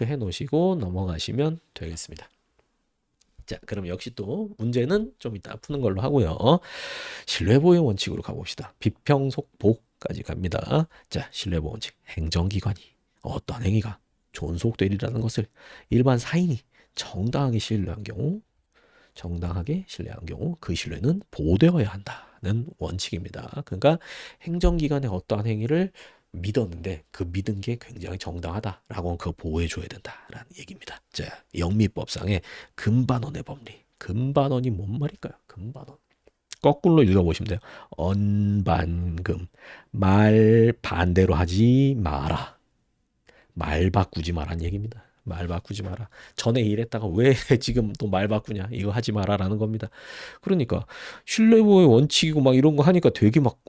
해 놓으시고 넘어가시면 되겠습니다. 자, 그럼 역시 또 문제는 좀 이따 푸는 걸로 하고요. 신뢰보호 원칙으로 가봅시다. 비평속보까지 갑니다. 자, 신뢰보호 원칙. 행정기관이 어떤 행위가 존속되리라는 것을 일반 사인이 정당하게 신뢰한 경우 그 신뢰는 보호되어야 한다는 원칙입니다. 그러니까 행정기관의 어떠한 행위를 믿었는데 그 믿은 게 굉장히 정당하다라고 하면 그거 보호해줘야 된다라는 얘기입니다. 자, 영미법상의 금반원의 법리. 금반원이 뭔 말일까요? 금반원. 거꾸로 읽어보시면 돼요. 언반금. 말 반대로 하지 마라. 말 바꾸지 마라는 얘기입니다. 말 바꾸지 마라. 전에 이랬다가 왜 지금 또 말 바꾸냐. 이거 하지 마라라는 겁니다. 그러니까 신뢰보호의 원칙이고 막 이런 거 하니까 되게 막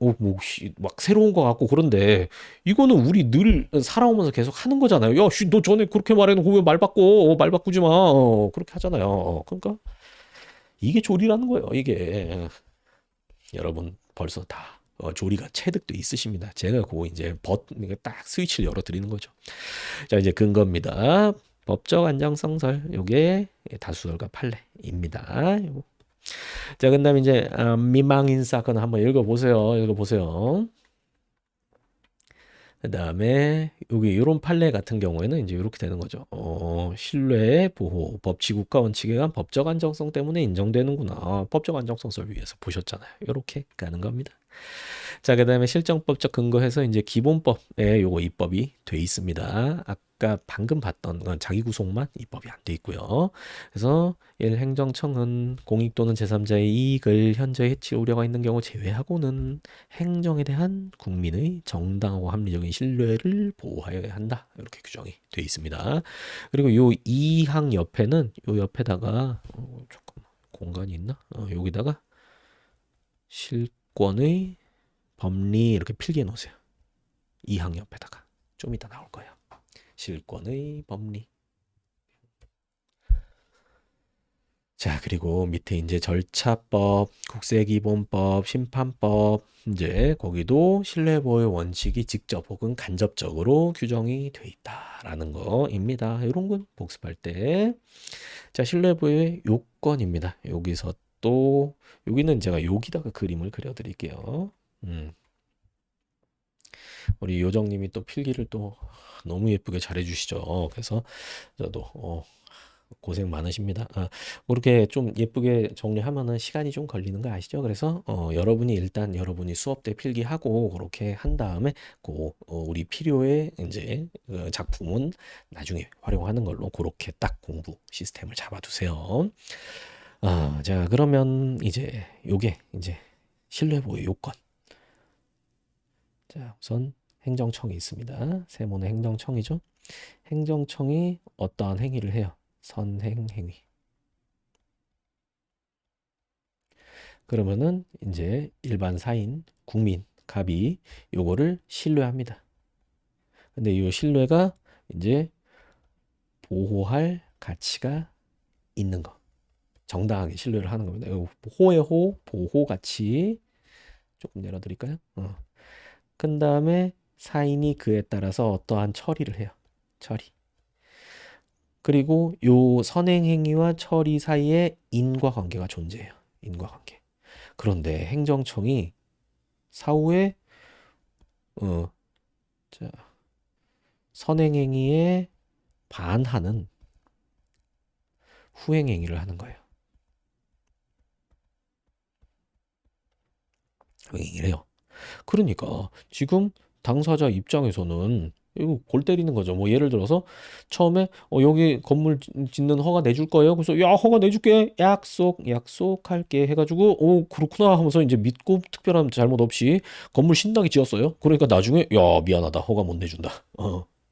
새로운 거 같고 그런데 이거는 우리 늘 살아오면서 계속 하는 거잖아요. 야, 너 전에 그렇게 말해놓고 왜 말 바꿔? 말 바꾸지 마. 그렇게 하잖아요. 그러니까 이게 조리라는 거예요. 이게 여러분 벌써 다 조리가 체득돼 있으십니다. 제가 그거 이제 딱 스위치를 열어 드리는 거죠. 자, 이제 근거입니다. 법적 안정성설 요게 다수설과 판례입니다. 자, 그다음에 이제 미망인 사건 한번 읽어보세요. 그다음에 여기 이런 판례 같은 경우에는 이제 이렇게 되는 거죠. 신뢰 보호 법치 국가 원칙에 의한 법적 안정성 때문에 인정되는구나. 법적 안정성설 위해서 보셨잖아요. 이렇게 가는 겁니다. 자, 그다음에 실정법적 근거해서 이제 기본법에 요거 입법이 돼 있습니다. 아까 방금 봤던 건 자기 구속만 입법이 안 돼 있고요. 그래서 1. 행정청은 공익 또는 제3자의 이익을 현저히 해칠 우려가 있는 경우 제외하고는 행정에 대한 국민의 정당하고 합리적인 신뢰를 보호하여야 한다. 이렇게 규정이 돼 있습니다. 그리고 요 2항 옆에는 요 옆에다가 조금 공간이 있나? 여기다가 실권의 법리 이렇게 필기해 놓으세요. 2항 옆에다가 좀 이따 나올 거예요. 실권의 법리. 자, 그리고 밑에 이제 절차법, 국세기본법, 심판법 이제 거기도 신뢰보호의 원칙이 직접 혹은 간접적으로 규정이 돼 있다라는 거입니다. 이런 건 복습할 때 자, 신뢰보호의 요건입니다. 여기서 또 여기는 제가 여기다가 그림을 그려 드릴게요. 우리 요정님이 또 필기를 또 너무 예쁘게 잘해주시죠. 그래서 저도 고생 많으십니다. 뭐 이렇게 좀 예쁘게 정리하면은 시간이 좀 걸리는 거 아시죠? 그래서 여러분이 일단 여러분이 수업 때 필기하고 그렇게 한 다음에 우리 필요의 이제 작품은 나중에 활용하는 걸로 그렇게 딱 공부 시스템을 잡아두세요. 자, 그러면 이제 요게 이제 신뢰보호 요건. 자, 우선 행정청이 있습니다. 세모는 행정청이죠. 행정청이 어떠한 행위를 해요? 선행행위. 그러면은 이제 일반 사인, 국민, 갑이 요거를 신뢰합니다. 근데 이 신뢰가 이제 보호할 가치가 있는 거. 정당하게 신뢰를 하는 겁니다. 호의 호, 보호 가치 조금 내려드릴까요? 그 다음에 사인이 그에 따라서 어떠한 처리를 해요. 처리. 그리고 요 선행행위와 처리 사이에 인과관계가 존재해요. 인과관계. 그런데 행정청이 사후에 자, 선행행위에 반하는 후행행위를 하는 거예요. 후행행위를 해요. 그러니까 지금 당사자 입장에서는 이거 골 때리는 거죠. 뭐 예를 들어서 처음에 여기 건물 짓는 허가 내줄 거예요. 그래서 야 허가 내줄게 약속할게 해가지고 그렇구나 하면서 이제 믿고 특별한 잘못 없이 건물 신나게 지었어요. 그러니까 나중에 야 미안하다 허가 못 내준다.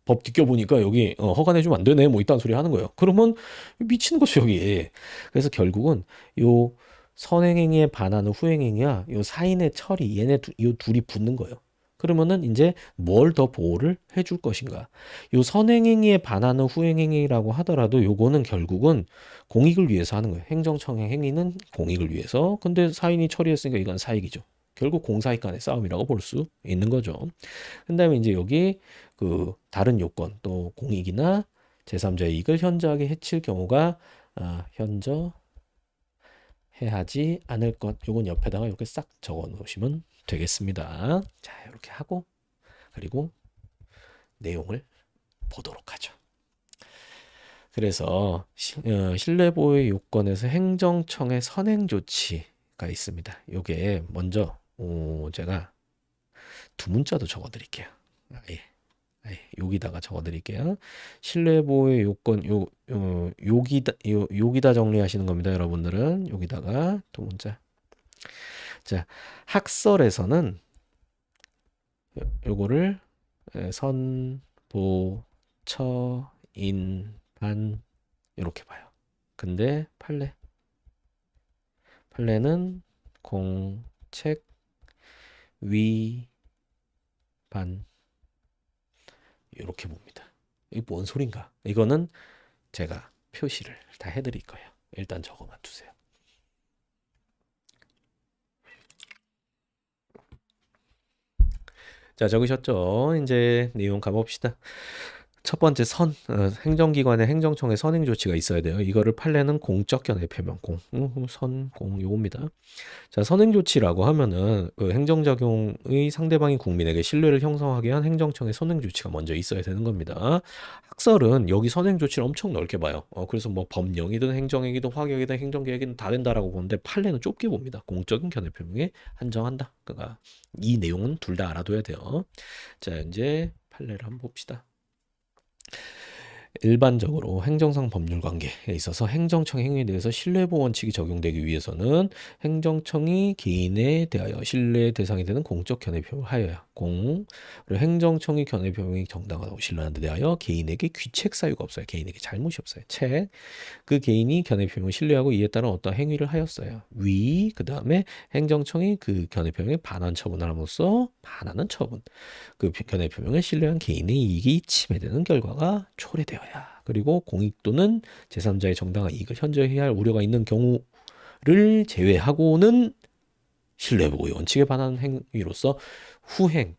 법 뒤껴보니까 여기 허가 내주면 안 되네 뭐 이딴 소리 하는 거예요. 그러면 미치는 거죠 여기. 그래서 결국은 요 선행행위에 반하는 후행행위야 요 사인의 처리 요 둘이 붙는 거예요. 그러면은 이제 뭘 더 보호를 해줄 것인가? 요 선행행위에 반하는 후행행위라고 하더라도 요거는 결국은 공익을 위해서 하는 거예요. 행정청의 행위는 공익을 위해서. 근데 사인이 처리했으니까 이건 사익이죠. 결국 공사익 간의 싸움이라고 볼 수 있는 거죠. 그다음에 이제 여기 그 다른 요건 또 공익이나 제3자의 이익을 현저하게 해칠 경우가 현저해하지 않을 것. 요건 옆에다가 이렇게 싹 적어 놓으시면 되겠습니다. 자, 이렇게 하고 그리고 내용을 보도록 하죠. 그래서 실내보호 요건에서 행정청의 선행 조치가 있습니다. 요게 먼저 제가 두 문자도 적어 드릴게요. 여기다가 적어 드릴게요. 실내보호의 요건 여기다 정리하시는 겁니다. 여러분들은 여기다가 두 문자. 자, 학설에서는 요거를 선, 보, 처, 인, 반 이렇게 봐요. 근데 판례는 공, 책, 위, 반 이렇게 봅니다. 이게 뭔 소린가? 이거는 제가 표시를 다 해드릴 거예요. 일단 적어만 두세요. 자, 적으셨죠? 이제 내용 가봅시다. 첫 번째 행정기관의 행정청의 선행 조치가 있어야 돼요. 이거를 판례는 공적 견해 표명 공 요겁니다. 자, 선행 조치라고 하면은 그 행정작용의 상대방이 국민에게 신뢰를 형성하게 한 행정청의 선행 조치가 먼저 있어야 되는 겁니다. 학설은 여기 선행 조치를 엄청 넓게 봐요. 그래서 뭐 법령이든 행정행위든 화격이든 행정계획이든 다 된다라고 보는데 판례는 좁게 봅니다. 공적인 견해 표명에 한정한다. 그러니까 이 내용은 둘 다 알아둬야 돼요. 자, 이제 판례를 한번 봅시다. 일반적으로 행정상 법률 관계에 있어서 행정청 행위에 대해서 신뢰보호 원칙이 적용되기 위해서는 행정청이 개인에 대하여 신뢰 대상이 되는 공적 견해 표명을 하여야 그리고 행정청이 견해 표명이 정당하다고 신뢰하는 데 대하여 개인에게 귀책 사유가 없어요. 개인에게 잘못이 없어요. 그 개인이 견해 표명을 신뢰하고 이에 따른 어떤 행위를 하였어요. 그 다음에 행정청이 그 견해 표명에 반환 처분을 함으로써 반하는 처분. 그 견해 표명을 신뢰한 개인의 이익이 침해되는 결과가 초래되어야. 그리고 공익 또는 제3자의 정당한 이익을 현저해야 할 우려가 있는 경우를 제외하고는 신뢰보호의 원칙에 반하는 행위로서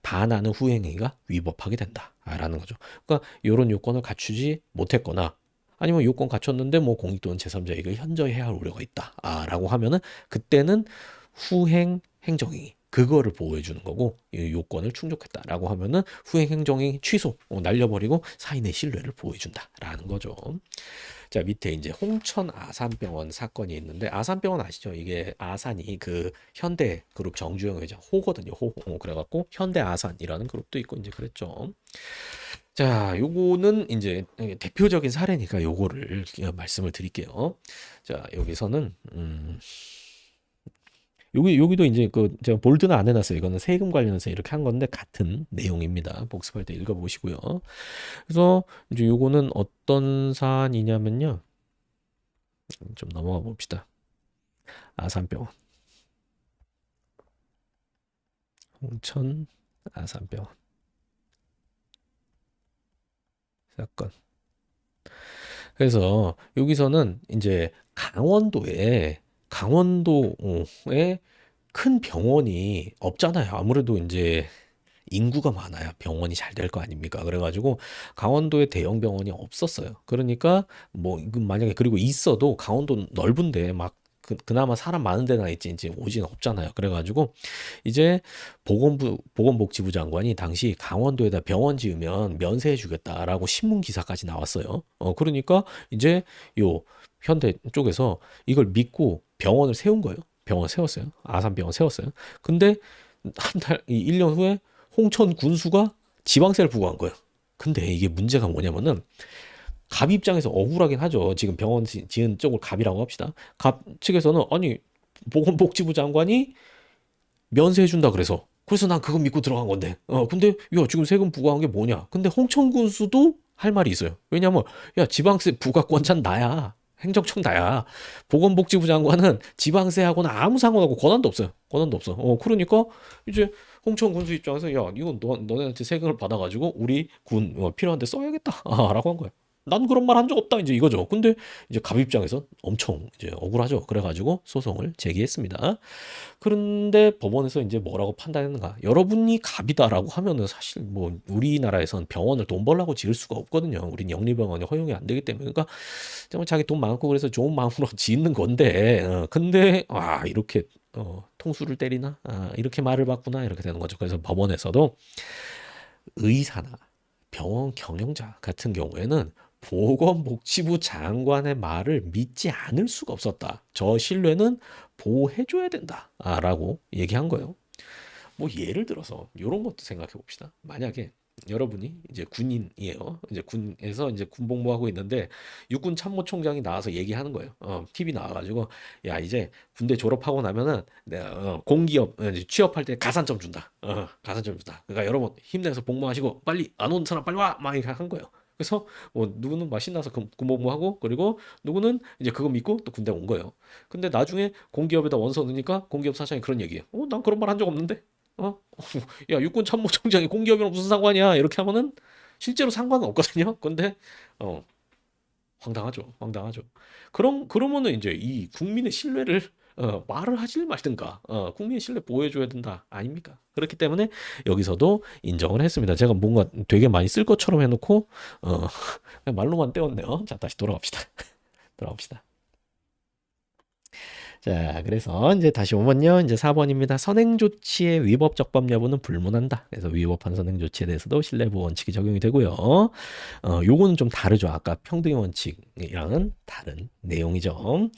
반하는 후행위가 위법하게 된다라는 거죠. 그러니까 이런 요건을 갖추지 못했거나 아니면 요건 갖췄는데 뭐 공익 또는 제3자 이익을 현저해야 할 우려가 있다라고 하면은 그때는 후행 행정행위 그거를 보호해 주는 거고 이 요건을 충족했다라고 하면은 후행 행정행위 취소 날려버리고 사인의 신뢰를 보호해 준다라는 거죠. 자, 밑에 이제 홍천 아산병원 사건이 있는데 아산병원 아시죠? 이게 아산이 그 현대그룹 정주영 회장 호거든요. 그래갖고 현대 아산이라는 그룹도 있고 이제 그랬죠. 자, 요거는 이제 대표적인 사례니까 요거를 말씀을 드릴게요. 자, 여기서는 여기도 이제 그 제가 볼드는 안 해놨어요. 이거는 세금 관련해서 이렇게 한 건데 같은 내용입니다. 복습할 때 읽어보시고요. 그래서 이제 요거는 어떤 사안이냐면요. 좀 넘어가 봅시다. 아산병원. 홍천 아산병원 사건. 그래서 여기서는 이제 강원도에 큰 병원이 없잖아요. 아무래도 이제 인구가 많아야 병원이 잘 될 거 아닙니까? 그래가지고 강원도에 대형 병원이 없었어요. 그러니까 뭐 만약에 그리고 있어도 강원도 넓은데 막 그나마 사람 많은 데나 있지 이제 오진 없잖아요. 그래가지고 이제 보건복지부 장관이 당시 강원도에다 병원 지으면 면세해 주겠다라고 신문 기사까지 나왔어요. 그러니까 이제 요 현대 쪽에서 이걸 믿고 병원을 세운 거예요. 병원 세웠어요. 아산병원 세웠어요. 근데 1년 후에 홍천 군수가 지방세를 부과한 거예요. 근데 이게 문제가 뭐냐면은 갑 입장에서 억울하긴 하죠. 지금 병원 지은 쪽을 갑이라고 합시다. 갑 측에서는 아니 보건복지부 장관이 면세해준다 그래서 난 그거 믿고 들어간 건데 근데 야 지금 세금 부과한 게 뭐냐. 근데 홍천 군수도 할 말이 있어요. 왜냐면 야 지방세 부과권자는 나야. 행정청 나야. 보건복지부 장관은 지방세하고는 아무 상관없고 권한도 없어요. 권한도 없어. 그러니까 이제 홍천 군수 입장에서 야 이거 너네한테 세금을 받아가지고 우리 군 필요한데 써야겠다. 라고 한 거야. 난 그런 말 한 적 없다 이제 이거죠. 근데 이제 갑 입장에서 엄청 이제 억울하죠. 그래가지고 소송을 제기했습니다. 그런데 법원에서 이제 뭐라고 판단했는가? 여러분이 갑이다라고 하면은 사실 뭐 우리나라에선 병원을 돈 벌라고 지을 수가 없거든요. 우린 영리병원이 허용이 안 되기 때문에. 그러니까 정말 자기 돈 많고 그래서 좋은 마음으로 짓는 건데, 근데 이렇게 통수를 때리나? 이렇게 말을 받구나 이렇게 되는 거죠. 그래서 법원에서도 의사나 병원 경영자 같은 경우에는 보건복지부 장관의 말을 믿지 않을 수가 없었다. 저 신뢰는 보호해줘야 된다. 라고 얘기한 거예요. 뭐 예를 들어서 이런 것도 생각해 봅시다. 만약에 여러분이 이제 군인이에요. 이제 군에서 이제 군복무하고 있는데 육군 참모총장이 나와서 얘기하는 거예요. TV 나와가지고 야 이제 군대 졸업하고 나면은 내가 공기업 이제 취업할 때 가산점 준다. 가산점 준다. 그러니까 여러분 힘내서 복무하시고 빨리 안 온 사람 빨리 와. 막 이렇게 한 거예요. 그래서 뭐 누구는 막 신나서 군복무하고 그리고 누구는 이제 그거 믿고 또 군대 온 거예요. 근데 나중에 공기업에다 원서 넣으니까 공기업 사장이 그런 얘기해. 난 그런 말 한 적 없는데. 어? 야, 육군 참모총장이 공기업이랑 무슨 상관이야? 이렇게 하면은 실제로 상관은 없거든요. 근데 어, 황당하죠. 황당하죠. 그러면은 이제 이 국민의 신뢰를 말을 하질 말든가. 국민의 신뢰 보호해줘야 된다. 아닙니까? 그렇기 때문에 여기서도 인정을 했습니다. 제가 뭔가 되게 많이 쓸 것처럼 해놓고 그냥 말로만 떼었네요. 자, 다시 돌아갑시다. 돌아갑시다. 자, 그래서 이제 다시 오면요. 이제 4번입니다. 선행 조치의 위법 적법 여부는 불문한다. 그래서 위법한 선행 조치에 대해서도 신뢰보호 원칙이 적용이 되고요. 요거는 좀 다르죠. 아까 평등의 원칙이랑은 다른 내용이죠.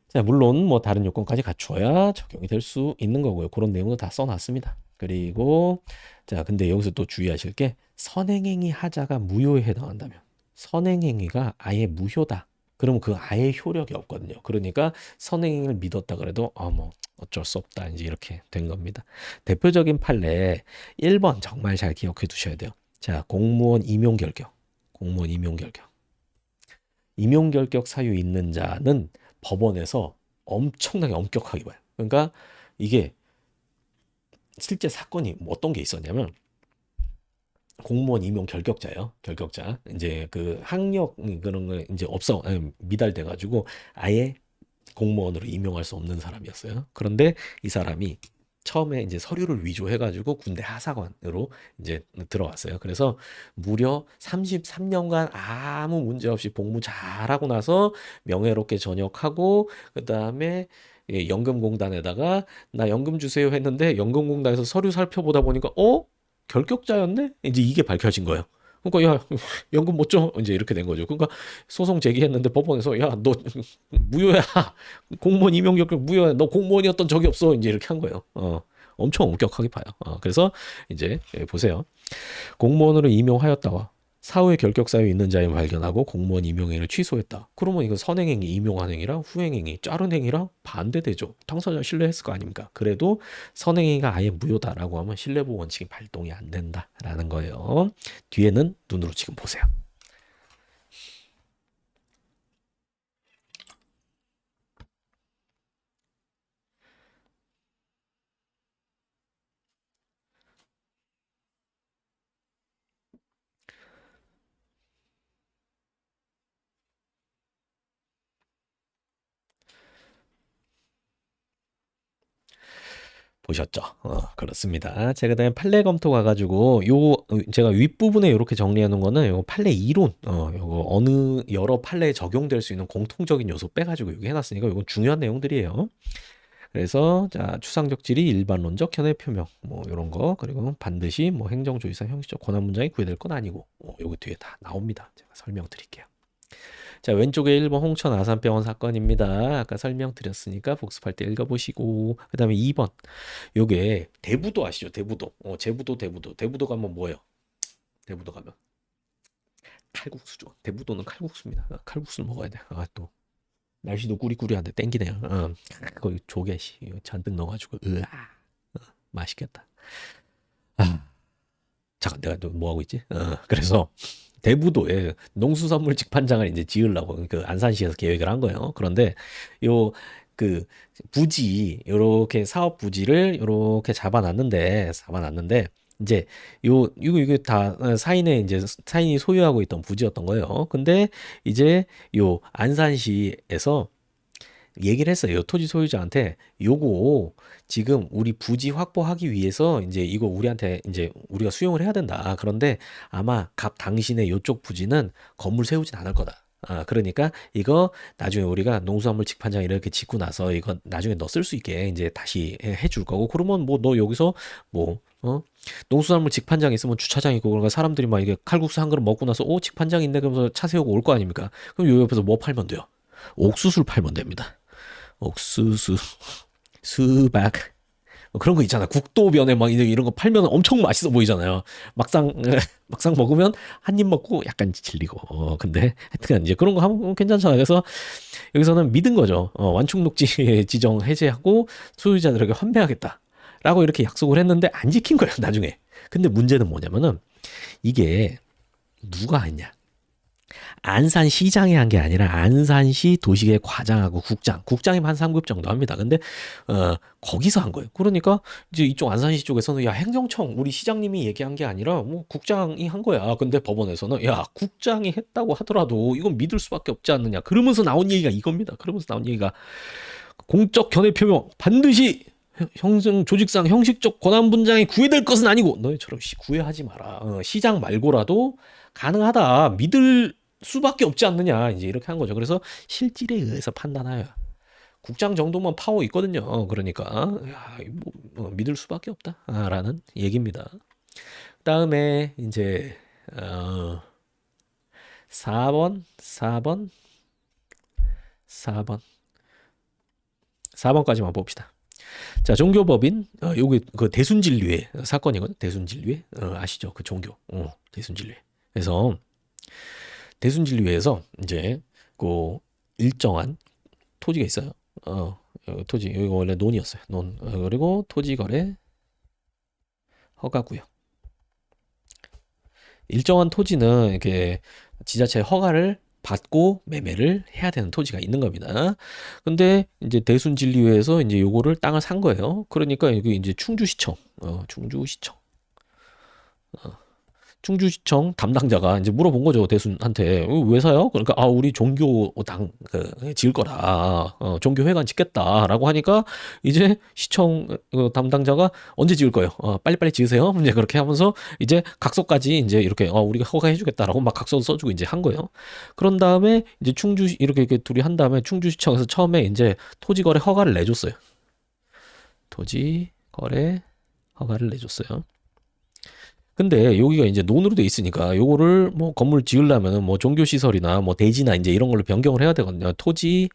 자, 물론 뭐 다른 요건까지 갖춰야 적용이 될 수 있는 거고요. 그런 내용도 다 써놨습니다. 그리고 자, 근데 여기서 또 주의하실 게 선행행위 하자가 무효에 해당한다면 선행행위가 아예 무효다. 그러면 그 아예 효력이 없거든요. 그러니까 선행행위를 믿었다 그래도 뭐 어쩔 수 없다. 이제 이렇게 된 겁니다. 대표적인 판례 1번 정말 잘 기억해 두셔야 돼요. 자, 공무원 임용 결격. 공무원 임용 결격. 임용 결격 사유 있는 자는 법원에서 엄청나게 엄격하게 봐요. 그러니까 이게 실제 사건이 뭐 어떤 게 있었냐면 공무원 임용 결격자예요. 결격자. 이제 그 학력 그런 거 이제 미달돼 가지고 아예 공무원으로 임용할 수 없는 사람이었어요. 그런데 이 사람이 처음에 이제 서류를 위조해가지고 군대 하사관으로 이제 들어왔어요. 그래서 무려 33년간 아무 문제 없이 복무 잘하고 나서 명예롭게 전역하고 그 다음에 연금공단에다가 나 연금 주세요 했는데 연금공단에서 서류 살펴보다 보니까 결격자였네? 이제 이게 밝혀진 거예요. 그러니까 야 연금 못 줘 이제 이렇게 된 거죠. 그러니까 소송 제기했는데 법원에서 야 너 무효야 공무원 임용 결격 무효야 너 공무원이었던 적이 없어 이제 이렇게 한 거예요. 엄청 엄격하게 봐요. 그래서 이제 보세요. 공무원으로 임용하였다와 사후에 결격 사유 있는 자를 발견하고 공무원 임용행위를 취소했다. 그러면 이거 선행행위, 임용한 행위랑 후행행위, 자른 행위랑 반대되죠. 당사자 신뢰했을 거 아닙니까? 그래도 선행행위가 아예 무효다라고 하면 신뢰보호 원칙이 발동이 안 된다라는 거예요. 뒤에는 눈으로 지금 보세요. 보셨죠? 그렇습니다. 제가 그다음에 판례 검토 가가지고 제가 윗부분에 이렇게 정리해 놓은 거는 요 판례 이론, 요거 어느 여러 판례에 적용될 수 있는 공통적인 요소 빼가지고 여기 해놨으니까 이건 중요한 내용들이에요. 그래서 자 추상적 질이 일반론적 현의 표명 뭐 이런 거 그리고 반드시 뭐 행정조위상 형식적 권한 문장이 구해될 건 아니고 요거 뒤에 다 나옵니다. 제가 설명드릴게요. 자, 왼쪽에 1번 홍천 아산병원 사건입니다. 아까 설명드렸으니까 복습할 때 읽어보시고 그 다음에 2번 요게 대부도 아시죠? 대부도. 제부도 대부도. 대부도 가면 뭐예요? 대부도 가면 칼국수죠. 대부도는 칼국수입니다. 칼국수를 먹어야 돼. 또 날씨도 꾸리꾸리한데 땡기네요. 거기 조개 잔뜩 넣어가지고 맛있겠다. 잠깐 내가 또 뭐 하고 있지? 그래서 대부도에 농수산물 직판장을 이제 지으려고 그 안산시에서 계획을 한 거예요. 그런데 요 그 부지 요렇게 사업 부지를 요렇게 잡아놨는데 이제 이거 다 사인의 이제 사인이 소유하고 있던 부지였던 거예요. 근데 이제 요 안산시에서 얘기를 했어요. 토지 소유자한테 요거 지금 우리 부지 확보하기 위해서 이제 이거 우리한테 이제 우리가 수용을 해야 된다. 그런데 아마 당신의 요쪽 부지는 건물 세우진 않을 거다. 그러니까 이거 나중에 우리가 농수산물 직판장 이렇게 짓고 나서 이거 나중에 너 쓸 수 있게 이제 다시 해줄 거고 그러면 뭐 너 여기서 뭐 농수산물 직판장 있으면 주차장 있고 그러니까 사람들이 막 이게 칼국수 한 그릇 먹고 나서 직판장 있네 그러면서 차 세우고 올 거 아닙니까? 그럼 요 옆에서 뭐 팔면 돼요? 옥수수를 팔면 됩니다. 옥수수, 수박 뭐 그런 거 있잖아. 국도변에 막 이런 거 팔면 엄청 맛있어 보이잖아요. 막상 막상 먹으면 한 입 먹고 약간 질리고. 근데 하여튼 이제 그런 거 하면 괜찮잖아요. 그래서 여기서는 믿은 거죠. 완충독지 지정 해제하고 소유자들에게 환배하겠다라고 이렇게 약속을 했는데 안 지킨 거예요. 나중에. 근데 문제는 뭐냐면은 이게 누가 했냐? 안산시장이 한 게 아니라 안산시 도시계 과장하고 국장이면 한 3급 정도 합니다. 근데 거기서 한 거예요. 그러니까 이제 이쪽 안산시 쪽에서는 야 행정청 우리 시장님이 얘기한 게 아니라 뭐 국장이 한 거야. 근데 법원에서는 야 국장이 했다고 하더라도 이건 믿을 수밖에 없지 않느냐. 그러면서 나온 얘기가 이겁니다. 그러면서 나온 얘기가 공적 견해 표명 반드시 형성 조직상 형식적 권한 분장이 구애될 것은 아니고 너희처럼 구애하지 마라. 시장 말고라도 가능하다. 믿을 수밖에 없지 않느냐. 이제 이렇게 한 거죠. 그래서 실질에 의해서 판단하여 국장 정도만 파워 있거든요. 그러니까 야, 믿을 수밖에 없다라는 얘기입니다. 그다음에 이제 4번 4번 4번 4번까지만 봅시다. 자, 종교법인 요게 그 대순진리회 사건이거든. 대순진리회 아시죠? 그 종교 대순진리회. 그래서 대순진리회에서 이제 그 일정한 토지가 있어요. 토지 이거 원래 논이었어요. 논 그리고 토지거래 허가구역. 일정한 토지는 이렇게 지자체 허가를 받고 매매를 해야 되는 토지가 있는 겁니다. 근데 이제 대순진리회에서 이제 요거를 땅을 산 거예요. 그러니까 여기 이제 충주시청, 충주시청 충주시청 담당자가 이제 물어본 거죠. 대순한테 왜 사요? 그러니까 우리 종교당 지을 거라 종교회관 짓겠다라고 하니까 이제 시청 담당자가 언제 지을 거예요? 빨리빨리 지으세요. 이제 그렇게 하면서 이제 각서까지 이제 이렇게 우리가 허가해주겠다라고 막 각서 써주고 이제 한 거예요. 그런 다음에 이제 이렇게 둘이 한 다음에 충주시청에서 처음에 이제 토지거래 허가를 내줬어요. 토지거래 허가를 내줬어요. 근데 여기가 이제 논으로 돼 있으니까 요거를 뭐 건물 지으려면은 뭐 종교 시설이나 뭐 대지나 이제 이런 걸로 변경을 해야 되거든요. 토지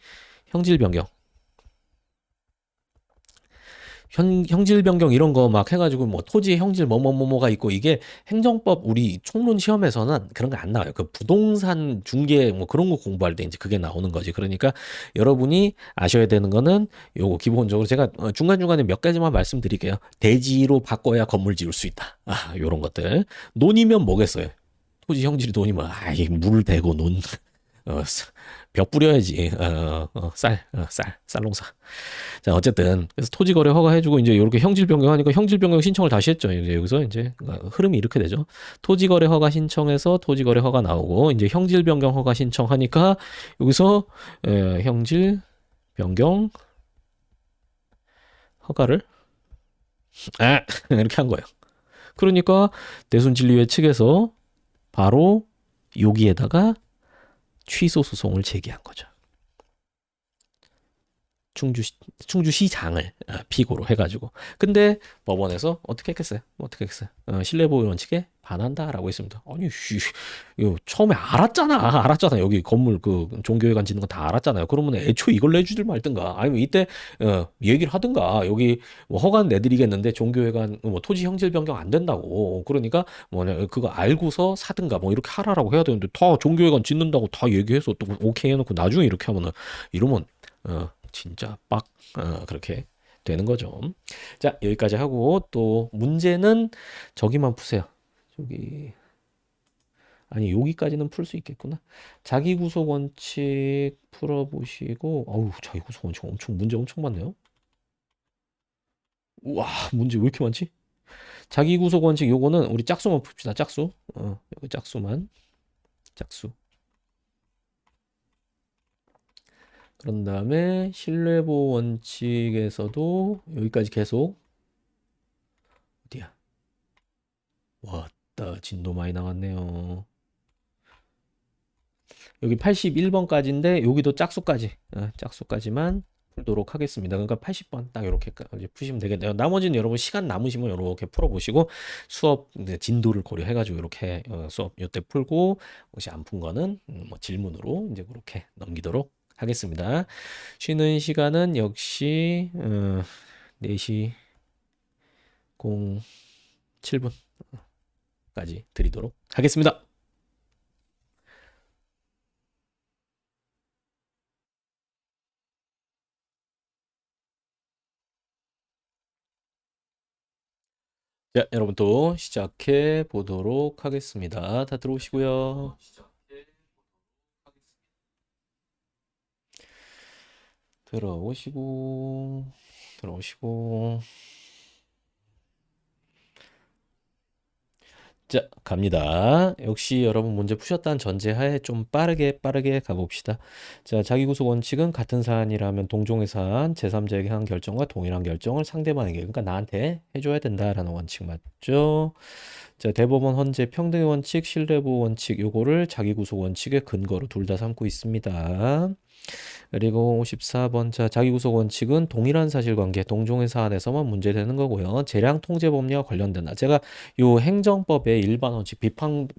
형질 변경. 형질 변경 이런 거 막 해가지고 뭐 토지 형질 뭐가 있고 이게 행정법 우리 총론 시험에서는 그런 거 안 나와요. 그 부동산 중개 뭐 그런 거 공부할 때 이제 그게 나오는 거지. 그러니까 여러분이 아셔야 되는 거는 요거 기본적으로 제가 중간중간에 몇 가지만 말씀드릴게요. 대지로 바꿔야 건물 지을 수 있다. 요런 것들. 논이면 뭐겠어요? 토지 형질이 논이면 물 대고 논 벽 뿌려야지. 쌀 농사. 자, 어쨌든 그래서 토지 거래 허가해주고 이제 이렇게 형질 변경하니까 형질 변경 신청을 다시 했죠. 이제 여기서 이제 흐름이 이렇게 되죠. 토지 거래 허가 신청해서 토지 거래 허가 나오고 이제 형질 변경 허가 신청하니까 여기서 형질 변경 허가를 이렇게 한 거예요. 그러니까 대순진리회 측에서 바로 여기에다가 취소 소송을 제기한 거죠. 충주시장을 피고로 해가지고. 근데 법원에서 어떻게 했겠어요? 신뢰보호 원칙에 반한다라고 했습니다. 아니, 이거 처음에 알았잖아. 여기 건물 그 종교회관 짓는 거 다 알았잖아요. 그러면 애초에 이걸 내주질 말든가. 아니면 이때 얘기를 하든가. 여기 뭐 허가는 내드리겠는데 종교회관 뭐 토지 형질 변경 안 된다고. 그러니까 뭐냐 그거 알고서 사든가 뭐 이렇게 하라라고 해야 되는데 다 종교회관 짓는다고 다 얘기해서 또 오케이 해놓고 나중에 이렇게 하면은 이러면 진짜 그렇게 되는 거죠. 자, 여기까지 하고 또 문제는 저기만 푸세요. 여기까지는 풀 수 있겠구나. 자기구속 원칙 풀어보시고 자기구속 원칙 문제 엄청 많네요. 우와, 문제 왜 이렇게 많지? 자기 구속 원칙 요거는 우리 짝수만 풉시다. 짝수. 여기 짝수만. 짝수. 그런 다음에 신뢰보호 원칙에서도 여기까지 계속 어디야? 왔다. 진도 많이 나왔네요. 여기 81번까지인데 여기도 짝수까지. 짝수까지만 풀도록 하겠습니다. 그러니까 80번 딱 이렇게 푸시면 되겠네요. 나머지는 여러분 시간 남으시면 이렇게 풀어보시고 수업 진도를 고려해가지고 이렇게 수업 이때 풀고 혹시 안 푼 거는 뭐 질문으로 이제 그렇게 넘기도록 하겠습니다. 쉬는 시간은 역시 4시 07분까지 드리도록 하겠습니다. 자, 여러분 또 시작해 보도록 하겠습니다. 다 들어오시고요. 들어오시고. 자, 갑니다. 역시 여러분 문제 푸셨다는 전제하에 좀 빠르게 가봅시다. 자, 자기구속 원칙은 같은 사안이라면 동종의 사안, 제3자에게 한 결정과 동일한 결정을 상대방에게, 그러니까 나한테 해줘야 된다라는 원칙 맞죠? 자, 대법원 헌재 평등의 원칙, 신뢰보호 원칙, 요거를 자기구속 원칙의 근거로 둘 다 삼고 있습니다. 그리고 54번 자 자기구속 원칙은 동일한 사실관계 동종의 사안에서만 문제되는 거고요. 재량 통제 법리와 관련된다. 제가 요 행정법의 일반 원칙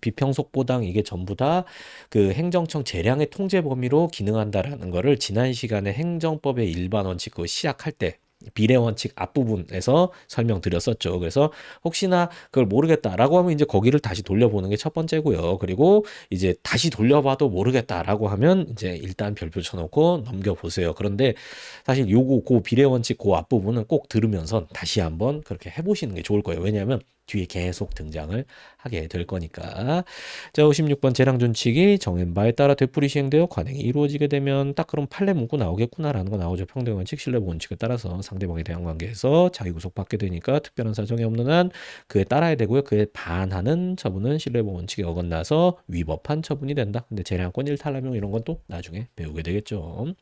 비평속보당 이게 전부 다 그 행정청 재량의 통제 범위로 기능한다라는 거를 지난 시간에 행정법의 일반 원칙 그 시작할 때 비례 원칙 앞부분에서 설명드렸었죠. 그래서 혹시나 그걸 모르겠다라고 하면 이제 거기를 다시 돌려보는 게 첫 번째고요. 그리고 이제 다시 돌려봐도 모르겠다라고 하면 이제 일단 별표 쳐놓고 넘겨보세요. 그런데 사실 요거 그 비례 원칙 그 앞부분은 꼭 들으면서 다시 한번 그렇게 해보시는 게 좋을 거예요. 왜냐하면 뒤에 계속 등장을 하게 될 거니까. 자, 56번 재량준칙이 정한 바에 따라 되풀이 시행되어 관행이 이루어지게 되면 딱 그럼 판례 문구 나오겠구나라는 거 나오죠. 평등원칙, 신뢰보 원칙에 따라서 상대방에 대한 관계에서 자기구속 받게 되니까 특별한 사정이 없는 한 그에 따라야 되고요. 그에 반하는 처분은 신뢰보 원칙에 어긋나서 위법한 처분이 된다. 근데 재량권 일탈남용 이런 건 또 나중에 배우게 되겠죠.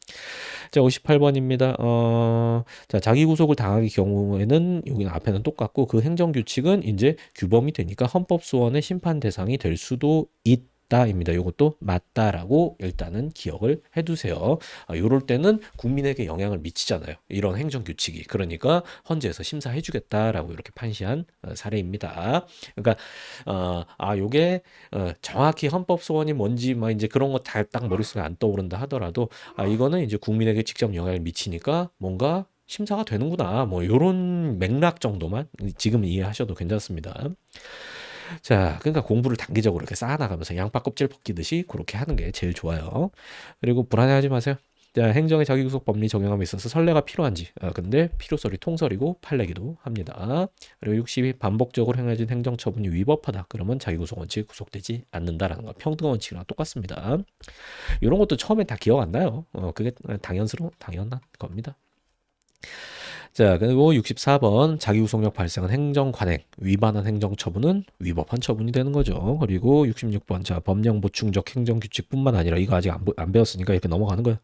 자, 58번입니다. 자, 자기 구속을 당하기 경우에는 여기는 앞에는 똑같고 그 행정규칙은 이제 규범이 되니까 헌법소원의 심판 대상이 될 수도 있다입니다. 이것도 맞다라고 일단은 기억을 해두세요. 이럴 때는 국민에게 영향을 미치잖아요. 이런 행정규칙이. 그러니까 헌재에서 심사해주겠다라고 이렇게 판시한 사례입니다. 그러니까 요게 정확히 헌법 소원이 뭔지 막 이제 그런 거 다 딱 머릿속에 안 떠오른다 하더라도 이거는 이제 국민에게 직접 영향을 미치니까 뭔가 심사가 되는구나. 뭐 요런 맥락 정도만 지금 이해하셔도 괜찮습니다. 자, 그러니까 공부를 단기적으로 이렇게 쌓아나가면서 양파 껍질 벗기듯이 그렇게 하는 게 제일 좋아요. 그리고 불안해하지 마세요. 자, 행정의 자기구속 법리 적용함에 있어서 선례가 필요한지. 근데 필요설이 통설이고 판례기도 합니다. 그리고 60이 반복적으로 행해진 행정처분이 위법하다. 그러면 자기구속 원칙이 구속되지 않는다라는 거. 평등 원칙이랑 똑같습니다. 이런 것도 처음에 다 기억 안 나요. 그게 당연한 겁니다. 자, 그리고 64번 자기구속력 발생한 행정관행 위반한 행정처분은 위법한 처분이 되는 거죠. 그리고 66번 자 법령 보충적 행정규칙뿐만 아니라 이거 아직 안 배웠으니까 이렇게 넘어가는 거예요.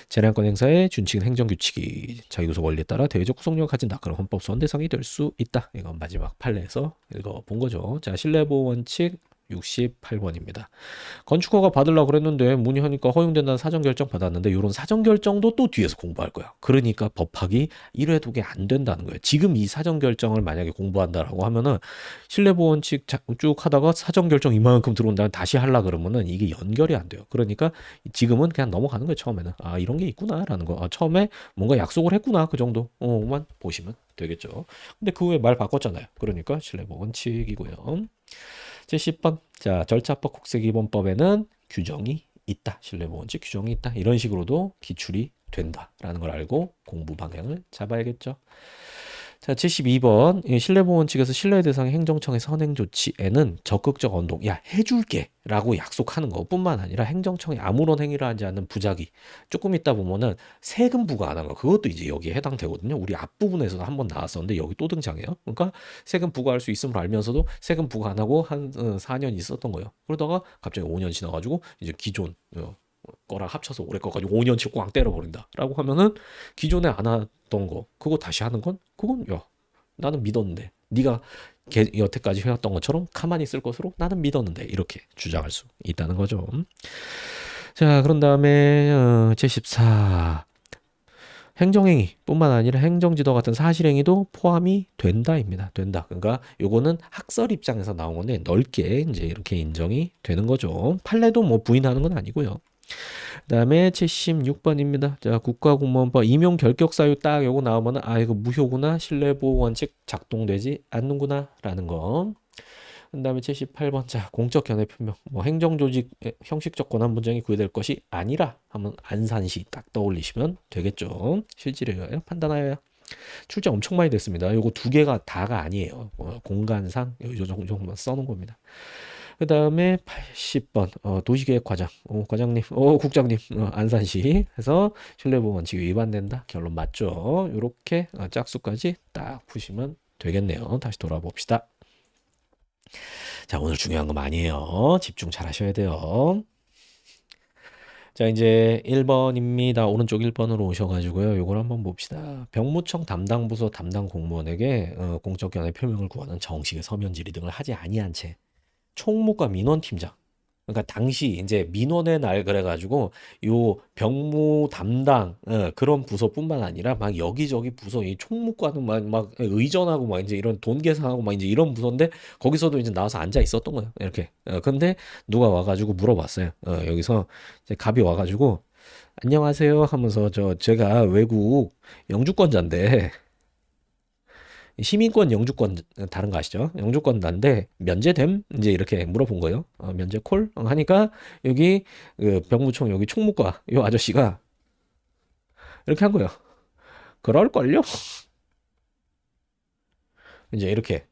재량권 행사의 준칙은 행정규칙이 자기구속 원리에 따라 대외적 구속력을 가진다. 그럼 헌법소원 대상이 될 수 있다. 이건 마지막 판례에서 읽어본 거죠. 자, 신뢰보호 원칙 68번입니다. 건축허가 받으려고 그랬는데 문의하니까 허용된다는 사전결정 받았는데 이런 사전결정도 또 뒤에서 공부할 거야. 그러니까 법학이 1회독에 안 된다는 거예요. 지금 이 사전결정을 만약에 공부한다라고 하면은 신뢰보원칙 쭉 하다가 사전결정 이만큼 들어온다면 다시 하려 그러면은 이게 연결이 안 돼요. 그러니까 지금은 그냥 넘어가는 거예요. 처음에는. 이런 게 있구나라는 거. 처음에 뭔가 약속을 했구나. 그 정도만 보시면 되겠죠. 근데 그 후에 말 바꿨잖아요. 그러니까 신뢰보원칙이고요. 제10번 자 절차법 국세기본법에는 규정이 있다. 신뢰보원칙 규정이 있다. 이런 식으로도 기출이 된다라는 걸 알고 공부 방향을 잡아야겠죠. 자, 72번. 신뢰보원칙에서 신뢰 대상 행정청의 선행 조치에는 적극적 언동, 야, 해줄게 라고 약속하는 것뿐만 아니라 행정청이 아무런 행위를 하지 않는 부작위. 조금 있다 보면은 세금 부과 안 한 거. 그것도 이제 여기에 해당되거든요. 우리 앞부분에서도 한번 나왔었는데 여기 또 등장해요. 그러니까 세금 부과할 수 있음을 알면서도 세금 부과 안 하고 한 4년 있었던 거예요. 그러다가 갑자기 5년 지나가지고 이제 기존 거랑 합쳐서 올해 거까지 5년치 꽝 때려버린다라고 하면은 기존에 안 하던 거 그거 다시 하는 건 그건 야 나는 믿었는데 네가 여태까지 해왔던 것처럼 가만히 있을 것으로 나는 믿었는데 이렇게 주장할 수 있다는 거죠. 자 그런 다음에 제14 행정행위 뿐만 아니라 행정지도 같은 사실행위도 포함이 된다입니다. 된다. 그러니까 요거는 학설 입장에서 나온 건데 넓게 이제 이렇게 인정이 되는 거죠. 판례도 뭐 부인하는 건 아니고요. 그다음에 76번입니다. 자, 국가공무원법 임용 결격 사유 딱 요거 나오면은 아 이거 무효구나. 신뢰보호 원칙 작동되지 않는구나라는 거. 그다음에 78번 자, 공적 견해 표명. 뭐 행정조직 형식적 권한 분쟁이 구해될 것이 아니라 하면 안산시 딱 떠올리시면 되겠죠. 실질이에요. 판단하여야. 출제 엄청 많이 됐습니다. 요거 두 개가 다가 아니에요. 공간상 요 정도만 써놓은 겁니다. 그 다음에 80번 도시계획과장 과장님 국장님 안산시 해서 신뢰보호 원칙이 위반된다. 결론 맞죠. 요렇게 짝수까지 딱 푸시면 되겠네요. 다시 돌아봅시다. 자 오늘 중요한 거 많이 해요. 집중 잘 하셔야 돼요. 자 이제 1번입니다. 오른쪽 1번으로 오셔가지고요. 요걸 한번 봅시다. 병무청 담당 부서 담당 공무원에게 공적 견해 표명을 구하는 정식의 서면 질의 등을 하지 아니한 채 총무과 민원팀장. 그러니까 당시 이제 민원의 날 그래가지고 요 병무 담당 그런 부서뿐만 아니라 막 여기저기 부서 이 총무과는 막 의전하고 막 이제 이런 돈 계산하고 막 이제 이런 부서인데 거기서도 이제 나와서 앉아 있었던 거예요. 이렇게. 근데 누가 와가지고 물어봤어요. 여기서 이제 갑이 와가지고 안녕하세요 하면서 제가 외국 영주권자인데 시민권 영주권 다른 거 아시죠? 영주권 난데 면제됨 이제 이렇게 물어본 거예요. 면제 콜 하니까 여기 그 병무청 여기 총무과 요 아저씨가 이렇게 한 거예요. 그럴걸요? 이제 이렇게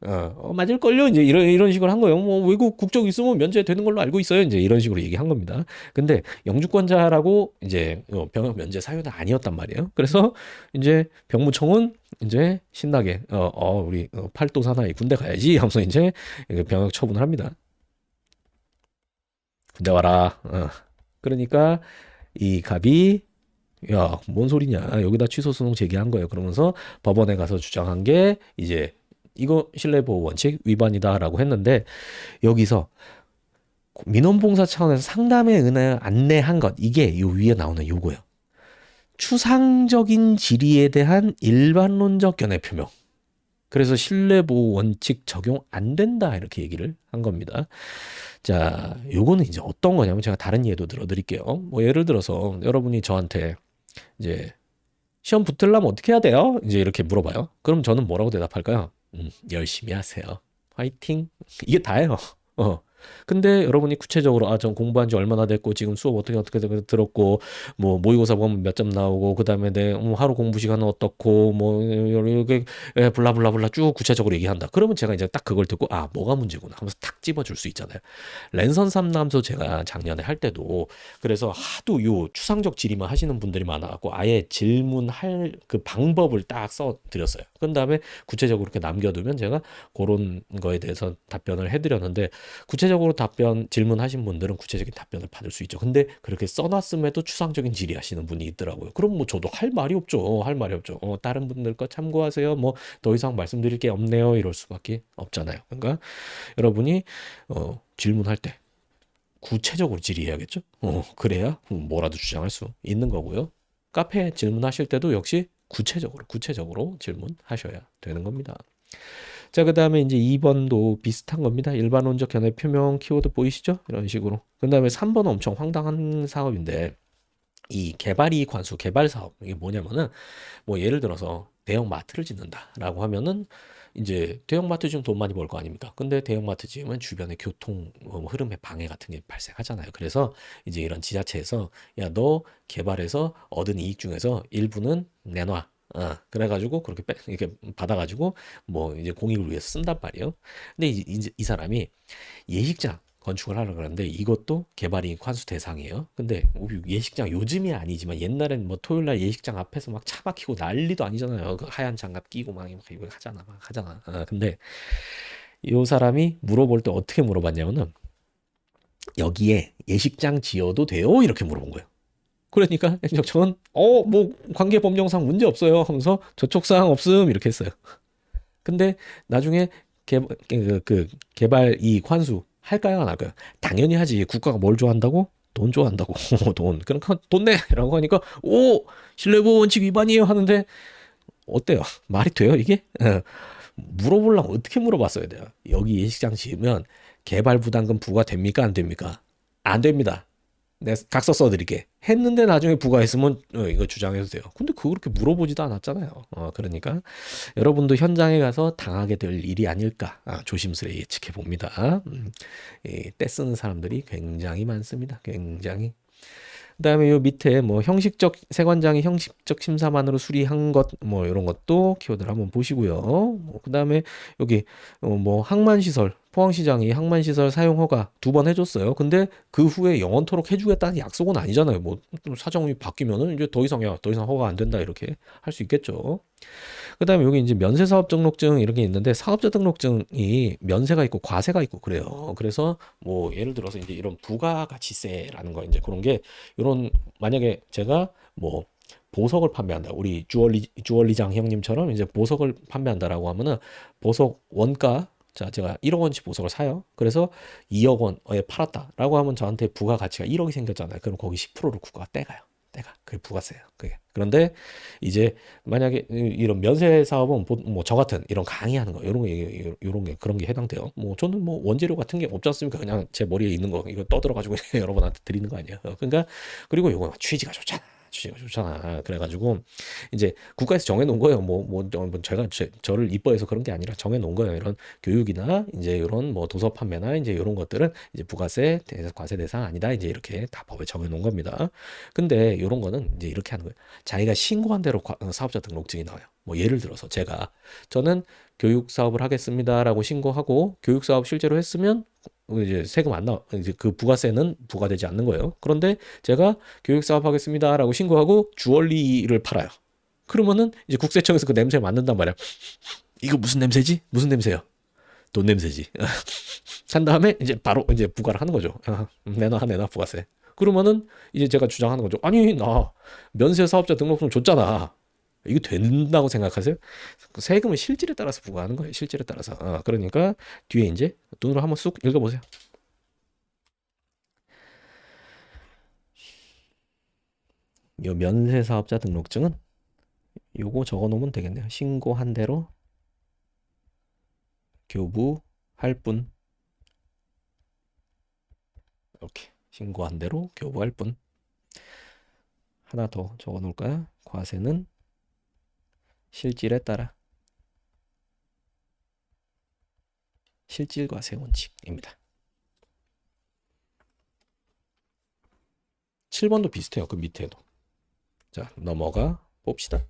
맞을걸요? 이제 이런 식으로 한 거예요. 뭐 외국 국적 있으면 면제되는 걸로 알고 있어요. 이제 이런 식으로 얘기한 겁니다. 근데 영주권자라고 이제 병역 면제 사유는 아니었단 말이에요. 그래서 이제 병무청은 이제 신나게 우리 팔도 사나이 군대 가야지 하면서 이제 병역 처분을 합니다. 군대 와라. 그러니까 이 갑이 야, 뭔 소리냐. 여기다 취소 소송 제기한 거예요. 그러면서 법원에 가서 주장한 게 이제 이거 신뢰보호 원칙 위반이다라고 했는데 여기서 민원봉사 차원에서 상담에 안내한 것 이게 요 위에 나오는 요거예요. 추상적인 질의에 대한 일반론적 견해 표명. 그래서 신뢰보호 원칙 적용 안 된다 이렇게 얘기를 한 겁니다. 자, 요거는 이제 어떤 거냐면 제가 다른 예도 들어드릴게요. 뭐 예를 들어서 여러분이 저한테 이제 시험 붙으려면 어떻게 해야 돼요? 이제 이렇게 물어봐요. 그럼 저는 뭐라고 대답할까요? 열심히 하세요. 화이팅. 이게 다예요. 어. 근데 여러분이 구체적으로 전 공부한 지 얼마나 됐고 지금 수업 어떻게 들었고 뭐 모의고사 보면 몇 점 나오고 그다음에 내 하루 공부 시간은 어떻고 뭐 이렇게 블라블라블라 쭉 구체적으로 얘기한다. 그러면 제가 이제 딱 그걸 듣고 뭐가 문제구나 하면서 탁 집어줄 수 있잖아요. 랜선 삼남소 제가 작년에 할 때도 그래서 하도 요 추상적 질의만 하시는 분들이 많아갖고 아예 질문할 그 방법을 딱 써드렸어요. 그런 다음에 구체적으로 이렇게 남겨두면 제가 그런 거에 대해서 답변을 해드렸는데 구체적으로 질문하신 분들은 구체적인 답변을 받을 수 있죠. 근데 그렇게 써놨음에도 추상적인 질의하시는 분이 있더라고요. 그럼 뭐 저도 할 말이 없죠. 할 말이 없죠. 다른 분들 거 참고하세요. 뭐 더 이상 말씀드릴 게 없네요. 이럴 수밖에 없잖아요. 그러니까 여러분이 질문할 때 구체적으로 질의해야겠죠. 그래야 뭐라도 주장할 수 있는 거고요. 카페 질문하실 때도 역시 구체적으로 질문하셔야 되는 겁니다. 자, 그 다음에 이제 2번도 비슷한 겁니다. 일반론적 견해 표명 키워드 보이시죠? 이런 식으로. 그 다음에 3번은 엄청 황당한 사업인데, 이 개발이익 관수 개발 사업, 이게 뭐냐면은, 뭐 예를 들어서 대형 마트를 짓는다라고 하면은, 이제 대형 마트 지으면 돈 많이 벌 거 아닙니까? 근데 대형 마트 지으면 주변의 교통 흐름의 방해 같은 게 발생하잖아요. 그래서 이제 이런 지자체에서 야, 너 개발해서 얻은 이익 중에서 일부는 내놔. 그래가지고 그렇게 이렇게 받아가지고 뭐 이제 공익을 위해서 쓴단 말이에요. 근데 이 사람이 예식장 건축을 하려고 그러는데 이것도 개발이익 환수 대상이에요. 근데 우리 예식장 요즘이 아니지만 옛날엔 뭐 토요일 날 예식장 앞에서 막 차 막히고 난리도 아니잖아요. 그 하얀 장갑 끼고 막 이거 하잖아, 막 하잖아. 근데 이 사람이 물어볼 때 어떻게 물어봤냐면은 여기에 예식장 지어도 돼요? 이렇게 물어본 거예요. 그러니까 행정청은 뭐 관계 법령상 문제 없어요 하면서 저촉 사항 없음 이렇게 했어요. 근데 나중에 개발 이익 환수 할까요 안 할까요? 당연히 하지. 국가가 뭘 좋아한다고? 돈 좋아한다고. 돈. 그러니까 돈 내라고 하니까 오 신뢰보호 원칙 위반이에요 하는데 어때요? 말이 돼요 이게? 물어보려면 어떻게 물어봤어야 돼요? 여기 예식장 지으면 개발 부담금 부과됩니까 안 됩니까? 안 됩니다. 내가 각서 써드릴게. 했는데 나중에 부과했으면 이거 주장해도 돼요. 근데 그거 그렇게 물어보지도 않았잖아요. 그러니까 여러분도 현장에 가서 당하게 될 일이 아닐까 조심스레 예측해 봅니다. 때 쓰는 사람들이 굉장히 많습니다. 굉장히. 그다음에 요 밑에 뭐 형식적 세관장이 형식적 심사만으로 수리한 것 뭐 이런 것도 키워드를 한번 보시고요. 그다음에 여기 뭐 항만시설 포항시장이 항만시설 사용 허가 2번 해줬어요. 근데 그 후에 영원토록 해주겠다는 약속은 아니잖아요. 뭐 사정이 바뀌면은 이제 더 이상 허가 안 된다 이렇게 할 수 있겠죠. 그다음에 여기 이제 면세사업 등록증 이런 게 있는데 사업자 등록증이 면세가 있고 과세가 있고 그래요. 그래서 뭐 예를 들어서 이제 이런 부가가치세라는 거 이제 그런 게 이런 만약에 제가 뭐 보석을 판매한다. 우리 주얼리장 형님처럼 이제 보석을 판매한다라고 하면은 보석 원가 자, 제가 1억 원치 보석을 사요. 그래서 2억 원에 팔았다라고 하면 저한테 부가가치가 1억이 생겼잖아요. 그럼 거기 10%를 국가가 떼가요. 떼가. 그게 부가세예요. 그게. 그런데 이제 만약에 이런 면세 사업은 뭐 저 같은 이런 강의하는 거 이런 게 그런 게 해당돼요. 뭐 저는 뭐 원재료 같은 게 없지 않습니까? 그냥 제 머리에 있는 거 이거 떠들어 가지고 여러분한테 드리는 거 아니에요. 그러니까 그리고 이거 취지가 좋잖아. 취지가 좋잖아. 그래가지고 이제 국가에서 정해놓은 거예요. 제가 저를 이뻐해서 그런 게 아니라 정해놓은 거예요. 이런 교육이나 이제 이런 뭐 도서 판매나 이제 이런 것들은 이제 부가세 과세 대상 아니다. 이제 이렇게 다 법에 정해놓은 겁니다. 근데 이런 거는 이제 이렇게 하는 거예요. 자기가 신고한 대로 사업자 등록증이 나와요. 뭐 예를 들어서 저는 교육 사업을 하겠습니다라고 신고하고 교육 사업 실제로 했으면 이제 세금 안 나, 이제 그 부가세는 부과되지 않는 거예요. 그런데 제가 교육 사업 하겠습니다라고 신고하고 주얼리를 팔아요. 그러면은 이제 국세청에서 그 냄새 맡는단 말이야. 이거 무슨 냄새지? 무슨 냄새야? 돈 냄새지. 한 다음에 이제 바로 이제 부과를 하는 거죠. 내놔 부가세. 그러면은 이제 제가 주장하는 거죠. 아니 나 면세 사업자 등록증 줬잖아. 이거 된다고 생각하세요? 그 세금은 실질에 따라서 부과하는 거예요. 실질에 따라서. 그러니까 뒤에 이제 눈으로 한번 쑥 읽어보세요. 요 면세 사업자 등록증은 요거 적어놓으면 되겠네요. 신고한 대로 교부할 뿐. 이렇게 신고한 대로 교부할 뿐. 하나 더 적어놓을까요? 과세는 실질에 따라 실질과세 원칙입니다. 7번도 비슷해요. 그 밑에도. 자, 넘어가 봅시다.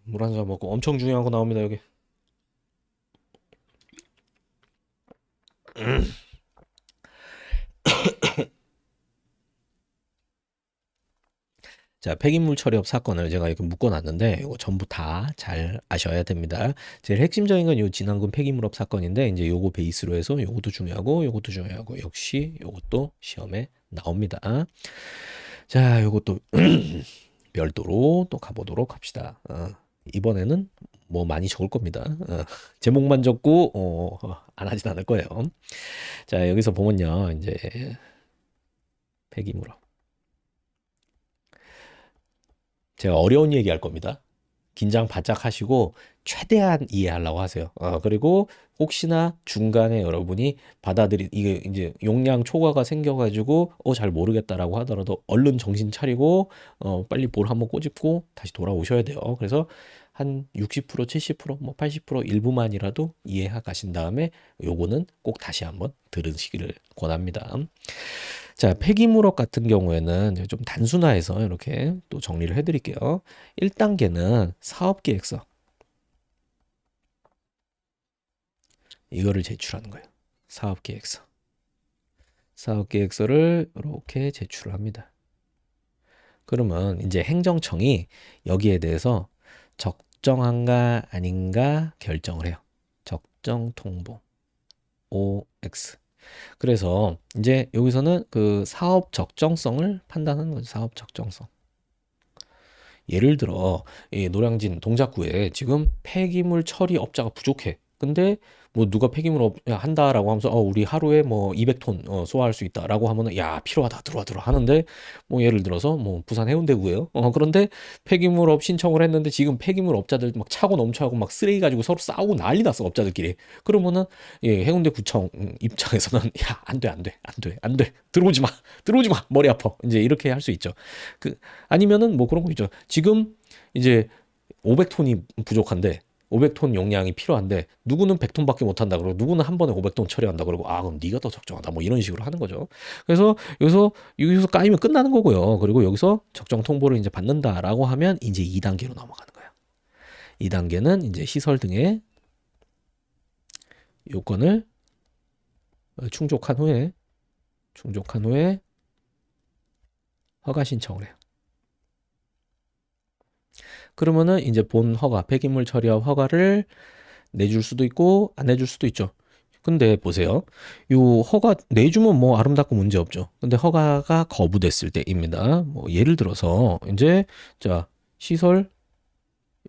물 한 잔 먹고 엄청 중요한 거 나옵니다, 여기. 자, 폐기물 처리업 사건을 제가 이렇게 묶어놨는데 이거 전부 다 잘 아셔야 됩니다. 제일 핵심적인 건 이 진앙군 폐기물업 사건인데 이제 요거 베이스로 해서 요것도 중요하고 역시 요것도 시험에 나옵니다. 자, 요것도 별도로 또 가보도록 합시다. 이번에는 뭐 많이 적을 겁니다. 제목만 적고 안 하진 않을 거예요. 자, 여기서 보면요, 이제 폐기물업. 제가 어려운 얘기 할 겁니다. 긴장 바짝 하시고 최대한 이해하려고 하세요. 그리고 혹시나 중간에 여러분이 이게 이제 용량 초과가 생겨가지고 잘 모르겠다라고 하더라도 얼른 정신 차리고 빨리 볼 한번 꼬집고 다시 돌아오셔야 돼요. 그래서 한 60%, 70%, 뭐 80% 일부만이라도 이해해 가신 다음에 요거는 꼭 다시 한번 들으시기를 권합니다. 자, 폐기물업 같은 경우에는 이제 좀 단순화해서 이렇게 또 정리를 해드릴게요. 1단계는 사업계획서. 이거를 제출하는 거예요. 사업계획서. 사업계획서를 이렇게 제출을 합니다. 그러면 이제 행정청이 여기에 대해서 적정한가 아닌가 결정을 해요. 적정 통보. OX. 그래서 이제 여기서는 그 사업 적정성을 판단하는 거죠. 사업 적정성. 예를 들어 이 노량진 동작구에 지금 폐기물 처리 업자가 부족해. 근데 뭐 누가 폐기물 한다라고 하면서 우리 하루에 뭐 200톤 소화할 수 있다라고 하면은 야 필요하다 들어와 하는데 뭐 예를 들어서 뭐 부산 해운대구예요. 그런데 폐기물업 신청을 했는데 지금 폐기물 업자들 막 차고 넘쳐하고 막 쓰레기 가지고 서로 싸우고 난리 났어 업자들끼리. 그러면은 예 해운대구청 입장에서는 야 안 돼 들어오지 마 머리 아파 이제 이렇게 할 수 있죠. 그 아니면은 뭐 그런 거 있죠. 지금 이제 500톤이 부족한데 500톤 용량이 필요한데 누구는 100톤밖에 못 한다 그러고 누구는 한 번에 500톤 처리한다 그러고 그럼 네가 더 적정하다 뭐 이런 식으로 하는 거죠. 그래서 여기서 까이면 끝나는 거고요. 그리고 여기서 적정 통보를 이제 받는다라고 하면 이제 2단계로 넘어가는 거예요. 2단계는 이제 시설 등의 요건을 충족한 후에 허가 신청을 해요. 그러면은 이제 본 허가, 폐기물 처리업 허가를 내줄 수도 있고 안 내줄 수도 있죠. 근데 보세요. 요 허가 내주면 뭐 아름답고 문제 없죠. 근데 허가가 거부됐을 때입니다. 뭐 예를 들어서 이제 자 시설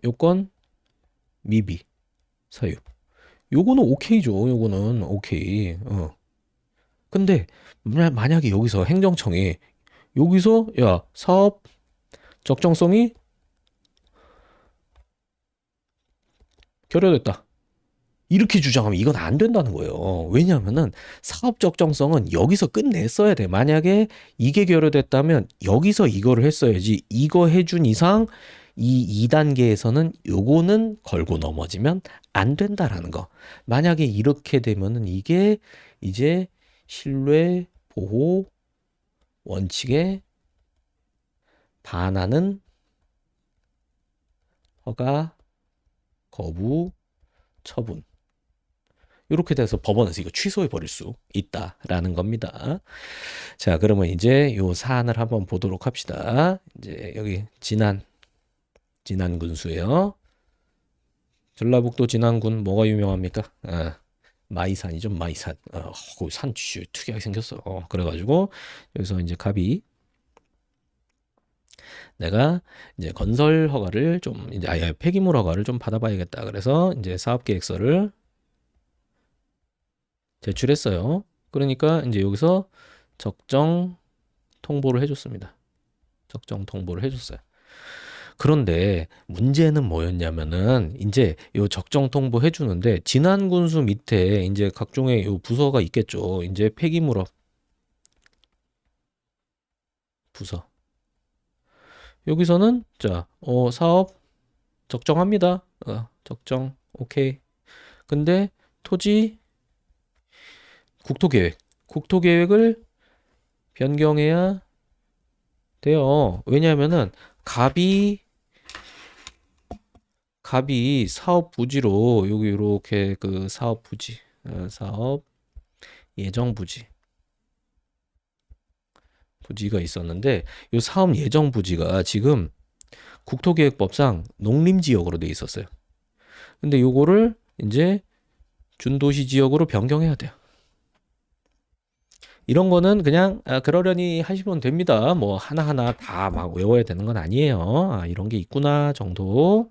요건 미비 사유. 요거는 오케이죠. 요거는 오케이. 근데 만약에 여기서 행정청이 여기서 야 사업 적정성이 결여됐다. 이렇게 주장하면 이건 안 된다는 거예요. 왜냐하면은 사업 적정성은 여기서 끝냈어야 돼. 만약에 이게 결여됐다면 여기서 이거를 했어야지. 이거 해준 이상 이 2단계에서는 요거는 걸고 넘어지면 안 된다라는 거. 만약에 이렇게 되면은 이게 이제 신뢰 보호 원칙에 반하는 허가 거부 처분. 이렇게 돼서 법원에서 이거 취소해 버릴 수 있다라는 겁니다. 자, 그러면 이제 요 사안을 한번 보도록 합시다. 이제 여기 진안군수예요. 전라북도 진안군 뭐가 유명합니까? 마이산이죠, 마이산. 거기 산 특이하게 생겼어. 그래가지고 여기서 이제 갑이 내가 이제 건설 허가를 좀 이제 아예 폐기물 허가를 좀 받아봐야겠다. 그래서 이제 사업계획서를 제출했어요. 그러니까 이제 여기서 적정 통보를 해줬습니다. 적정 통보를 해줬어요. 그런데 문제는 뭐였냐면은 이제 요 적정 통보 해주는데 진안 군수 밑에 이제 각종의 요 부서가 있겠죠. 이제 폐기물업 부서. 여기서는 자, 사업 적정합니다. 적정 오케이. 근데 토지 국토계획을 변경해야 돼요. 왜냐하면은 갑이 사업 부지로 여기 이렇게 그 사업 부지, 사업 예정 부지가 있었는데 이 사업 예정 부지가 지금 국토계획법상 농림지역으로 돼 있었어요. 근데 요거를 이제 준도시 지역으로 변경해야 돼요. 이런 거는 그냥 그러려니 하시면 됩니다. 뭐 하나하나 다 막 외워야 되는 건 아니에요. 이런 게 있구나 정도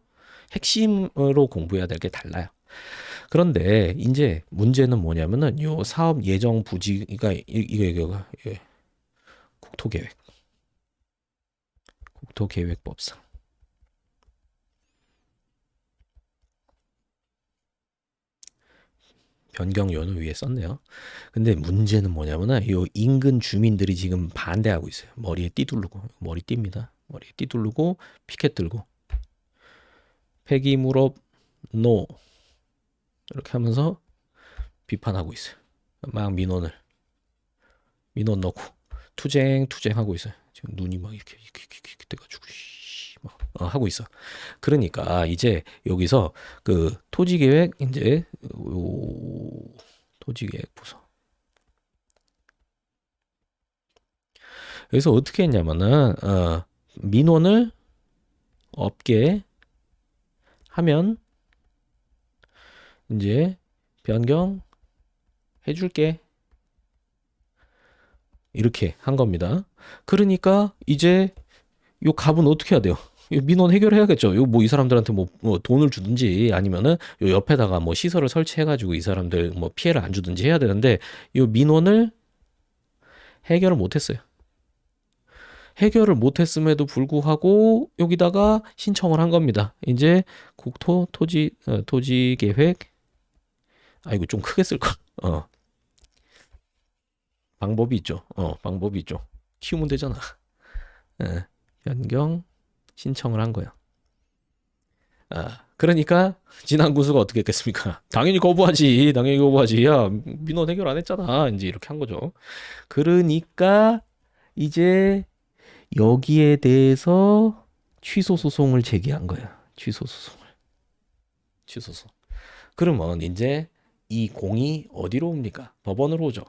핵심으로 공부해야 될 게 달라요. 그런데 이제 문제는 뭐냐면은 요 사업 예정 부지가 이거 국토계획법상 변경요는 위에 썼네요. 근데 문제는 뭐냐면은 요 인근 주민들이 지금 반대하고 있어요. 머리 띠입니다. 머리에 띠 두르고 피켓 들고 폐기물업 노 이렇게 하면서 비판하고 있어요. 막 민원 넣고 투쟁하고 있어요. 지금 눈이 막 이렇게 돼가지고 막 하고 있어. 그러니까 이제 여기서 그 토지계획 이제 토지계획 부서 여기서 어떻게 했냐면은 민원을 없게 하면 이제 변경 해줄게 이렇게 한 겁니다. 그러니까 이제 요 갑은 어떻게 해야 돼요? 요 민원 해결해야겠죠. 요 뭐 이 사람들한테 뭐 돈을 주든지 아니면은 요 옆에다가 뭐 시설을 설치해가지고 이 사람들 뭐 피해를 안 주든지 해야 되는데 요 민원을 해결을 못했어요. 해결을 못했음에도 불구하고 여기다가 신청을 한 겁니다. 이제 국토 토지 계획 이거 좀 크게 쓸 걸. 방법이 있죠. 방법이 있죠. 키우면 되잖아. 예, 변경 신청을 한 거야. 그러니까 진안 군수가 어떻게 했겠습니까? 당연히 거부하지. 당연히 거부하지. 야, 민원 해결 안 했잖아. 이제 이렇게 한 거죠. 그러니까 이제 여기에 대해서 취소 소송을 제기한 거야. 취소 소송을. 취소 소송. 그러면 이제 이 공이 어디로 옵니까? 법원으로 오죠.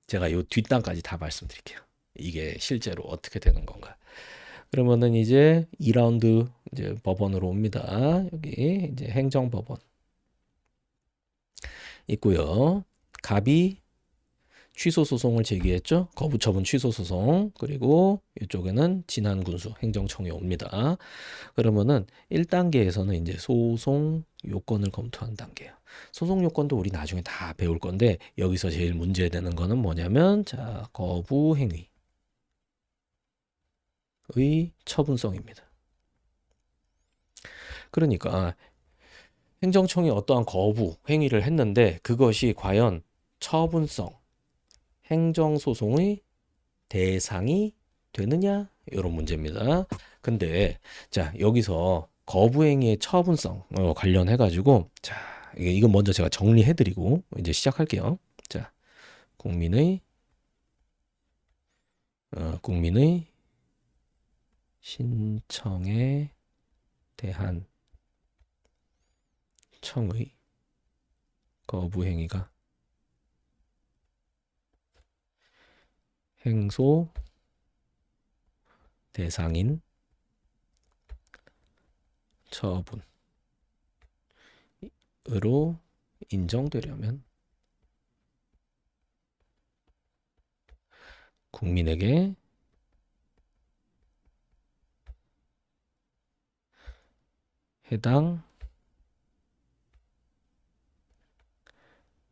제가 요 뒷단까지 다 말씀드릴게요. 이게 실제로 어떻게 되는 건가. 그러면은 이제 2라운드 이제 법원으로 옵니다. 여기 이제 행정법원 있고요. 갑이 취소 소송을 제기했죠. 거부 처분 취소 소송. 그리고 이쪽에는 진안군수 행정청에 옵니다. 그러면은 1단계에서는 이제 소송 요건을 검토한 단계예요. 소송 요건도 우리 나중에 다 배울 건데 여기서 제일 문제되는 거는 뭐냐면 자, 거부 행위의 처분성입니다. 그러니까 행정청이 어떠한 거부 행위를 했는데 그것이 과연 처분성 행정소송의 대상이 되느냐? 이런 문제입니다. 근데 자 여기서 거부행위의 처분성 관련해가지고 자 이건 먼저 제가 정리해드리고 이제 시작할게요. 자 국민의 신청에 대한 청의 거부행위가 행소 대상인 처분으로 인정되려면 국민에게 해당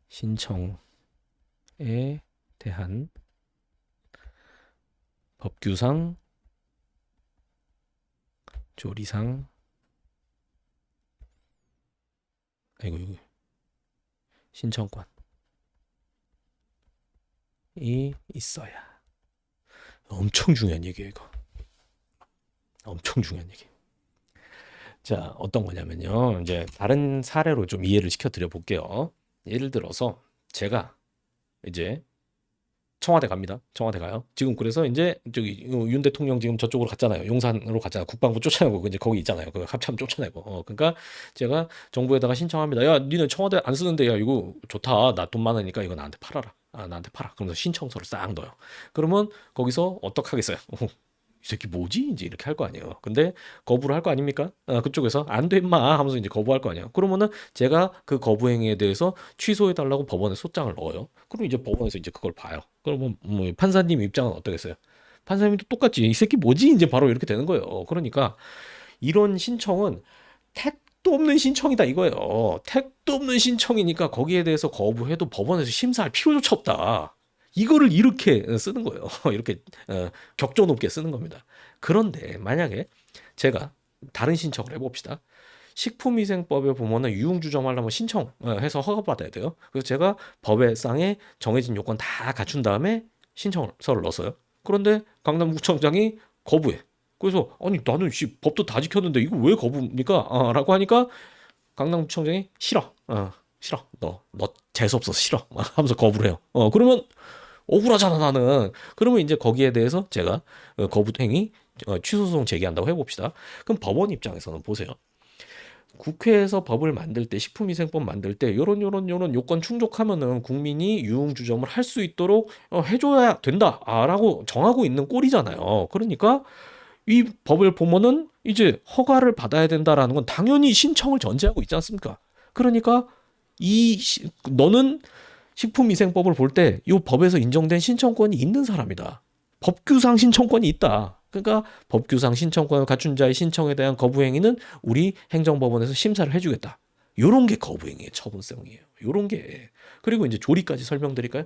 신청에 대한 법규상, 조리상, 이거 신청권이 있어야. 엄청 중요한 얘기예요, 이거. 엄청 중요한 얘기. 자, 어떤 거냐면요. 이제 다른 사례로 좀 이해를 시켜드려 볼게요. 예를 들어서 제가 이제 청와대 갑니다. 청와대 가요. 지금 그래서 이제 저기 윤 대통령 지금 저쪽으로 갔잖아요. 용산으로 갔잖아요. 국방부 쫓아내고 이제 거기 있잖아요. 그 합참 쫓아내고. 그러니까 제가 정부에다가 신청합니다. 야, 니네 청와대 안 쓰는데 야 이거 좋다. 나 돈 많으니까 이거 나한테 팔아라. 나한테 팔아. 그러면서 신청서를 싹 넣어요. 그러면 거기서 어떻게 하겠어요? 이 새끼 뭐지? 이제 이렇게 할 거 아니에요. 근데 거부를 할 거 아닙니까? 그쪽에서 안 돼 임마 하면서 이제 거부할 거 아니에요. 그러면은 제가 그 거부 행위에 대해서 취소해 달라고 법원에 소장을 넣어요. 그럼 이제 법원에서 이제 그걸 봐요. 그러면 뭐 판사님 입장은 어떠겠어요? 판사님도 똑같지. 이 새끼 뭐지? 이제 바로 이렇게 되는 거예요. 그러니까 이런 신청은 택도 없는 신청이다 이거예요. 택도 없는 신청이니까 거기에 대해서 거부해도 법원에서 심사할 필요조차 없다. 이거를 이렇게 쓰는 거예요. 이렇게 격조 높게 쓰는 겁니다. 그런데 만약에 제가 다른 신청을 해봅시다. 식품위생법에 보면은 유흥주점하려면 신청해서 허가받아야 돼요. 그래서 제가 법에상에 정해진 요건 다 갖춘 다음에 신청서를 넣었어요. 그런데 강남구청장이 거부해. 그래서 아니 나는 법도 다 지켰는데 이거 왜 거부입니까? 라고 하니까 강남구청장이 싫어. 싫어. 너 재수 없어서 싫어. 하면서 거부를 해요. 그러면 억울하잖아 나는. 그러면 이제 거기에 대해서 제가 거부행위 취소소송 제기한다고 해봅시다. 그럼 법원 입장에서는 보세요. 국회에서 법을 만들 때 식품위생법 만들 때 요런 요건 충족하면은 국민이 유흥주점을 할 수 있도록 해줘야 된다라고 정하고 있는 꼴이잖아요. 그러니까 이 법을 보면은 이제 허가를 받아야 된다라는 건 당연히 신청을 전제하고 있지 않습니까? 그러니까 너는 식품위생법을 볼 때 이 법에서 인정된 신청권이 있는 사람이다. 법규상 신청권이 있다. 그러니까 법규상 신청권을 갖춘 자의 신청에 대한 거부행위는 우리 행정법원에서 심사를 해주겠다. 요런 게 거부행위의 처분성이에요. 요런 게. 그리고 이제 조리까지 설명드릴까요?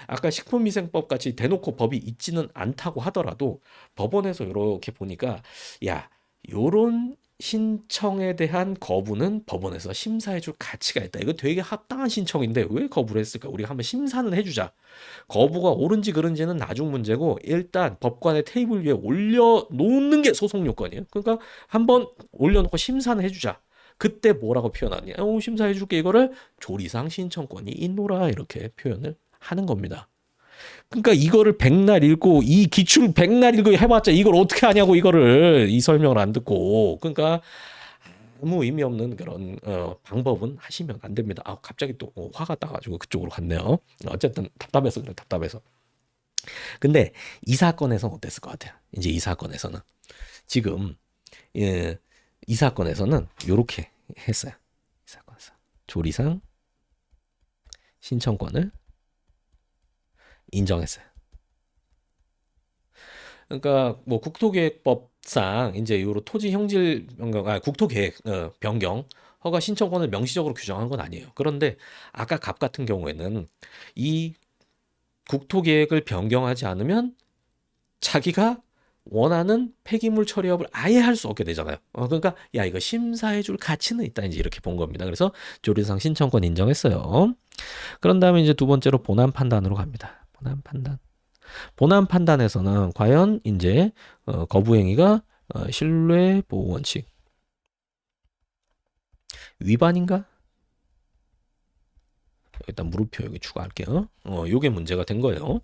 아까 식품위생법 같이 대놓고 법이 있지는 않다고 하더라도 법원에서 이렇게 보니까 야, 요런 신청에 대한 거부는 법원에서 심사해줄 가치가 있다. 이거 되게 합당한 신청인데 왜 거부를 했을까? 우리가 한번 심사는 해주자. 거부가 옳은지 그른지는 나중 문제고 일단 법관의 테이블 위에 올려놓는 게 소송 요건이에요. 그러니까 한번 올려놓고 심사는 해주자. 그때 뭐라고 표현하냐? 심사해줄게. 이거를 조리상 신청권이 있노라 이렇게 표현을 하는 겁니다. 그러니까 이거를 백날 읽고 이 기출 백날 읽고 해봤자 이걸 어떻게 하냐고 이거를 이 설명을 안 듣고 그러니까 아무 의미 없는 그런 방법은 하시면 안 됩니다. 아 갑자기 또 화가 나가지고 그쪽으로 갔네요. 어쨌든 답답해서 그래 답답해서. 근데 이 사건에서는 어땠을 것 같아요? 이제 이 사건에서는 지금 이 사건에서는 요렇게 했어요. 이 사건에서 조리상 신청권을 인정했어요. 그러니까 뭐 국토계획법상 이제 요로 토지 형질 변경, 국토계획 변경 허가 신청권을 명시적으로 규정한 건 아니에요. 그런데 아까 갑 같은 경우에는 이 국토계획을 변경하지 않으면 자기가 원하는 폐기물 처리업을 아예 할 수 없게 되잖아요. 그러니까 야 이거 심사해줄 가치는 있다 이제 이렇게 본 겁니다. 그래서 조리상 신청권 인정했어요. 그런 다음에 이제 두 번째로 본안 판단으로 갑니다. 본안 판단. 본안 판단에서는 과연 이제 거부행위가 신뢰 보호 원칙 위반인가? 일단 물음표 여기 추가할게요. 요게 문제가 된 거예요.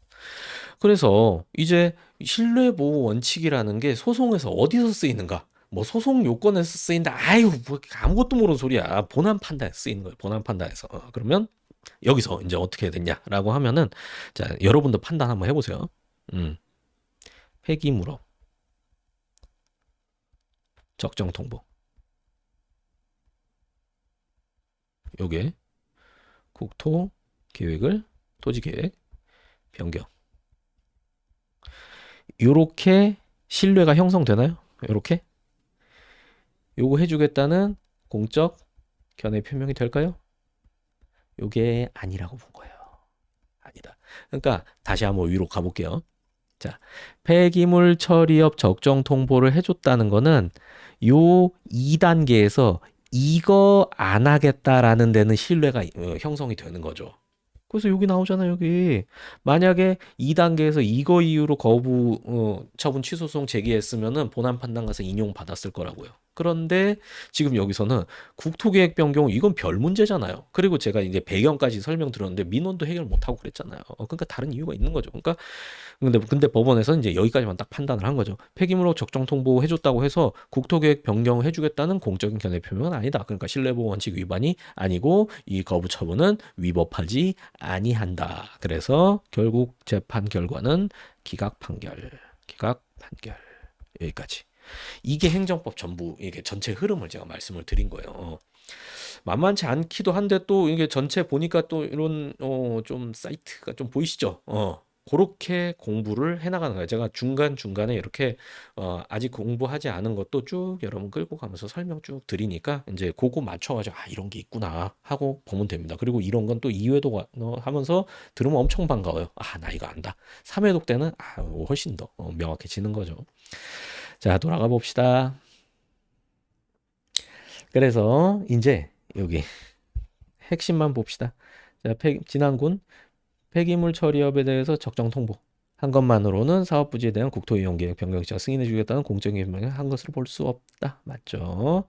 그래서 이제 신뢰 보호 원칙이라는 게 소송에서 어디서 쓰이는가? 뭐 소송 요건에서 쓰인다. 아유, 뭐 아무것도 모르는 소리야. 본안 판단에 쓰이는 거예요. 본안 판단에서. 그러면 여기서 이제 어떻게 됐냐라고 하면은 자, 여러분도 판단 한번 해보세요. 폐기물업 적정 통보. 요게 국토 계획을 토지 계획 변경. 요렇게 신뢰가 형성되나요? 요렇게? 요거 해주겠다는 공적 견해 표명이 될까요? 요게 아니라고 본 거예요. 아니다. 그러니까 다시 한번 위로 가볼게요. 자, 폐기물 처리업 적정 통보를 해줬다는 거는 요 2단계에서 이거 안 하겠다라는 데는 신뢰가 형성이 되는 거죠. 그래서 여기 나오잖아요, 여기. 만약에 2단계에서 이거 이유로 거부 처분 취소소송 제기했으면은 본안 판단 가서 인용받았을 거라고요. 그런데 지금 여기서는 국토계획 변경 이건 별 문제잖아요. 그리고 제가 이제 배경까지 설명드렸는데 민원도 해결 못 하고 그랬잖아요. 그러니까 다른 이유가 있는 거죠. 그러니까 근데 법원에서 이제 여기까지만 딱 판단을 한 거죠. 폐기물로 적정 통보 해줬다고 해서 국토계획 변경을 해주겠다는 공적인 견해 표명은 아니다. 그러니까 신뢰보호 원칙 위반이 아니고 이 거부 처분은 위법하지 아니한다. 그래서 결국 재판 결과는 기각 판결. 여기까지. 이게 행정법 전부 이게 전체 흐름을 제가 말씀을 드린 거예요. 만만치 않기도 한데 또 이게 전체 보니까 또 이런 좀 사이트가 좀 보이시죠? 그렇게 공부를 해나가는 거예요. 제가 중간중간에 이렇게 아직 공부하지 않은 것도 쭉 여러분 끌고 가면서 설명 쭉 드리니까 이제 그거 맞춰가지고 아 이런 게 있구나 하고 보면 됩니다. 그리고 이런 건 또 2회독 하면서 들으면 엄청 반가워요. 아 나 이거 안다. 3회독 때는 훨씬 더 명확해지는 거죠. 자 돌아가 봅시다. 그래서 이제 여기 핵심만 봅시다. 자, 진안군 폐기물 처리업에 대해서 적정 통보 한 것만으로는 사업 부지에 대한 국토이용계획 변경자 승인해 주겠다는 공적인 변경을 한 것으로 볼 수 없다. 맞죠?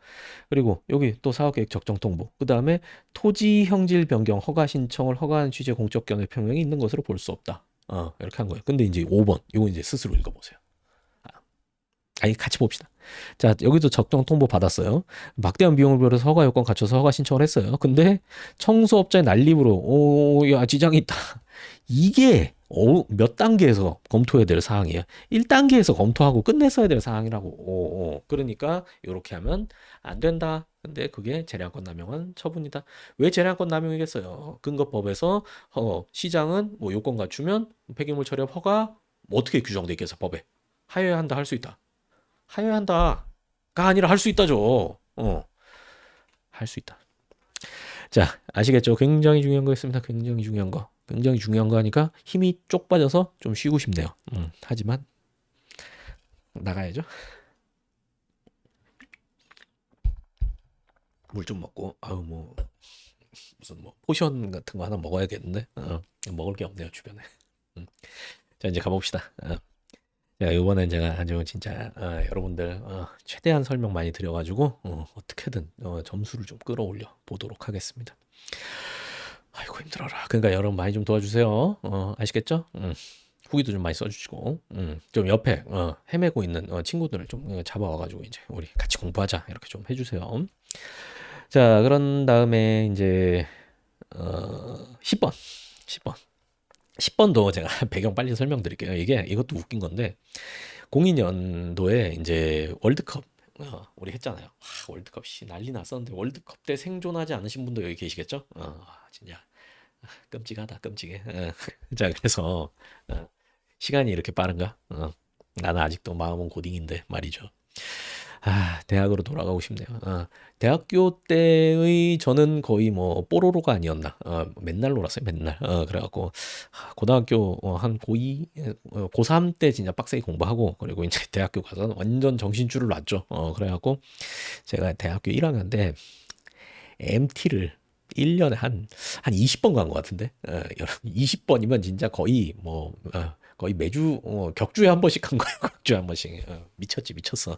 그리고 여기 또 사업계획 적정 통보. 그 다음에 토지 형질 변경 허가 신청을 허가한 취지의 공적 견해 표명이 있는 것으로 볼 수 없다. 이렇게 한 거예요. 근데 이제 5번, 요거 이제 스스로 읽어보세요. 아니, 같이 봅시다. 자, 여기도 적정 통보 받았어요. 막대한 비용을 벌여서 허가 요건 갖춰서 허가 신청을 했어요. 근데 청소업자의 난립으로, 야, 지장이 있다. 이게 몇 단계에서 검토해야 될 사항이에요. 1단계에서 검토하고 끝냈어야 될 사항이라고. 그러니까 이렇게 하면 안 된다. 근데 그게 재량권 남용한 처분이다. 왜 재량권 남용이겠어요? 근거법에서 시장은 뭐 요건 갖추면 폐기물 처리업 허가 뭐 어떻게 규정돼 있겠어 법에? 하여야 한다 할 수 있다. 하여야 한다가 아니라 할 수 있다죠. 할 수 있다. 자, 아시겠죠? 굉장히 중요한 거였습니다. 굉장히 중요한 거. 굉장히 중요한 거 하니까 힘이 쪽 빠져서 좀 쉬고 싶네요. 하지만 나가야죠. 물 좀 먹고 아유 뭐 무슨 뭐 포션 같은 거 하나 먹어야겠는데 먹을 게 없네요 주변에. 자 이제 가봅시다. 자, 이번엔 제가 아주 진짜 여러분들 최대한 설명 많이 드려가지고 어떻게든 점수를 좀 끌어올려 보도록 하겠습니다. 아이고 힘들어라. 그러니까 여러분 많이 좀 도와주세요. 아시겠죠? 후기도 좀 많이 써주시고 좀 옆에 헤매고 있는 친구들을 좀 잡아와가지고 이제 우리 같이 공부하자 이렇게 좀 해주세요. 자 그런 다음에 이제 10번 10번 10번도 제가 배경 빨리 설명드릴게요. 이것도 웃긴 건데 02년도에 이제 월드컵 우리 했잖아요. 월드컵 난리 났었는데 월드컵 때 생존하지 않으신 분도 여기 계시겠죠? 진짜 끔찍하다 끔찍해. 자 그래서 시간이 이렇게 빠른가? 나는 아직도 마음은 고딩인데 말이죠. 대학으로 돌아가고 싶네요. 대학교 때의 저는 거의 뭐 뽀로로가 아니었나. 맨날 놀았어요, 맨날. 그래갖고 고등학교 한 고2, 고3 때 진짜 빡세게 공부하고 그리고 이제 대학교 가서 완전 정신줄을 놨죠. 그래갖고 제가 대학교 1학년 때 MT를 1년에 한 20번 간 것 같은데. 여러분 20번이면 진짜 거의 뭐 거의 매주 격주에 한 번씩 간 거예요. 격주에 한 번씩. 미쳤지 미쳤어.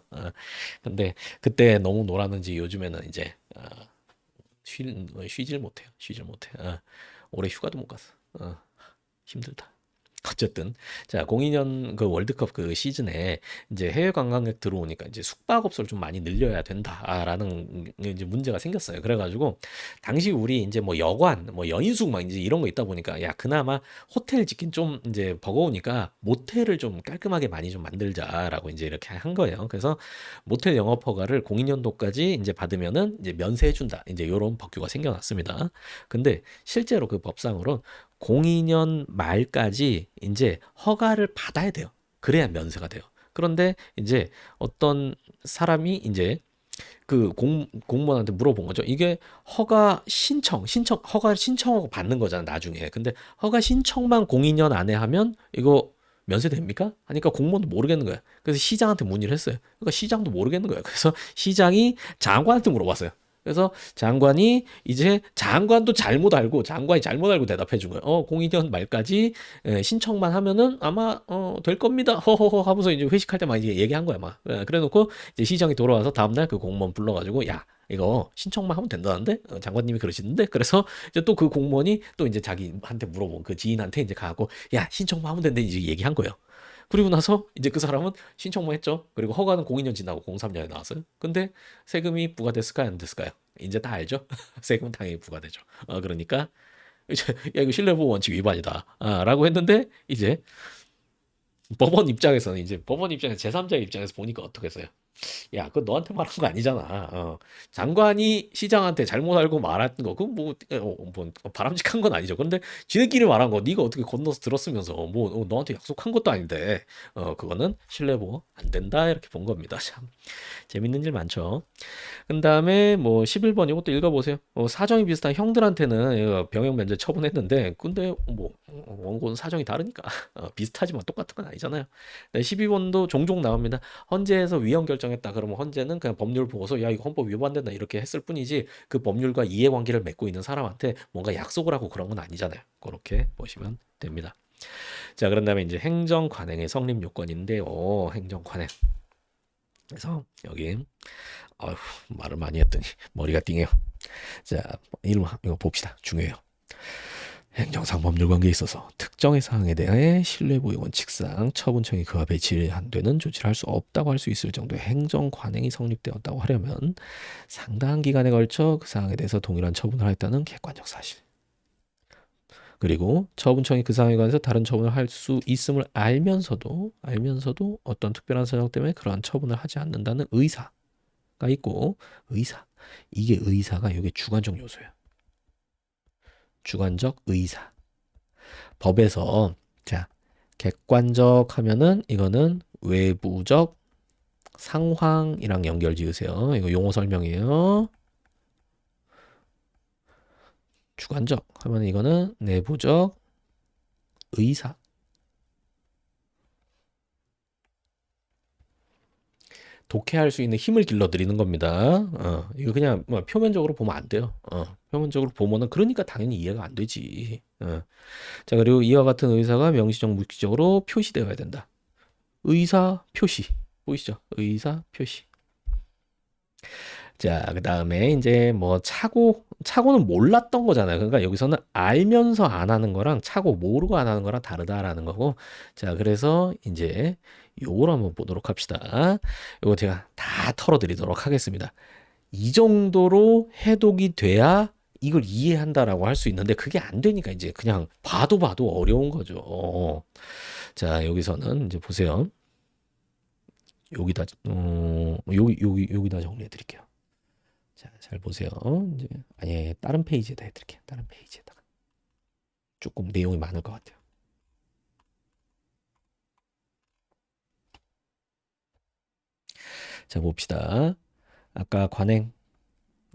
근데 그때 너무 놀았는지 요즘에는 이제 쉬질 못해요. 쉬질 못해. 올해 휴가도 못 갔어. 힘들다. 어쨌든 자 02년 그 월드컵 그 시즌에 이제 해외 관광객 들어오니까 이제 숙박업소를 좀 많이 늘려야 된다라는 이제 문제가 생겼어요. 그래가지고 당시 우리 이제 뭐 여관, 뭐 여인숙 막 이제 이런 거 있다 보니까 야 그나마 호텔 짓긴 좀 이제 버거우니까 모텔을 좀 깔끔하게 많이 좀 만들자라고 이제 이렇게 한 거예요. 그래서 모텔 영업 허가를 02년도까지 이제 받으면은 이제 면세해 준다. 이제 이런 법규가 생겨났습니다. 근데 실제로 그 법상으로 02년 말까지 이제 허가를 받아야 돼요. 그래야 면세가 돼요. 그런데 이제 어떤 사람이 이제 그 공무원한테 물어본 거죠. 이게 허가 신청하고 받는 거잖아, 나중에. 근데 허가 신청만 02년 안에 하면 이거 면세됩니까? 하니까 공무원도 모르겠는 거야. 그래서 시장한테 문의를 했어요. 그러니까 시장도 모르겠는 거야. 그래서 시장이 장관한테 물어봤어요. 그래서 장관이 이제 장관도 잘못 알고 장관이 잘못 알고 대답해 준 거예요. 02년 말까지 신청만 하면은 아마 될 겁니다. 허허허 하면서 이제 회식할 때 막 이제 얘기한 거야, 막. 그래 놓고 이제 시장이 돌아와서 다음날 그 공무원 불러 가지고 야, 이거 신청만 하면 된다는데 장관님이 그러시는데 그래서 이제 또 그 공무원이 또 이제 자기한테 물어본 그 지인한테 이제 가고 야 신청만 하면 된다 이제 얘기한 거예요. 그리고 나서 이제 그 사람은 신청만 했죠. 그리고 허가는 02년 지나고 03년에 나왔어요. 근데 세금이 부과됐을까요? 안 됐을까요? 이제 다 알죠? 세금은 당연히 부과되죠. 그러니까 이제 야 이거 신뢰보호 원칙 위반이다. 라고 했는데 이제 법원 입장에서 제3자 입장에서 보니까 어떻겠어요? 야, 그거 너한테 말한 거 아니잖아. 장관이 시장한테 잘못 알고 말한 거, 그건 뭐 바람직한 건 아니죠. 근데 지네끼리 말한 거, 네가 어떻게 건너서 들었으면서, 뭐, 너한테 약속한 것도 아닌데, 그거는 신뢰보호 안 된다, 이렇게 본 겁니다. 참, 재밌는 일 많죠. 그 다음에 뭐, 11번 이것도 읽어보세요. 사정이 비슷한 형들한테는 병역 면제 처분했는데, 근데 뭐, 원고는 사정이 다르니까, 비슷하지만 똑같은 건 아니잖아요. 네, 12번도 종종 나옵니다. 헌재에서 위헌 결정했다. 그러면 헌재는 그냥 법률 보고서 야 이거 헌법 위반된다 이렇게 했을 뿐이지 그 법률과 이해관계를 맺고 있는 사람한테 뭔가 약속을 하고 그런 건 아니잖아요. 그렇게 보시면 됩니다. 자 그런 다음에 이제 행정 관행의 성립 요건인데요. 행정 관행. 그래서 여기 어휴, 말을 많이 했더니 머리가 띵해요. 자 이거 봅시다. 중요해요. 행정상법률 관계에 있어서 특정의 사항에 대해 신뢰보유 원칙상 처분청이 그와 배치 안 되는 조치를 할 수 없다고 할 수 있을 정도의 행정 관행이 성립되었다고 하려면 상당한 기간에 걸쳐 그 사항에 대해서 동일한 처분을 하였다는 객관적 사실. 그리고 처분청이 그 사항에 관해서 다른 처분을 할 수 있음을 알면서도 어떤 특별한 사정 때문에 그러한 처분을 하지 않는다는 의사가 있고, 이게 의사가 이게 주관적 요소예요. 주관적 의사. 법에서 자, 객관적 하면은 이거는 외부적 상황이랑 연결 지으세요. 이거 용어 설명이에요. 주관적 하면 이거는 내부적 의사. 독해할 수 있는 힘을 길러드리는 겁니다. 이거 그냥 뭐 표면적으로 보면 안 돼요. 표면적으로 보면은 그러니까 당연히 이해가 안 되지. 자, 그리고 이와 같은 의사가 명시적, 묵시적으로 표시되어야 된다. 의사 표시 보이시죠? 의사 표시. 자, 그 다음에 이제 뭐 차고는 몰랐던 거잖아요. 그러니까 여기서는 알면서 안 하는 거랑 차고 모르고 안 하는 거랑 다르다라는 거고. 자, 그래서 이제 요걸 한번 보도록 합시다. 요거 제가 다 털어드리도록 하겠습니다. 이 정도로 해독이 돼야 이걸 이해한다라고 할 수 있는데 그게 안 되니까 이제 그냥 봐도 어려운 거죠. 자, 여기서는 이제 보세요. 여기다 정리해 드릴게요. 자, 잘 보세요. 이제 아니 다른 페이지에다 해드릴게요. 다른 페이지에다가 조금 내용이 많을 것 같아요. 자, 봅시다. 아까 관행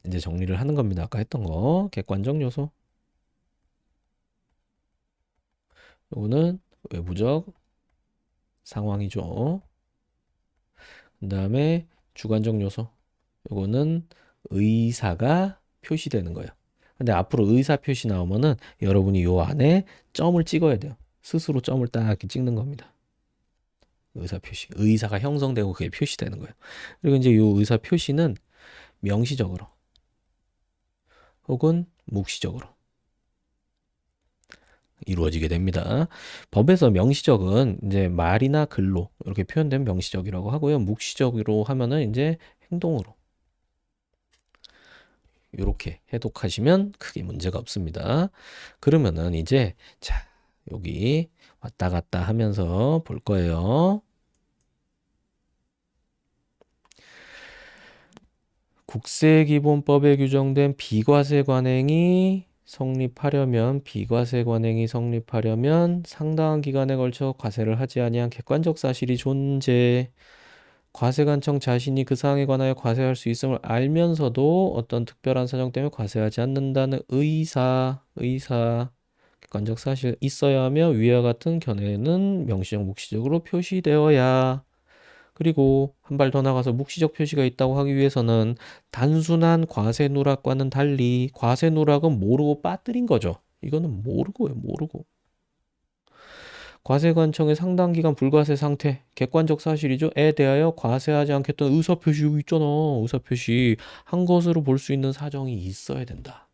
이제 정리를 하는 겁니다. 아까 했던 거 객관적 요소. 요거는 외부적 상황이죠. 그 다음에 주관적 요소. 요거는 의사가 표시되는 거예요. 근데 앞으로 의사 표시 나오면은 여러분이 요 안에 점을 찍어야 돼요. 스스로 점을 딱 이렇게 찍는 겁니다. 의사 표시. 의사가 형성되고 그게 표시되는 거예요. 그리고 이제 이 의사 표시는 명시적으로 혹은 묵시적으로 이루어지게 됩니다. 법에서 명시적은 이제 말이나 글로 이렇게 표현된 명시적이라고 하고요. 묵시적으로 하면은 이제 행동으로 이렇게 해독하시면 크게 문제가 없습니다. 그러면은 이제 자, 여기 왔다 갔다 하면서 볼 거예요. 국세기본법에 규정된 비과세 관행이 성립하려면 상당한 기간에 걸쳐 과세를 하지 아니한 객관적 사실이 존재. 과세관청 자신이 그 사항에 관하여 과세할 수 있음을 알면서도 어떤 특별한 사정 때문에 과세하지 않는다는 의사, 객관적 사실 있어야 하며 위와 같은 견해는 명시적, 묵시적으로 표시되어야. 그리고 한 발 더 나가서 묵시적 표시가 있다고 하기 위해서는 단순한 과세 누락과는 달리 과세 누락은 모르고 빠뜨린 거죠. 이거는 모르고요, 모르고. 과세관청의 상당 기간 불과세 상태, 객관적 사실이죠. 에 대하여 과세하지 않겠다는 의사표시 여기 있잖아. 의사표시 한 것으로 볼 수 있는 사정이 있어야 된다.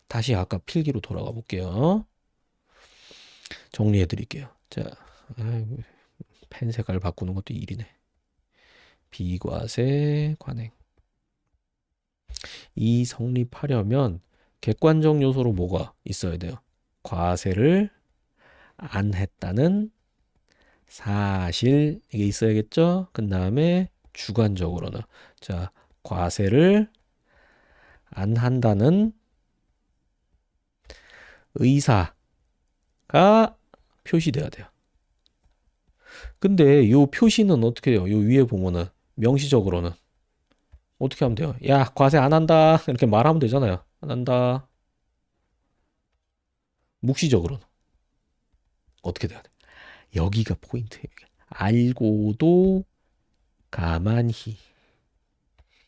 다시 아까 필기로 돌아가 볼게요. 정리해 드릴게요. 자, 아이고, 펜 색깔 바꾸는 것도 일이네. 비과세 관행. 이 성립하려면 객관적 요소로 뭐가 있어야 돼요? 과세를 안 했다는 사실 이게 있어야겠죠? 그 다음에 주관적으로는 자 과세를 안 한다는 의사가 표시돼야 돼요. 근데 요 표시는 어떻게 해요? 요 위에 보면은 명시적으로는 어떻게 하면 돼요? 야 과세 안 한다 이렇게 말하면 되잖아요. 안 한다. 묵시적으로는 어떻게 돼야 돼? 여기가 포인트예요. 알고도 가만히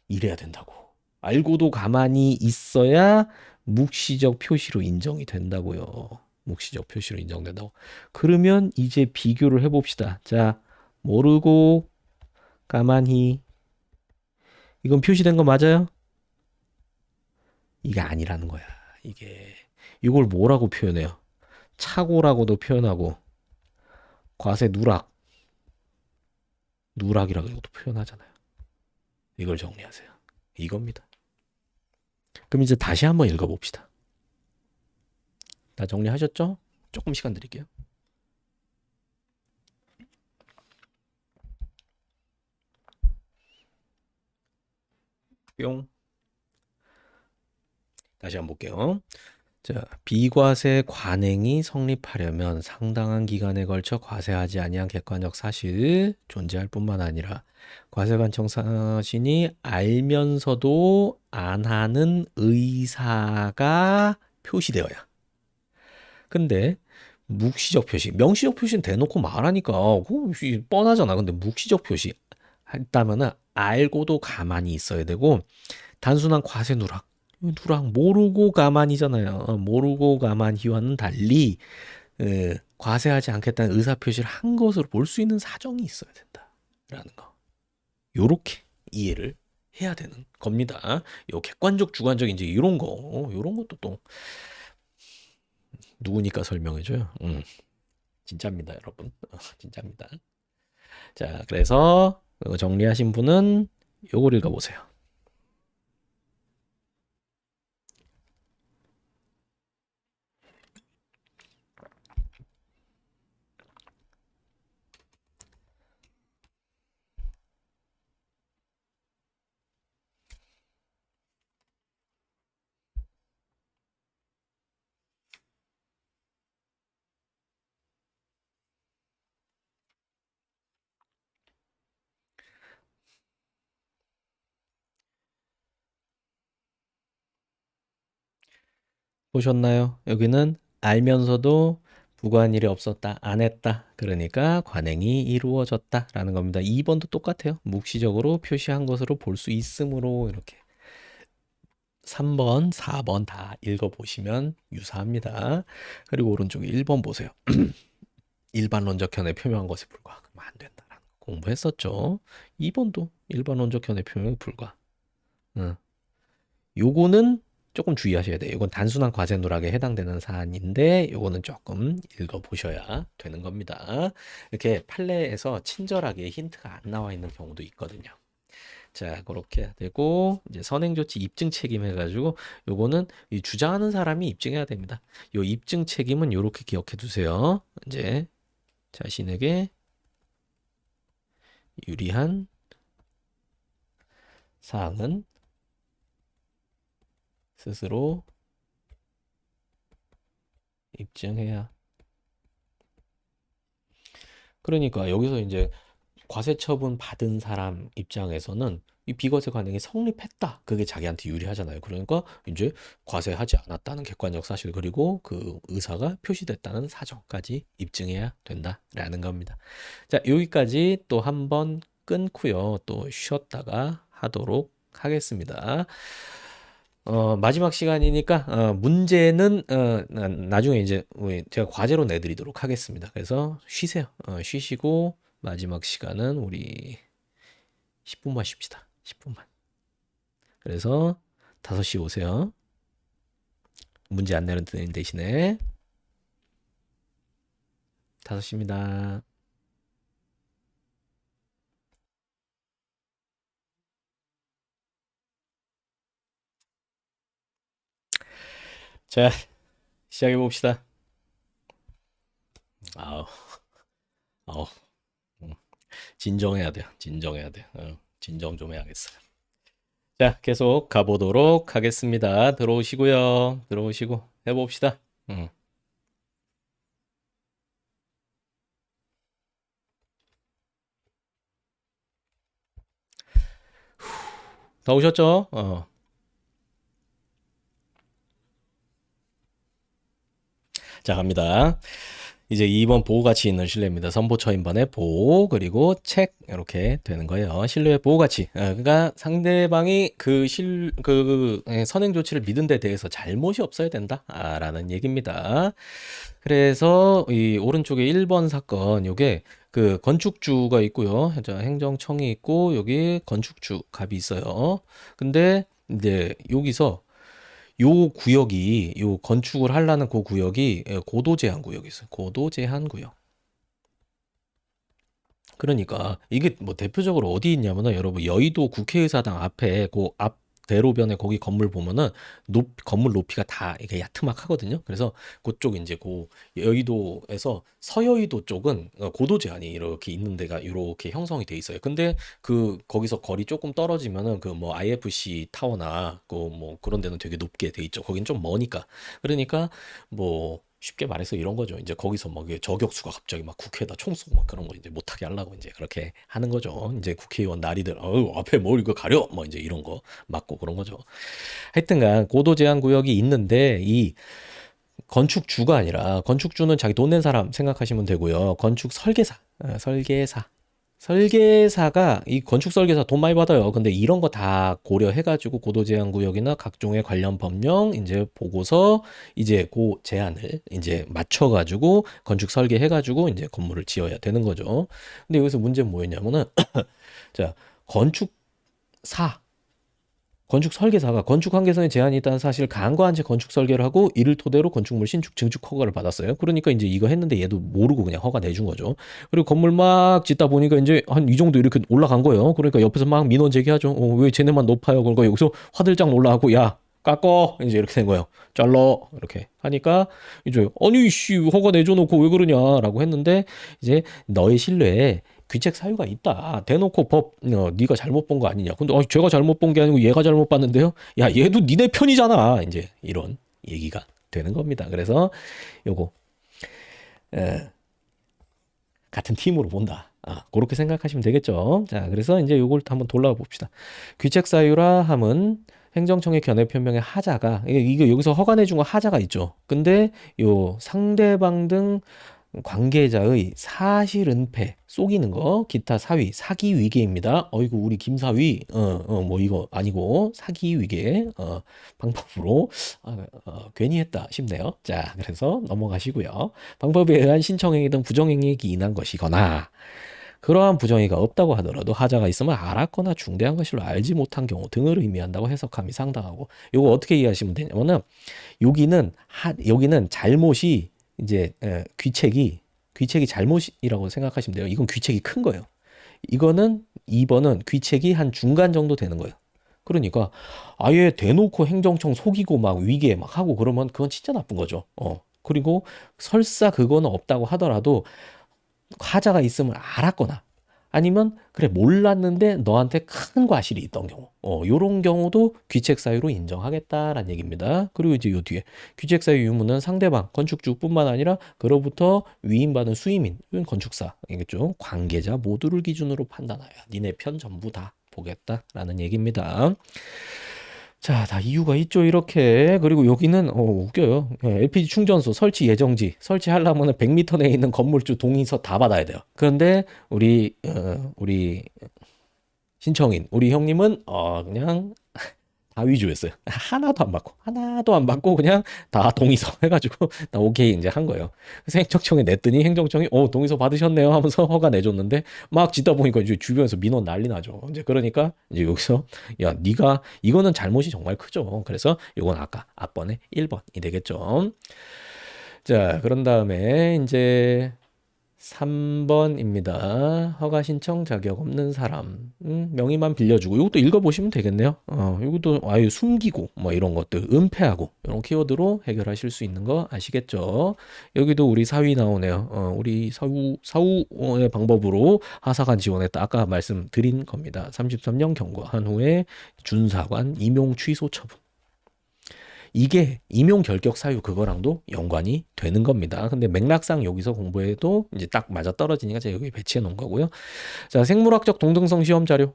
이래야 된다고. 알고도 가만히 있어야 묵시적 표시로 인정이 된다고요. 묵시적 표시로 인정된다고. 그러면 이제 비교를 해봅시다. 자, 모르고 가만히 이건 표시된 거 맞아요? 이게 아니라는 거야. 이게 이걸 뭐라고 표현해요? 착오라고도 표현하고 과세 누락이라고도 표현하잖아요. 이걸 정리하세요. 이겁니다. 그럼 이제 다시 한번 읽어봅시다. 다 정리하셨죠? 조금 시간 드릴게요. 뿅. 다시 한번 볼게요. 자, 비과세 관행이 성립하려면 상당한 기간에 걸쳐 과세하지 아니한 객관적 사실 존재할 뿐만 아니라 과세관청 사신이 알면서도 안 하는 의사가 표시되어야. 근데 묵시적 표시, 명시적 표시는 대놓고 말하니까 그거 뻔하잖아. 근데 묵시적 표시 했다면은 알고도 가만히 있어야 되고 단순한 과세 누락 모르고 가만히잖아요. 모르고 가만히와는 달리 과세하지 않겠다는 의사표시를 한 것으로 볼 수 있는 사정이 있어야 된다라는 거. 요렇게 이해를 해야 되는 겁니다. 요 객관적, 주관적 이제 이런 거, 이런 것도 또 누구니까 설명해줘요. 진짜입니다, 여러분. 진짜입니다. 자, 그래서 정리하신 분은 요걸 읽어보세요. 보셨나요? 여기는 알면서도 부과한 일이 없었다, 안 했다. 그러니까 관행이 이루어졌다라는 겁니다. 2번도 똑같아요. 묵시적으로 표시한 것으로 볼 수 있으므로 이렇게 3번, 4번 다 읽어보시면 유사합니다. 그리고 오른쪽에 1번 보세요. 일반론적 현에 표명한 것에 불과. 그러면 안 된다라는 거 공부했었죠. 2번도 일반론적 현에 표명에 불과. 응. 요거는 조금 주의하셔야 돼요. 이건 단순한 과세 누락에 해당되는 사안인데 요거는 조금 읽어보셔야 되는 겁니다. 이렇게 판례에서 친절하게 힌트가 안 나와 있는 경우도 있거든요. 자, 그렇게 해야 되고 이제 선행조치 입증 책임 해가지고 요거는 이 주장하는 사람이 입증해야 됩니다. 요 입증 책임은 요렇게 기억해 두세요. 이제 자신에게 유리한 사항은 스스로 입증해야. 그러니까 여기서 이제 과세 처분 받은 사람 입장에서는 이 비과세 관행이 성립했다. 그게 자기한테 유리하잖아요. 그러니까 이제 과세하지 않았다는 객관적 사실 그리고 그 의사가 표시됐다는 사정까지 입증해야 된다라는 겁니다. 자, 여기까지 또 한번 끊고요. 또 쉬었다가 하도록 하겠습니다. 마지막 시간이니까 문제는 나중에 이제 제가 과제로 내드리도록 하겠습니다. 그래서 쉬세요. 쉬시고 마지막 시간은 우리 10분만 쉽시다. 10분만. 그래서 5시 오세요. 문제 안 내는 대신에 5시입니다. 자, 시작해 봅시다. 아우, 아우, 진정해야 돼요. 진정해야 돼요. 진정 좀 해야겠어요. 자, 계속 가보도록 하겠습니다. 들어오시고요. 들어오시고 해봅시다. 다 오셨죠? 자, 갑니다. 이제 2번 보호가치 있는 신뢰입니다. 선보처인반의 보호 그리고 책 이렇게 되는 거예요. 신뢰의 보호가치. 그러니까 상대방이 그 선행 조치를 믿은 데 대해서 잘못이 없어야 된다라는 얘기입니다. 그래서 이 오른쪽에 1번 사건 요게 그 건축주가 있고요. 행정청이 있고 여기 건축주 갑이 있어요. 근데 이제 여기서 요 구역이 요 건축을 하려는 그 구역이 고도 제한 구역이 있어요. 고도 제한 구역. 그러니까 이게 뭐 대표적으로 어디 있냐면은 여러분 여의도 국회의사당 앞에 그 앞 대로변에 거기 건물 보면은 건물 높이가 다 이게 야트막하거든요. 그래서 그쪽 이제 그 여의도에서 서여의도 쪽은 고도 제한이 이렇게 있는 데가 이렇게 형성이 돼 있어요. 근데 그 거기서 거리 조금 떨어지면은 그 뭐 IFC 타워나 그 뭐 그런 데는 되게 높게 돼 있죠. 거긴 좀 머니까. 그러니까 뭐 쉽게 말해서 이런 거죠. 이제 거기서 막 저격수가 갑자기 막 국회에다 총 쏘고 막 그런 거 이제 못하게 하려고 이제 그렇게 하는 거죠. 이제 국회의원 나리들, 앞에 뭘 이거 가려? 뭐 이제 이런 거 막고 그런 거죠. 하여튼간 고도 제한 구역이 있는데 이 건축주가 아니라 건축주는 자기 돈 낸 사람 생각하시면 되고요. 건축 설계사, 설계사가 이 건축 설계사 돈 많이 받아요. 근데 이런 거 다 고려해가지고 고도 제한 구역이나 각종의 관련 법령 이제 보고서 이제 그 제한을 이제 맞춰가지고 건축 설계해가지고 이제 건물을 지어야 되는 거죠. 근데 여기서 문제는 뭐였냐면은 자 건축사 건축 설계사가 건축 한계선에 제한이 있다는 사실을 간과한 채 건축 설계를 하고 이를 토대로 건축물 신축 증축 허가를 받았어요. 그러니까 이제 이거 했는데 얘도 모르고 그냥 허가 내준 거죠. 그리고 건물 막 짓다 보니까 이제 한 이 정도 이렇게 올라간 거예요. 그러니까 옆에서 막 민원 제기하죠. 왜 쟤네만 높아요? 그러니까 여기서 화들짝 놀라고 야 깎어 이제 이렇게 된 거예요. 잘라 이렇게 하니까 이제 아니 씨 허가 내줘놓고 왜 그러냐라고 했는데 이제 너의 신뢰에 귀책 사유가 있다. 대놓고 네가 잘못 본 거 아니냐. 근데 제가 잘못 본 게 아니고 얘가 잘못 봤는데요. 야, 얘도 니네 편이잖아. 이제 이런 얘기가 되는 겁니다. 그래서 요거 에, 같은 팀으로 본다. 그렇게 생각하시면 되겠죠. 자, 그래서 이제 요걸 한번 돌아가 봅시다. 귀책 사유라 함은 행정청의 견해 표명의 하자가 이거 여기서 허가내 준 거 하자가 있죠. 근데 요 상대방 등 관계자의 사실 은폐, 속이는 거, 기타 사위, 사기 위계입니다. 어이구 우리 김사위, 뭐 이거 아니고 사기 위계 방법으로 괜히 했다 싶네요. 자, 그래서 넘어가시고요. 방법에 의한 신청행위 등 부정행위에 기인한 것이거나 그러한 부정행위가 없다고 하더라도 하자가 있으면 알았거나 중대한 것으로 알지 못한 경우 등을 의미한다고 해석함이 상당하고 요거 어떻게 이해하시면 되냐면은 여기는 잘못이 이제 귀책이 잘못이라고 생각하시면 돼요. 이건 귀책이 큰 거예요. 이거는 2번은 귀책이 한 중간 정도 되는 거예요. 그러니까 아예 대놓고 행정청 속이고 막 위계 막 하고 그러면 그건 진짜 나쁜 거죠. 그리고 설사 그거는 없다고 하더라도 하자가 있으면 알았거나 아니면 그래 몰랐는데 너한테 큰 과실이 있던 경우 요런 경우도 귀책 사유로 인정하겠다라는 얘기입니다. 그리고 이제 요 뒤에 귀책 사유 유무는 상대방 건축주뿐만 아니라 그로부터 위임받은 수임인 건축사이겠죠. 관계자 모두를 기준으로 판단하여 니네 편 전부 다 보겠다라는 얘기입니다. 자, 다 이유가 있죠, 이렇게. 그리고 여기는, 웃겨요. LPG 충전소 설치 예정지. 설치하려면 100m 내에 있는 건물주 동의서 다 받아야 돼요. 그런데, 우리 신청인, 우리 형님은, 그냥 다 위조였어요. 하나도 안 받고 그냥 다 동의서 해가지고 다 오케이 이제 한 거예요. 그래서 행정청에 냈더니 행정청이 동의서 받으셨네요 하면서 허가 내줬는데 막 짓다 보니까 이제 주변에서 민원 난리 나죠. 이제 그러니까 이제 여기서 야 네가 이거는 잘못이 정말 크죠. 그래서 이건 아까 앞번에 1번이 되겠죠. 자 그런 다음에 이제 3번입니다. 허가 신청 자격 없는 사람. 명의만 빌려주고. 이것도 읽어보시면 되겠네요. 이것도 아예 숨기고, 뭐 이런 것들, 은폐하고, 이런 키워드로 해결하실 수 있는 거 아시겠죠? 여기도 우리 사위 나오네요. 우리 사후의 방법으로 하사관 지원했다. 아까 말씀드린 겁니다. 33년 경과한 후에 준사관 임용 취소 처분. 이게 임용 결격 사유 그거랑도 연관이 되는 겁니다. 근데 맥락상 여기서 공부해도 이제 딱 맞아 떨어지니까 제가 여기 배치해 놓은 거고요. 자, 생물학적 동등성 시험 자료.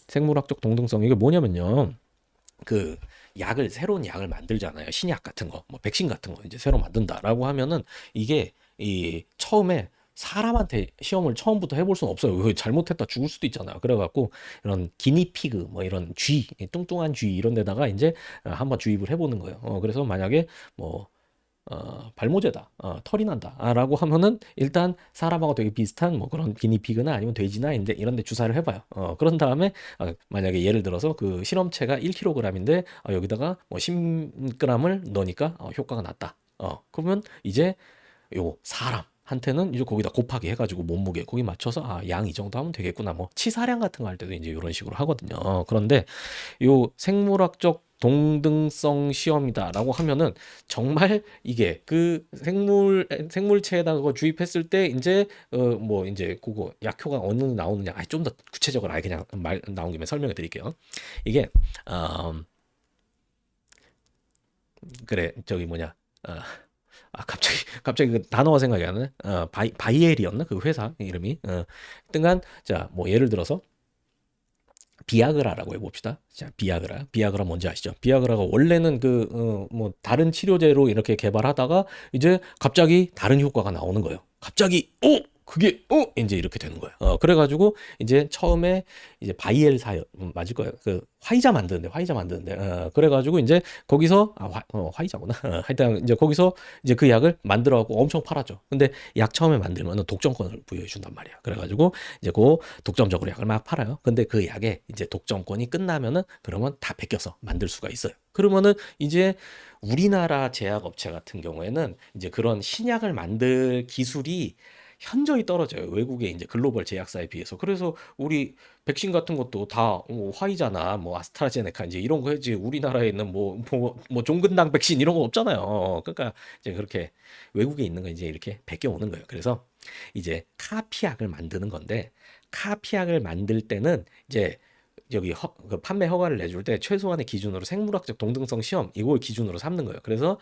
생물학적 동등성 이게 뭐냐면요. 그 새로운 약을 만들잖아요. 신약 같은 거, 뭐 백신 같은 거 이제 새로 만든다라고 하면은 이게 이 처음에 사람한테 시험을 처음부터 해볼 수는 없어요. 왜 잘못했다 죽을 수도 있잖아요. 그래갖고 이런 기니피그 뭐 이런 뚱뚱한 쥐 이런 데다가 이제 한번 주입을 해보는 거예요. 그래서 만약에 뭐 발모제다, 털이 난다, 라고 하면은 일단 사람하고 되게 비슷한 뭐 그런 기니피그나 아니면 돼지나 이런 데 주사를 해봐요. 그런 다음에 만약에 예를 들어서 그 실험체가 1kg인데 여기다가 뭐 10g을 넣으니까 효과가 났다. 그러면 이제 요 사람한테는 이제 거기다 곱하기 해가지고 몸무게 거기 맞춰서 양 이 정도 하면 되겠구나. 뭐 치사량 같은 거 할 때도 이제 이런 식으로 하거든요. 그런데 요 생물학적 동등성 시험이다라고 하면은 정말 이게 그 생물체에다가 그거 주입했을 때 이제 뭐 이제 그거 약효가 어느 정도 나오느냐 좀 더 구체적으로 그냥 말 나온 김에 설명해 드릴게요. 이게 어, 그래 저기 뭐냐 갑자기 그 단어가 생각이 안 나네. 바이엘이었나 그 회사 이름이. 하여튼간 자뭐 예를 들어서 비아그라라고 해봅시다. 자, 비아그라 뭔지 아시죠? 비아그라가 원래는 뭐 다른 치료제로 이렇게 개발하다가 이제 갑자기 다른 효과가 나오는 거예요. 갑자기 그게 이제 이렇게 되는 거예요. 그래가지고 이제 처음에 이제 바이엘 사연 맞을 거예요. 그 화이자 만드는데 그래가지고 이제 거기서 화이자구나. 하여튼 이제 거기서 이제 그 약을 만들어갖고 엄청 팔았죠. 근데 약 처음에 만들면 독점권을 부여해 준단 말이야. 그래가지고 이제 그 독점적으로 약을 막 팔아요. 근데 그 약에 이제 독점권이 끝나면은 그러면 다 베껴서 만들 수가 있어요. 그러면은 이제 우리나라 제약업체 같은 경우에는 이제 그런 신약을 만들 기술이 현저히 떨어져요. 외국의 이제 글로벌 제약사에 비해서. 그래서 우리 백신 같은 것도 다 화이자나 뭐 아스트라제네카 이제 이런 거 해지 우리나라에 있는 뭐 종근당 백신 이런 거 없잖아요. 그러니까 이제 그렇게 외국에 있는 거 이제 이렇게 베껴 오는 거예요. 그래서 이제 카피약을 만드는 건데 카피약을 만들 때는 이제 여기 그 판매 허가를 내줄 때 최소한의 기준으로 생물학적 동등성 시험 이걸 기준으로 삼는 거예요. 그래서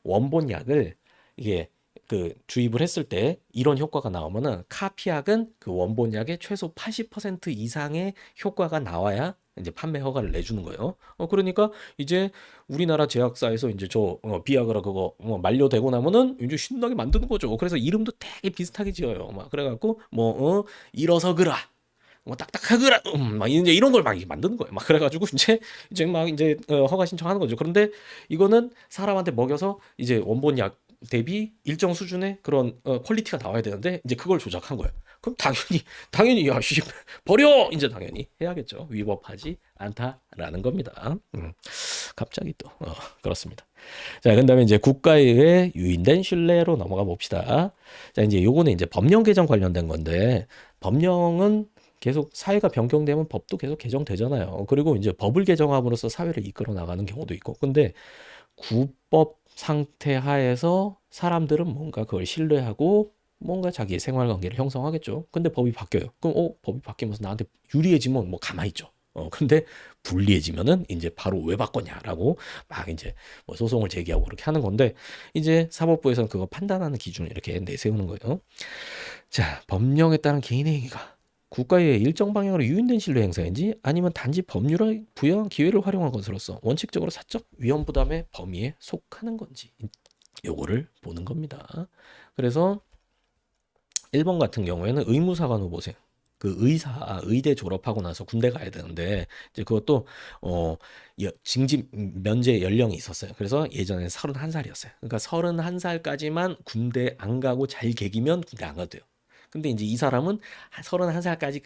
원본 약을 이게 그 주입을 했을 때 이런 효과가 나오면은 카피약은 그 원본 약의 최소 80% 이상의 효과가 나와야 이제 판매 허가를 내주는 거예요. 그러니까 이제 우리나라 제약사에서 이제 저 비아그라 그거 만료되고 나면은 이제 신나게 만드는 거죠. 그래서 이름도 되게 비슷하게 지어요. 막 그래갖고 일어서 그라 뭐 딱딱하그라 막 이제 이런 걸 막 만드는 거예요. 막 그래가지고 이제 막 이제 허가 신청하는 거죠. 그런데 이거는 사람한테 먹여서 이제 원본 약 대비 일정 수준의 그런 퀄리티가 나와야 되는데 이제 그걸 조작한 거예요. 그럼 당연히 야씨 버려 이제 당연히 해야겠죠. 위법하지 않다라는 겁니다. 갑자기 또 그렇습니다. 자, 그다음에 이제 국가의 유인된 신뢰로 넘어가 봅시다. 자, 이제 요거는 이제 법령 개정 관련된 건데 법령은 계속 사회가 변경되면 법도 계속 개정되잖아요. 그리고 이제 법을 개정함으로써 사회를 이끌어 나가는 경우도 있고. 근데 구법 상태 하에서 사람들은 뭔가 그걸 신뢰하고 뭔가 자기의 생활 관계를 형성하겠죠. 근데 법이 바뀌어요. 그럼 법이 바뀌면서 나한테 유리해지면 뭐 가만히 있죠. 근데 불리해지면은 이제 바로 왜 바꿨냐라고 막 이제 뭐 소송을 제기하고 그렇게 하는 건데 이제 사법부에서는 그거 판단하는 기준을 이렇게 내세우는 거예요. 자, 법령에 따른 개인의 행위가 국가의 일정 방향으로 유인된 신뢰 행사인지 아니면 단지 법률의 부여한 기회를 활용한 것으로서 원칙적으로 사적 위험 부담의 범위에 속하는 건지 요거를 보는 겁니다. 그래서 1번 같은 경우에는 의무사관 후보생. 그 의대 졸업하고 나서 군대 가야 되는데 이제 그것도 징집 면제 연령이 있었어요. 그래서 예전에 31살이었어요. 그러니까 31살까지만 군대 안 가고 잘 개기면 군대 안 가도 돼요. 근데 이제 이 사람은 31살까지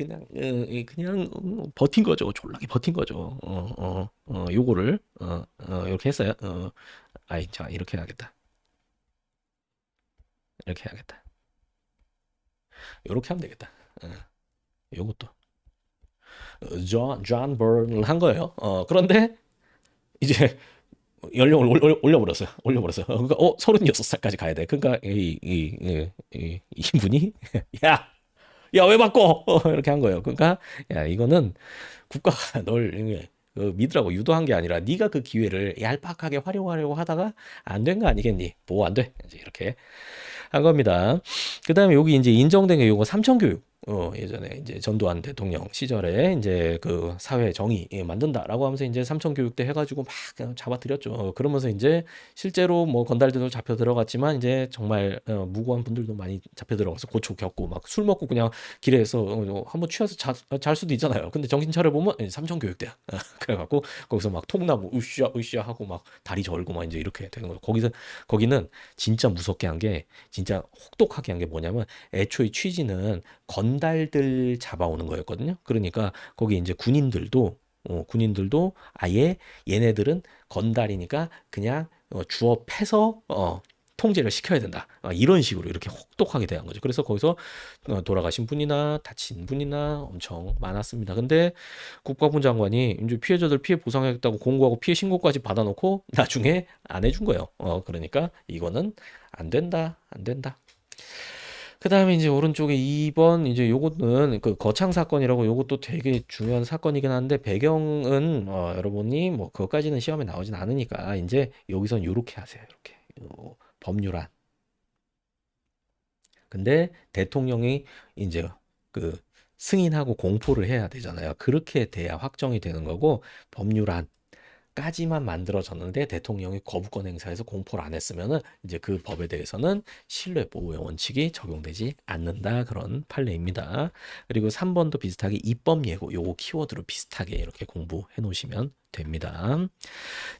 그냥 버틴 거죠. 졸라게 버틴 거죠. 요거를 이렇게 했어요. 자, 이렇게 해야겠다. 이렇게 해야겠다. 요렇게 하면 되겠다. 요것도 존 버런을 한 거예요. 그런데 이제 연령을 올려버렸어요. 그러니까 36살까지 가야 돼. 그러니까 이분이 야, 왜 바꿔? 이렇게 한 거예요. 그러니까 야, 이거는 국가가 널 믿으라고 유도한 게 아니라 네가 그 기회를 얄팍하게 활용하려고 하다가 안 된 거 아니겠니? 보호 안 돼. 이제 이렇게 한 겁니다. 그다음에 여기 이제 인정된 게 요거 삼천교육. 예전에 이제 전두환 대통령 시절에 이제 그 사회 정의 만든다라고 하면서 이제 삼천교육대 해가지고 막 그냥 잡아들였죠. 그러면서 이제 실제로 뭐 건달들도 잡혀 들어갔지만 이제 정말 무고한 분들도 많이 잡혀 들어가서 고초 겪고 막 술 먹고 그냥 길에서 한번 취해서 잘 수도 있잖아요. 근데 정신 차려 보면 삼천교육대야. 그래갖고 거기서 막 통나무 으쌰 으쌰 하고 막 다리 절고 막 이제 이렇게 되는 거죠. 거기는 진짜 무섭게 한 게 진짜 혹독하게 한 게 뭐냐면 애초에 취지는 건달들 잡아오는 거였거든요. 그러니까 거기 이제 군인들도 아예 얘네들은 건달이니까 그냥 주어 패서 통제를 시켜야 된다. 이런 식으로 이렇게 혹독하게 대한 거죠. 그래서 거기서 돌아가신 분이나 다친 분이나 엄청 많았습니다. 근데 국방부 장관이 이제 피해자들 피해 보상하겠다고 공고하고 피해 신고까지 받아놓고 나중에 안 해준 거예요. 그러니까 이거는 안 된다, 안 된다. 그다음에 이제 오른쪽에 2번 이제 요거는 그 거창 사건이라고 요것도 되게 중요한 사건이긴 한데 배경은 여러분이 뭐 그것까지는 시험에 나오진 않으니까 이제 여기선 요렇게 하세요. 이렇게 법률안. 근데 대통령이 이제 그 승인하고 공포를 해야 되잖아요. 그렇게 돼야 확정이 되는 거고 법률안 까지만 만들어졌는데 대통령이 거부권 행사해서 공포를 안 했으면은 이제 그 법에 대해서는 신뢰 보호의 원칙이 적용되지 않는다 그런 판례입니다. 그리고 3번도 비슷하게 입법 예고 요거 키워드로 비슷하게 이렇게 공부해 놓으시면 됩니다.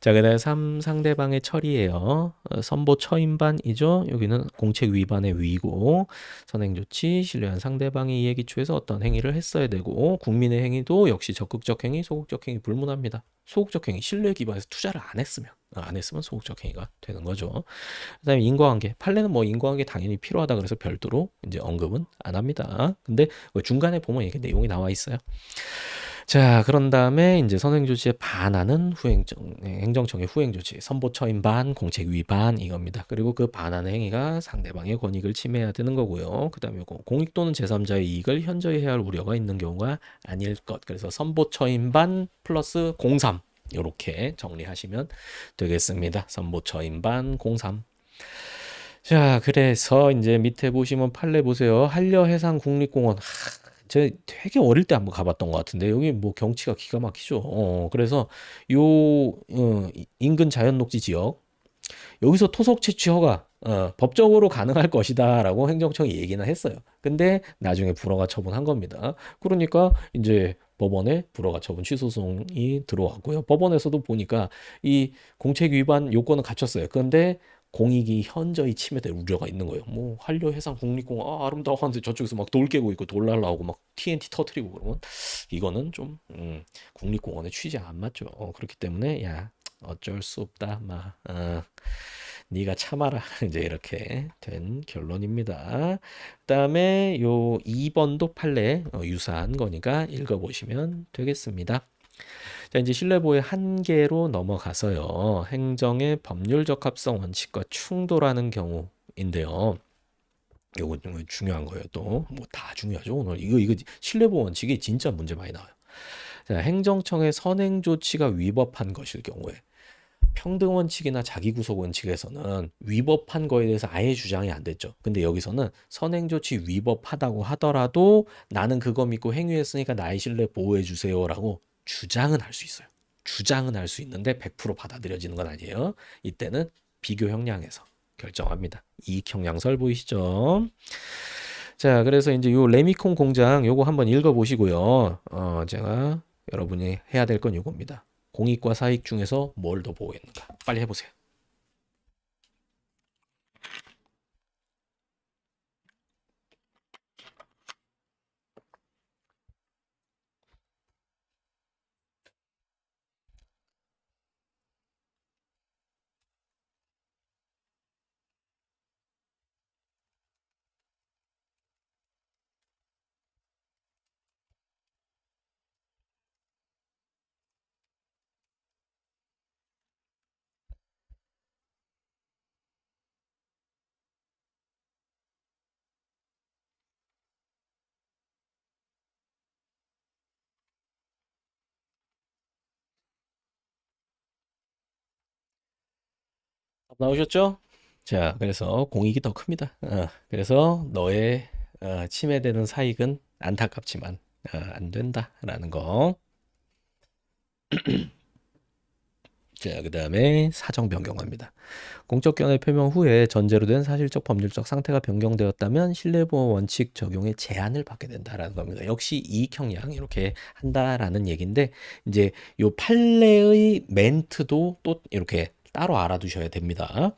자, 그다음에 3 상대방의 처리예요. 선보 처임반이죠. 여기는 공책 위반의 위고 선행조치 신뢰한 상대방이 이해 기초에서 어떤 행위를 했어야 되고 국민의 행위도 역시 적극적 행위, 소극적 행위 불문합니다. 소극적 행위 신뢰 기반에서 투자를 안 했으면 소극적 행위가 되는 거죠. 그다음에 인과관계 판례는 뭐 인과관계 당연히 필요하다 그래서 별도로 이제 언급은 안 합니다. 근데 중간에 보면 이게 내용이 나와 있어요. 자, 그런 다음에 이제 선행조치에 반하는 행정청의 후행조치, 선보처임 반, 공책 위반 이겁니다. 그리고 그 반하는 행위가 상대방의 권익을 침해해야 되는 거고요. 그 다음에 공익 또는 제3자의 이익을 현저히 해할 우려가 있는 경우가 아닐 것. 그래서 선보처임 반 플러스 공삼 이렇게 정리하시면 되겠습니다. 선보처임 반, 공삼. 자, 그래서 이제 밑에 보시면 판례 보세요. 한려해상 국립공원. 제가 되게 어릴 때 한번 가봤던 것 같은데 여기 뭐 경치가 기가 막히죠. 그래서 요 인근 자연녹지 지역 여기서 토속 채취 허가 법적으로 가능할 것이다라고 행정청이 얘기는 했어요. 근데 나중에 불허가 처분한 겁니다. 그러니까 이제 법원에 불허가 처분 취소송이 들어왔고요. 법원에서도 보니까 이 공책 위반 요건은 갖췄어요. 그런데 공익이 현저히 침해될 우려가 있는 거예요. 뭐 한려해상 국립공원 아름다워 하는데 저쪽에서 막 돌 깨고 있고 돌 날라오고 막 TNT 터트리고 그러면 이거는 좀 국립공원의 취지에 안 맞죠. 그렇기 때문에 야 어쩔 수 없다. 막 네가 참아라. 이제 이렇게 된 결론입니다. 그다음에 요 2번도 판례 유사한 거니까 읽어보시면 되겠습니다. 자, 이제 신뢰보호의 한계로 넘어가서요. 행정의 법률 적합성 원칙과 충돌하는 경우인데요. 요거 좀 중요한 거예요. 또 뭐 다 중요하죠. 오늘 이거 신뢰보호 원칙이 진짜 문제 많이 나와요. 자, 행정청의 선행 조치가 위법한 것일 경우에 평등 원칙이나 자기 구속 원칙에서는 위법한 거에 대해서 아예 주장이 안 됐죠. 근데 여기서는 선행 조치 위법하다고 하더라도 나는 그거 믿고 행위했으니까 나의 신뢰 보호해 주세요라고 주장은 할 수 있어요. 주장은 할 수 있는데 100% 받아들여지는 건 아니에요. 이때는 비교 형량에서 결정합니다. 이익 형량설 보이시죠? 자, 그래서 이제 요 레미콘 공장 요거 한번 읽어 보시고요. 제가 여러분이 해야 될 건 요겁니다. 공익과 사익 중에서 뭘 더 보호했는가? 빨리 해보세요. 나오셨죠? 자, 그래서 공익이 더 큽니다. 그래서 너의 침해되는 사익은 안타깝지만 안 된다라는 거. 자, 그다음에 사정 변경합니다. 공적 견해 표명 후에 전제로 된 사실적 법률적 상태가 변경되었다면 신뢰보호 원칙 적용에 제한을 받게 된다라는 겁니다. 역시 이익형량 이렇게 한다라는 얘기인데 이제 요 판례의 멘트도 또 이렇게 따로 알아두셔야 됩니다.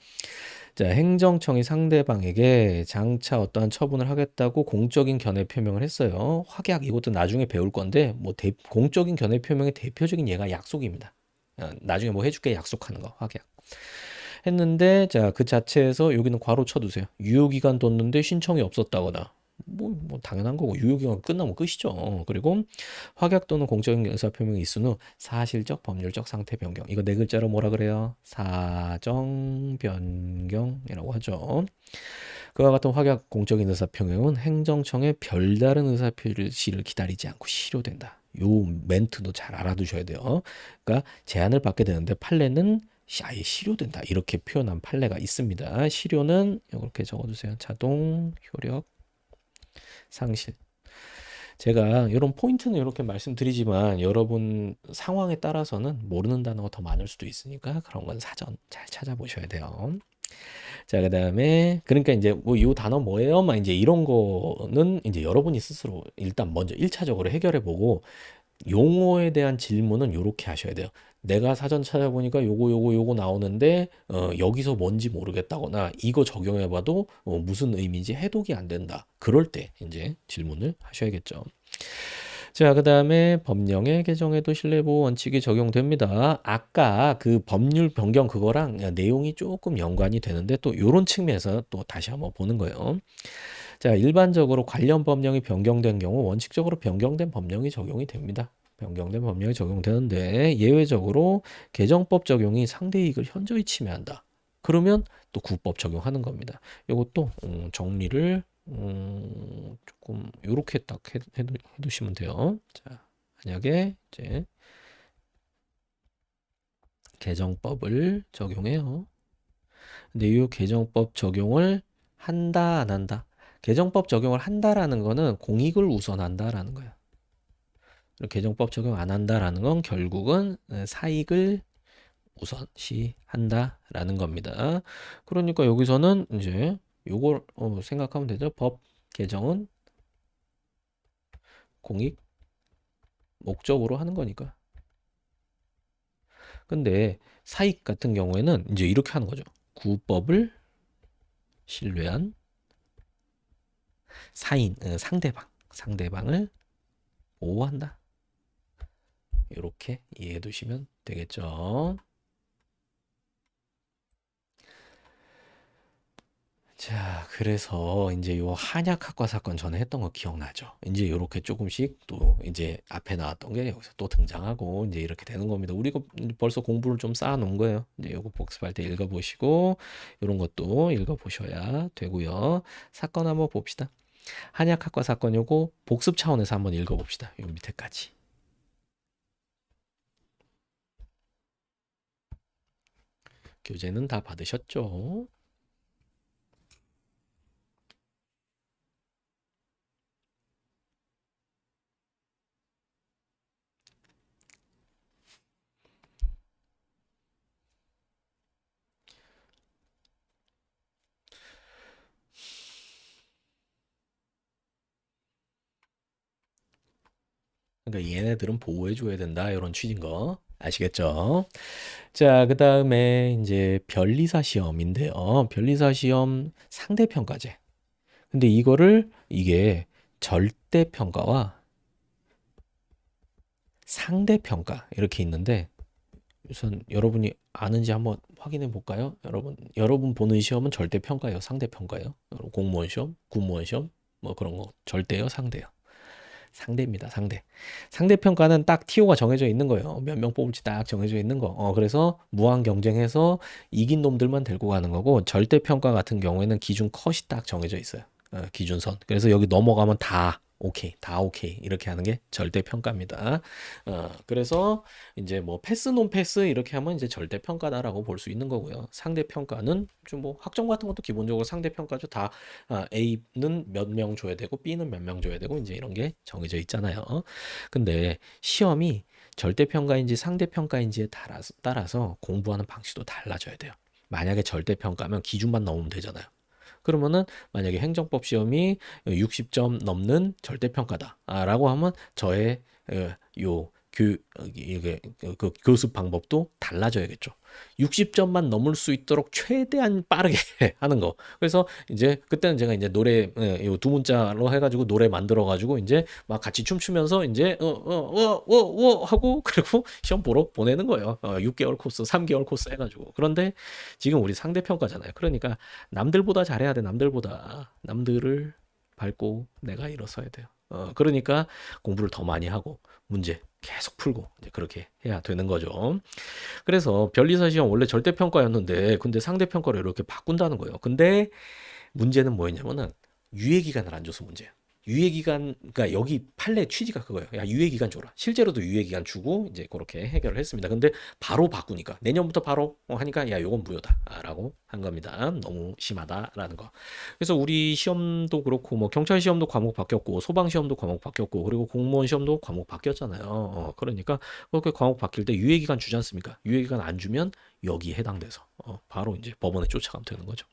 자, 행정청이 상대방에게 장차 어떠한 처분을 하겠다고 공적인 견해 표명을 했어요. 확약 이것도 나중에 배울 건데 뭐 공적인 견해 표명의 대표적인 예가 약속입니다. 나중에 뭐 해줄게 약속하는 거 확약. 했는데 자, 그 자체에서 여기는 괄호 쳐두세요. 유효기간 뒀는데 신청이 없었다거나 뭐 당연한 거고 유효기간 끝나면 끝이죠. 그리고 확약 또는 공적인 의사표명이 있은 후 사실적 법률적 상태 변경 이거 네 글자로 뭐라 그래요? 사정 변경이라고 하죠. 그와 같은 확약 공적인 의사표명은 행정청의 별다른 의사표시를 기다리지 않고 실효된다. 요 멘트도 잘 알아두셔야 돼요. 그러니까 제한을 받게 되는데 판례는 아예 실효된다. 이렇게 표현한 판례가 있습니다. 실효는 이렇게 적어주세요. 자동 효력 상실. 제가 이런 포인트는 이렇게 말씀드리지만 여러분 상황에 따라서는 모르는 단어가 더 많을 수도 있으니까 그런 건 사전 잘 찾아보셔야 돼요. 자, 그다음에 그러니까 이제 뭐 이 단어 뭐예요? 막 이제 이런 거는 이제 여러분이 스스로 일단 먼저 1차적으로 해결해 보고 용어에 대한 질문은 요렇게 하셔야 돼요. 내가 사전 찾아보니까 요거 나오는데 여기서 뭔지 모르겠다거나 이거 적용해봐도 무슨 의미인지 해독이 안 된다. 그럴 때 이제 질문을 하셔야겠죠. 자, 그 다음에 법령의 개정에도 신뢰보호 원칙이 적용됩니다. 아까 그 법률 변경 그거랑 내용이 조금 연관이 되는데 또 요런 측면에서 또 다시 한번 보는 거예요. 자, 일반적으로 관련 법령이 변경된 경우 원칙적으로 변경된 법령이 적용이 됩니다. 변경된 법령이 적용되는데 예외적으로 개정법 적용이 상대 이익을 현저히 침해한다. 그러면 또 구법 적용하는 겁니다. 이것도 정리를 조금 요렇게 딱 해두시면 돼요. 자, 만약에 이제 개정법을 적용해요. 근데 이 개정법 적용을 한다, 안 한다? 개정법 적용을 한다라는 거는 공익을 우선한다라는 거야. 개정법 적용 안 한다라는 건 결국은 사익을 우선시한다라는 겁니다. 그러니까 여기서는 이제 요걸 생각하면 되죠. 법 개정은 공익 목적으로 하는 거니까. 근데 사익 같은 경우에는 이제 이렇게 하는 거죠. 구법을 신뢰한 상대방을 보호한다. 이렇게 이해해 두시면 되겠죠. 자, 그래서 이제 요 한약학과 사건 전에 했던 거 기억나죠? 이제 요렇게 조금씩 또 이제 앞에 나왔던 게 여기서 또 등장하고 이제 이렇게 되는 겁니다. 우리가 벌써 공부를 좀 쌓아놓은 거예요. 이제 요거 복습할 때 읽어보시고 요런 것도 읽어보셔야 되고요. 사건 한번 봅시다. 한약학과 사건 요거 복습 차원에서 한번 읽어봅시다. 요 밑에까지. 교재는 다 받으셨죠? 그러니까 얘네들은 보호해줘야 된다 이런 취지인 거 아시겠죠? 자, 그 다음에 이제 변리사 시험인데요. 변리사 시험 상대평가제. 근데 이게 절대평가와 상대평가 이렇게 있는데 우선 여러분이 아는지 한번 확인해 볼까요? 여러분 보는 시험은 절대평가예요, 상대평가예요? 공무원 시험, 군무원 시험 뭐 그런 거 절대요, 상대요? 상대입니다, 상대. 상대평가는 딱 TO가 정해져 있는 거예요. 몇 명 뽑을지 딱 정해져 있는 거. 그래서 무한 경쟁해서 이긴 놈들만 데리고 가는 거고, 절대평가 같은 경우에는 기준 컷이 딱 정해져 있어요. 기준선. 그래서 여기 넘어가면 다 오케이, 다 오케이 이렇게 하는 게 절대평가입니다. 그래서 이제 뭐 패스 논 패스 이렇게 하면 이제 절대평가다라고 볼 수 있는 거고요. 상대평가는 좀 뭐 학점 같은 것도 기본적으로 상대평가죠. 다 A는 몇 명 줘야 되고 B는 몇 명 줘야 되고 이제 이런 게 정해져 있잖아요. 근데 시험이 절대평가인지 상대평가인지에 따라서 공부하는 방식도 달라져야 돼요. 만약에 절대평가면 기준만 넘으면 되잖아요. 그러면은 만약에 행정법 시험이 60점 넘는 절대평가다라고 하면 저의 요 이게 그 교습 방법도 달라져야겠죠. 60점만 넘을 수 있도록 최대한 빠르게 하는 거. 그래서 이제 그때는 제가 이제 노래 요두 문자로 해가지고 노래 만들어가지고 이제 막 같이 춤추면서 이제 하고 그리고 시험 보러 보내는 거예요. 6개월 코스, 3개월 코스 해가지고. 그런데 지금 우리 상대평가잖아요. 그러니까 남들보다 잘해야 돼. 남들을 밟고 내가 일어서야 돼요. 그러니까 공부를 더 많이 하고 문제 계속 풀고 이제 그렇게 해야 되는 거죠. 그래서 변리사 시험 원래 절대평가였는데 근데 상대평가를 이렇게 바꾼다는 거예요. 근데 문제는 뭐였냐면은 유예기간을 안 줘서 문제야. 유예기간, 그러니까 여기 판례 취지가 그거예요. 야, 유예기간 줘라. 실제로도 유예기간 주고 이제 그렇게 해결을 했습니다. 근데 바로 바꾸니까 내년부터 바로 하니까 야, 요건 무효다라고 한 겁니다. 너무 심하다라는 거. 그래서 우리 시험도 그렇고 뭐 경찰 시험도 과목 바뀌었고 소방 시험도 과목 바뀌었고 그리고 공무원 시험도 과목 바뀌었잖아요. 그러니까 그렇게 과목 바뀔 때 유예기간 주지 않습니까? 유예기간 안 주면 여기 해당돼서 바로 이제 법원에 쫓아가면 되는 거죠.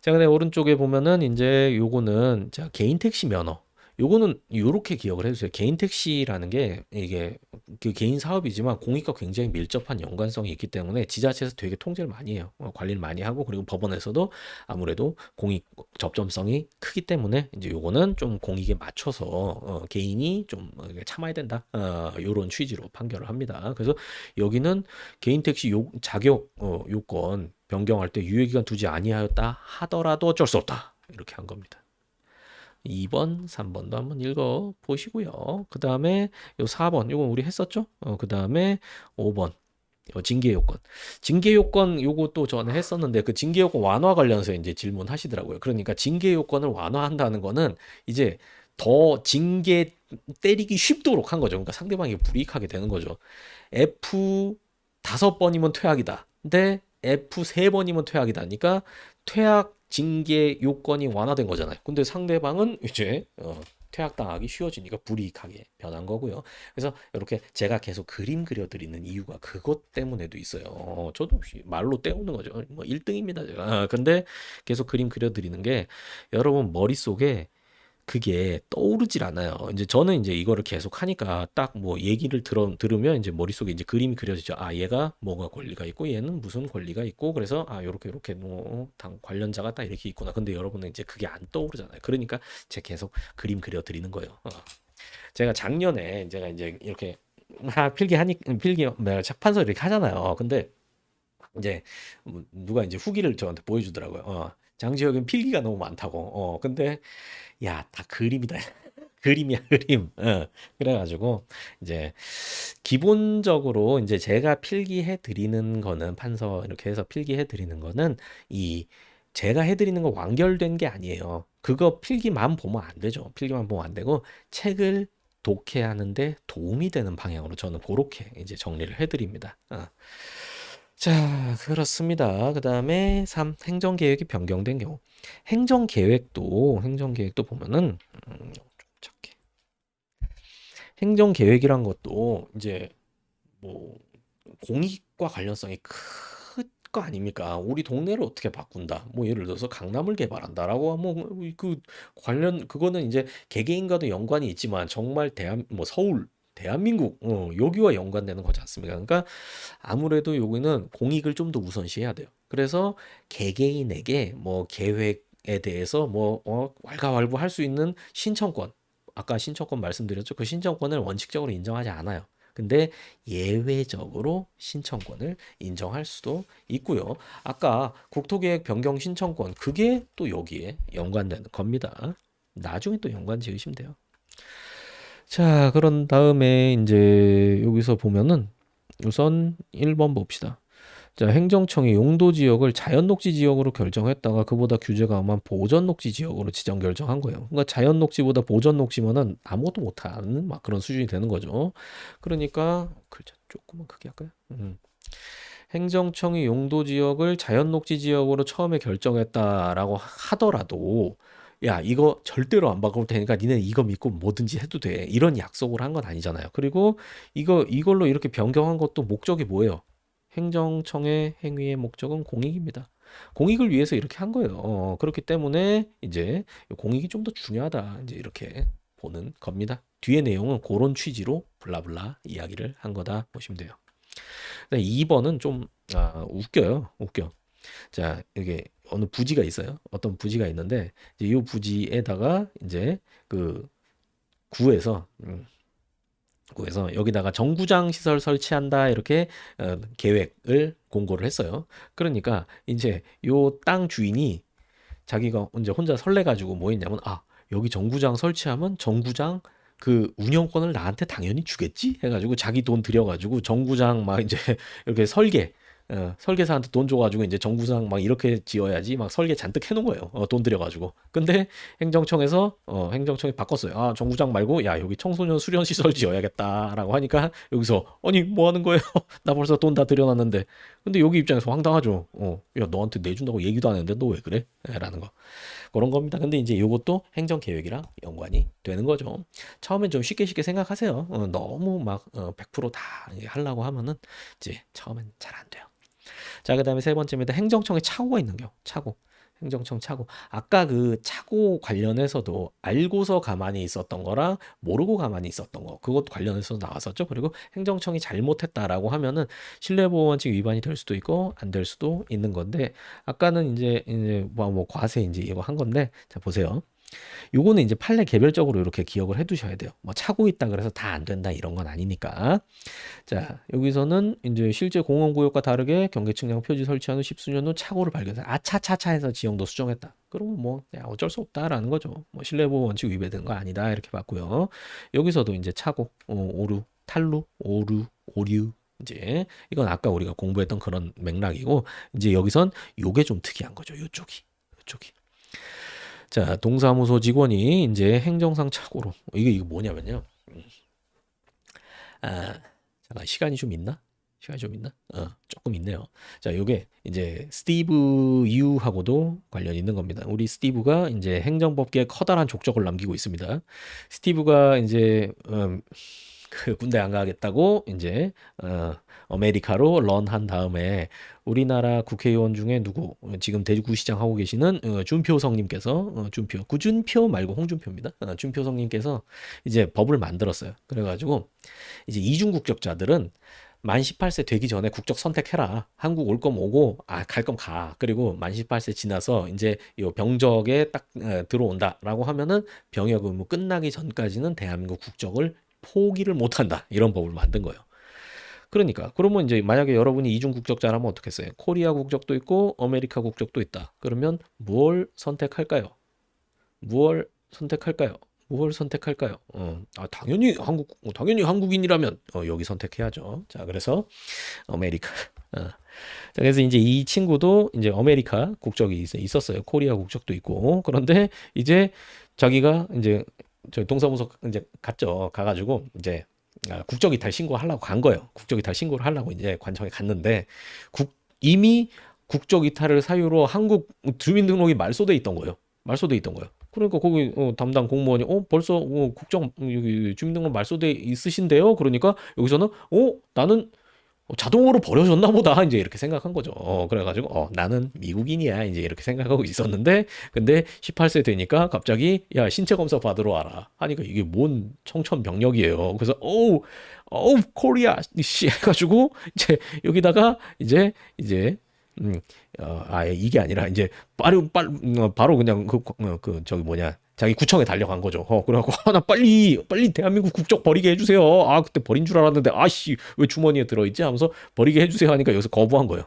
자, 근데 오른쪽에 보면은 이제 요거는 자, 개인 택시 면허. 요거는 요렇게 기억을 해주세요. 개인 택시라는 게 이게 그 개인 사업이지만 공익과 굉장히 밀접한 연관성이 있기 때문에 지자체에서 되게 통제를 많이 해요. 관리를 많이 하고 그리고 법원에서도 아무래도 공익 접점성이 크기 때문에 이제 요거는 좀 공익에 맞춰서 개인이 좀 참아야 된다. 요런 취지로 판결을 합니다. 그래서 여기는 개인 택시 자격 요건 변경할 때 유예기간 두지 아니하였다 하더라도 어쩔 수 없다. 이렇게 한 겁니다. 2번, 3번도 한번 읽어 보시고요. 그 다음에 요 4번, 요거 우리 했었죠? 그 다음에 5번, 징계 요건. 징계 요건 요것도 전에 했었는데 그 징계 요건 완화 관련해서 이제 질문하시더라고요. 그러니까 징계 요건을 완화한다는 거는 이제 더 징계 때리기 쉽도록 한 거죠. 그러니까 상대방이 불이익하게 되는 거죠. F 5번이면 퇴학이다. 근데 F 3번이면 퇴학이다. 그러니까 퇴학 징계 요건이 완화된 거잖아요. 근데 상대방은 이제 퇴학당하기 쉬워지니까 불이익하게 변한 거고요. 그래서 이렇게 제가 계속 그림 그려드리는 이유가 그것 때문에도 있어요. 저도 말로 때우는 거죠. 뭐 1등입니다, 제가. 근데 계속 그림 그려드리는 게 여러분 머릿속에 그게 떠오르질 않아요. 이제 저는 이제 이거를 계속 하니까 딱 뭐 얘기를 들으면 이제 머릿속에 이제 그림이 그려지죠. 아, 얘가 뭐가 권리가 있고 얘는 무슨 권리가 있고 그래서 아, 요렇게 뭐 당 관련자가 딱 이렇게 있구나. 근데 여러분은 이제 그게 안 떠오르잖아요. 그러니까 제가 계속 그림 그려 드리는 거예요. 제가 작년에 제가 이제 이렇게 필기 뭐야, 착판서 이렇게 하잖아요. 근데 이제 누가 이제 후기를 저한테 보여주더라고요. 장지혁은 필기가 너무 많다고. 근데 야, 다 그림이다. 그림이야, 그림. 그래가지고, 이제, 기본적으로, 이제 제가 필기해 드리는 거는, 판서 이렇게 해서 필기해 드리는 거는, 제가 해드리는 거 완결된 게 아니에요. 그거 필기만 보면 안 되죠. 필기만 보면 안 되고, 책을 독해하는데 도움이 되는 방향으로 저는 그렇게 이제 정리를 해드립니다. 자, 그렇습니다. 그 다음에 3, 행정계획이 변경된 경우. 행정계획도 보면은, 좀 작게. 행정계획이란 것도 이제 뭐 공익과 관련성이 클 거 아닙니까? 우리 동네를 어떻게 바꾼다. 뭐 예를 들어서 강남을 개발한다라고 하면 그 관련 그거는 이제 개개인과도 연관이 있지만 정말 뭐 서울 대한민국 여기와 연관되는 거지 않습니까? 그러니까 아무래도 여기는 공익을 좀 더 우선시해야 돼요. 그래서 개개인에게 뭐 계획에 대해서 뭐 왈가왈부할 수 있는 신청권 아까 신청권 말씀드렸죠. 그 신청권을 원칙적으로 인정하지 않아요. 근데 예외적으로 신청권을 인정할 수도 있고요. 아까 국토계획 변경 신청권 그게 또 여기에 연관되는 겁니다. 나중에 또 연관 지으시면 돼요. 자, 그런 다음에 이제 여기서 보면은 우선 1번 봅시다. 자, 행정청이 용도 지역을 자연 녹지 지역으로 결정했다가 그보다 규제가 엄한 보전 녹지 지역으로 지정 결정한 거예요. 그러니까 자연 녹지보다 보전 녹지면은 아무것도 못하는 막 그런 수준이 되는 거죠. 그러니까 글자 조금만 크게 할까요? 행정청이 용도 지역을 자연 녹지 지역으로 처음에 결정했다라고 하더라도 야, 이거 절대로 안 바꿀 테니까 니네 이거 믿고 뭐든지 해도 돼. 이런 약속을 한 건 아니잖아요. 그리고 이걸로 이렇게 변경한 것도 목적이 뭐예요? 행정청의 행위의 목적은 공익입니다. 공익을 위해서 이렇게 한 거예요. 그렇기 때문에 이제 공익이 좀 더 중요하다. 이제 이렇게 보는 겁니다. 뒤에 내용은 그런 취지로 블라블라 이야기를 한 거다 보시면 돼요. 2번은 좀 웃겨요. 웃겨. 자, 이게 어느 부지가 있어요. 어떤 부지가 있는데 이제 이 부지에다가 이제 그 구에서 구에서 여기다가 정구장 시설 설치한다 이렇게 계획을 공고를 했어요. 그러니까 이제 요 땅 주인이 자기가 이제 혼자 설레가지고 뭐 했냐면 여기 정구장 설치하면 정구장 그 운영권을 나한테 당연히 주겠지 해가지고 자기 돈 들여가지고 정구장 막 이제 이렇게 설계사한테 돈 줘가지고 이제 정구장 막 이렇게 지어야지 막 설계 잔뜩 해놓은 거예요. 돈 들여가지고. 근데 행정청이 바꿨어요. 정구장 말고 야 여기 청소년 수련 시설 지어야겠다라고 하니까 여기서 아니 뭐 하는 거예요? 나 벌써 돈 다 들여놨는데. 근데 여기 입장에서 황당하죠. 야 너한테 내준다고 얘기도 안 했는데 너 왜 그래? 라는 거. 그런 겁니다. 근데 이제 이것도 행정계획이랑 연관이 되는 거죠. 처음엔 좀 쉽게 생각하세요. 너무 막 100%다 하려고 하면은 이제 처음엔 잘 안 돼요. 자, 그다음에 세 번째입니다. 행정청에 착오가 있는 경우. 착오. 행정청 착오. 아까 그 착오 관련해서도 알고서 가만히 있었던 거랑 모르고 가만히 있었던 거. 그것도 관련해서 나왔었죠. 그리고 행정청이 잘못했다라고 하면은 신뢰보호 원칙 위반이 될 수도 있고 안 될 수도 있는 건데 아까는 이제 뭐 과세 이제 이거 한 건데 자 보세요. 요거는 이제 판례 개별적으로 이렇게 기억을 해 두셔야 돼요. 뭐 차고 있다 그래서 다 안 된다 이런 건 아니니까. 자, 여기서는 이제 실제 공원구역과 다르게 경계측량 표지 설치한 후 십수년 후 착오를 발견해서 아차차차해서 지형도 수정했다. 그러면 뭐 어쩔 수 없다라는 거죠. 뭐 신뢰보호 원칙 위배되는 거 아니다 이렇게 봤고요. 여기서도 이제 착오, 오류, 탈루, 오류 이제 이건 아까 우리가 공부했던 그런 맥락이고 이제 여기선 요게 좀 특이한 거죠. 요쪽이. 자, 동사무소 직원이 이제 행정상 착오로 이거 뭐냐면요. 잠깐 시간이 좀 있나? 조금 있네요. 자, 요게 이제 스티브 유하고도 관련이 있는 겁니다. 우리 스티브가 이제 행정법계에 커다란 족적을 남기고 있습니다. 스티브가 이제 그 군대 안 가겠다고 이제 아메리카로 런한 다음에 우리나라 국회의원 중에 누구 지금 대구시장 하고 계시는 준표성님께서 구준표 말고 홍준표입니다. 준표성님께서 이제 법을 만들었어요. 그래가지고 이제 이중 국적자들은 만 18세 되기 전에 국적 선택해라. 한국 올 거면 오고 갈 거면 가. 그리고 만 18세 지나서 이제 요 병적에 딱 들어온다라고 하면은 병역 의무 끝나기 전까지는 대한민국 국적을 포기를 못 한다. 이런 법을 만든 거예요. 그러니까 그러면 이제 만약에 여러분이 이중 국적자라면 어떻겠어요? 코리아 국적도 있고 아메리카 국적도 있다. 그러면 무엇을 선택할까요? 당연히 한국인이라면 여기 선택해야죠. 자, 그래서 아메리카. 자, 그래서 이제 이 친구도 이제 아메리카 국적이 있었어요. 코리아 국적도 있고. 그런데 이제 자기가 이제 저희 동사무소 이제 갔죠. 가가지고 이제 국적 이탈 신고하려고 간 거예요. 국적 이탈 신고를 하려고 이제 관청에 갔는데 이미 국적 이탈을 사유로 한국 주민등록이 말소돼 있던 거예요. 그러니까 거기 담당 공무원이 벌써 국적 여기 주민등록 말소돼 있으신데요. 그러니까 여기서는 나는 자동으로 버려졌나 보다 이제 이렇게 생각한 거죠. 그래가지고 나는 미국인이야 이제 이렇게 생각하고 있었는데 근데 18세 되니까 갑자기 야 신체 검사 받으러 와라 하니까 이게 뭔 청천벽력이에요. 그래서 코리아 씨 해가지고 이제 여기다가 이제 이게 아니라 이제 바로 그냥 저기 뭐냐 자기 구청에 달려간 거죠. 그래갖고 나 빨리 대한민국 국적 버리게 해주세요. 그때 버린 줄 알았는데 왜 주머니에 들어있지? 하면서 버리게 해주세요 하니까 여기서 거부한 거예요.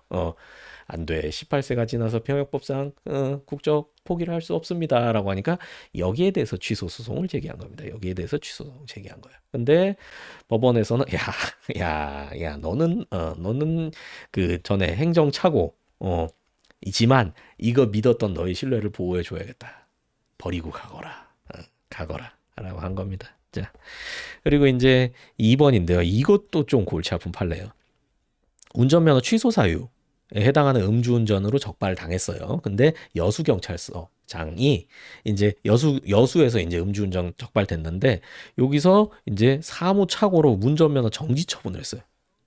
안 돼. 18세가 지나서 병역법상 국적 포기를 할 수 없습니다라고 하니까 여기에 대해서 취소 소송을 제기한 겁니다. 여기에 대해서 취소 소송 제기한 거예요. 근데 법원에서는 너는 그 전에 행정착오 이지만 이거 믿었던 너의 신뢰를 보호해 줘야겠다. 버리고 가거라라고 한 겁니다. 자, 그리고 이제 2번인데요. 이것도 좀 골치 아픈 판례예요. 운전면허 취소 사유에 해당하는 음주운전으로 적발당했어요. 근데 여수경찰서장이 이제 여수에서 이제 음주운전 적발됐는데 여기서 이제 사무착오로 운전면허 정지 처분을 했어요.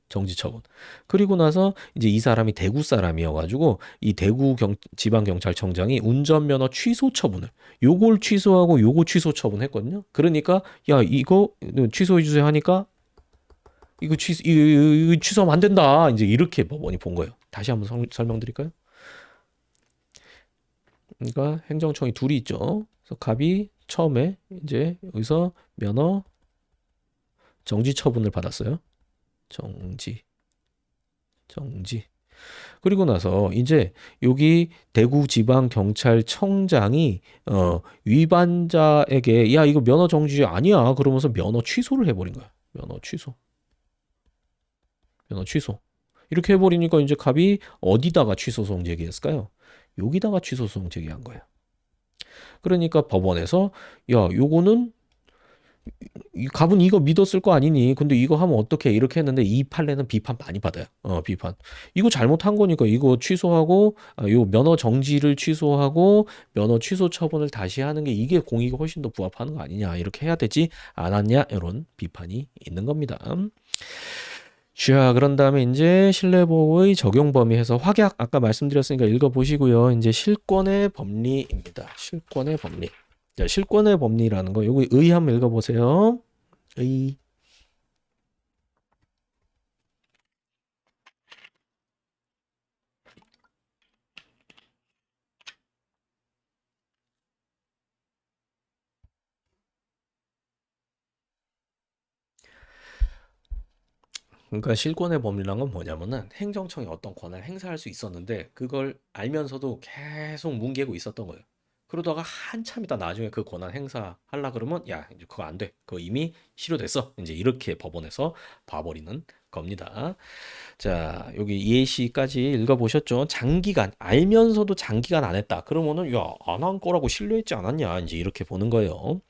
정지 처분. 그리고 나서 이제 이 사람이 대구 사람이어가지고 이 대구 지방경찰청장이 운전면허 취소 처분을 요걸 취소하고 요거 취소 처분했거든요. 그러니까 야 이거 취소해 주세요 하니까 이거 취소하면 안 된다. 이제 이렇게 법원이 본 거예요. 다시 한번 설명드릴까요? 그러니까 행정청이 둘이 있죠. 그래서 갑이 처음에 이제 여기서 면허 정지 처분을 받았어요. 정지. 그리고 나서 이제 여기 대구지방경찰청장이 위반자에게 야 이거 면허 정지 아니야 그러면서 면허 취소를 해버린 거야. 면허 취소. 이렇게 해버리니까 이제 갑이 어디다가 취소소송 제기했을까요? 여기다가 취소소송 제기한 거예요. 그러니까 법원에서 야 요거는 갑은 이거 믿었을 거 아니니 근데 이거 하면 어떡해 이렇게 했는데 이 판례는 비판 많이 받아요. 비판. 이거 잘못한 거니까 이거 취소하고 요 면허 정지를 취소하고 면허 취소 처분을 다시 하는 게 이게 공익에 훨씬 더 부합하는 거 아니냐 이렇게 해야 되지 않았냐 이런 비판이 있는 겁니다. 자, 그런 다음에 이제 신뢰보호의 적용 범위에서 확약 아까 말씀드렸으니까 읽어보시고요. 이제 실권의 법리입니다. 실권의 법리. 자, 실권의 법리라는 거 여기 의 한번 읽어보세요. 의. 그러니까 실권의 범위란 건 뭐냐면은 행정청이 어떤 권한을 행사할 수 있었는데 그걸 알면서도 계속 뭉개고 있었던 거예요. 그러다가 한참 있다 나중에 그 권한 행사하려 그러면 야 이제 그거 안 돼. 그거 이미 실효됐어. 이제 이렇게 법원에서 봐버리는 겁니다. 자 여기 예시까지 읽어보셨죠? 장기간 알면서도 장기간 안 했다. 그러면은 야 안 한 거라고 신뢰했지 않았냐 이제 이렇게 보는 거예요.